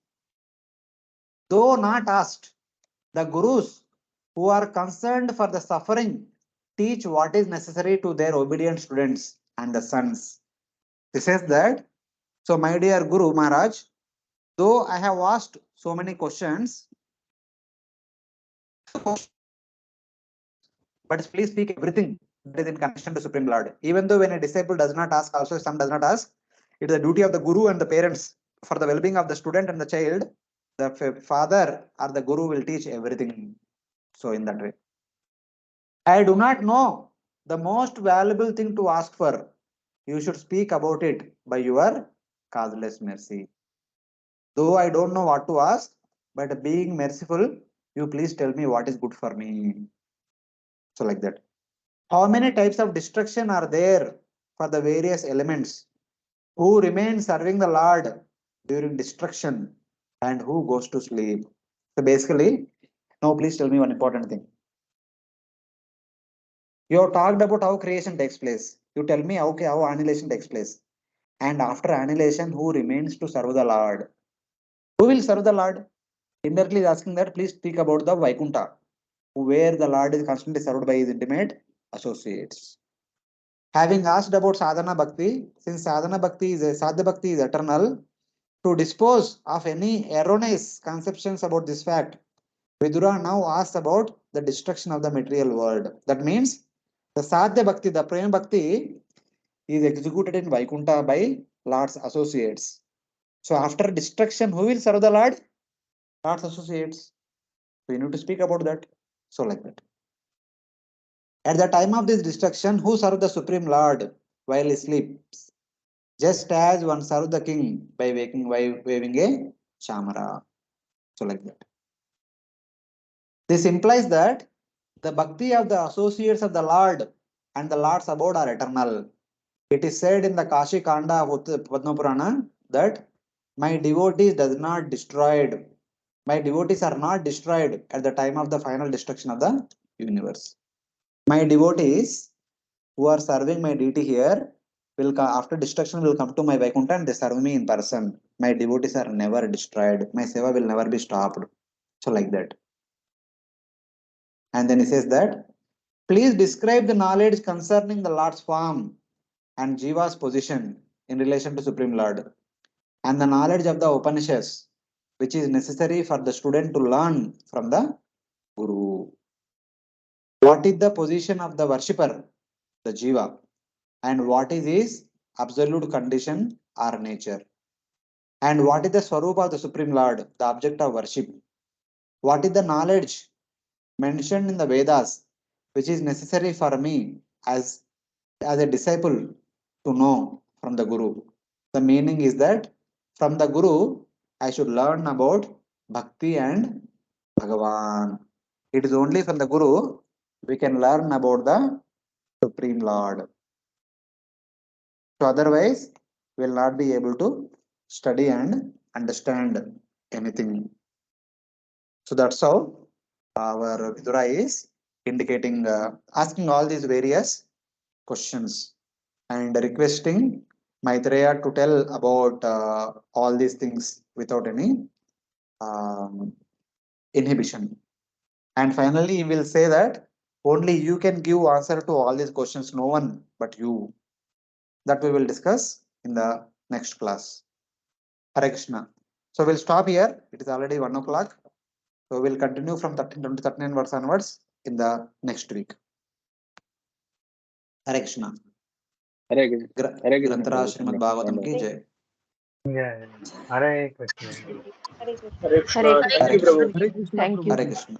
though not asked, the Gurus who are concerned for the suffering teach what is necessary to their obedient students and the sons. He says that, so my dear Guru Maharaj, though I have asked so many questions, but please speak everything that is in connection to Supreme Lord. Even though when a disciple does not ask, also some does not ask, it is the duty of the Guru and the parents for the well-being of the student and the child. The father or the Guru will teach everything. So in that way, I do not know the most valuable thing to ask for. You should speak about it by your causeless mercy. Though I don't know what to ask, but being merciful, you please tell me what is good for me. So like that. How many types of destruction are there for the various elements? Who remain serving the Lord during destruction and who goes to sleep? So basically, now please tell me one important thing. You have talked about how creation takes place. You tell me okay, how annihilation takes place. And after annihilation, who remains to serve the Lord? Who will serve the Lord? Indirectly asking that, please speak about the Vaikuntha, where the Lord is constantly served by his intimate associates. Having asked about sadhana bhakti, since sadhana bhakti is sadhya bhakti is eternal, to dispose of any erroneous conceptions about this fact, Vidura now asks about the destruction of the material world. That means the sadhya bhakti, the prema bhakti, is executed in Vaikuntha by Lord's associates. So after destruction, who will serve the Lord? Lord's associates. So you need to speak about that. So like that. At the time of this destruction, who served the Supreme Lord while he sleeps? Just as one served the king by waving a chamara. So like that. This implies that the bhakti of the associates of the Lord and the Lord's abode are eternal. It is said in the Kashi Kanda of Padma Purana that my devotees are not destroyed at the time of the final destruction of the universe. My devotees who are serving my deity here will after destruction will come to my Vaikuntha and they serve me in person. My devotees are never destroyed. My seva will never be stopped. So like that. And then he says that, please describe the knowledge concerning the Lord's form and Jiva's position in relation to Supreme Lord, and the knowledge of the Upanishads, which is necessary for the student to learn from the Guru. What is the position of the worshipper, the Jiva, and what is his absolute condition or nature? And what is the Swarupa of the Supreme Lord, the object of worship? What is the knowledge mentioned in the Vedas, which is necessary for me as a disciple to know from the Guru? The meaning is that from the Guru, I should learn about Bhakti and Bhagavan. It is only from the Guru we can learn about the Supreme Lord. So otherwise, we will not be able to study and understand anything. So that's how our Vidura is indicating, asking all these various questions and requesting Maitreya to tell about all these things without any inhibition. And finally, he will say that only you can give answer to all these questions, no one but you. That we will discuss in the next class. Hare Krishna. So we'll stop here. It is already 1 o'clock. So we'll continue from 13 to 39 verse onwards in the next week. Hare Krishna. Hare Krishna. Hare Krishna. Grantaraj Srimad Bhagavatam ki jai. Yeah. Hare Krishna. Hare Krishna. Hare Krishna. Hare Thank you, Krishna. Prabhuji. Hare Krishna, Thank you. Hare Prabhuji. Krishna.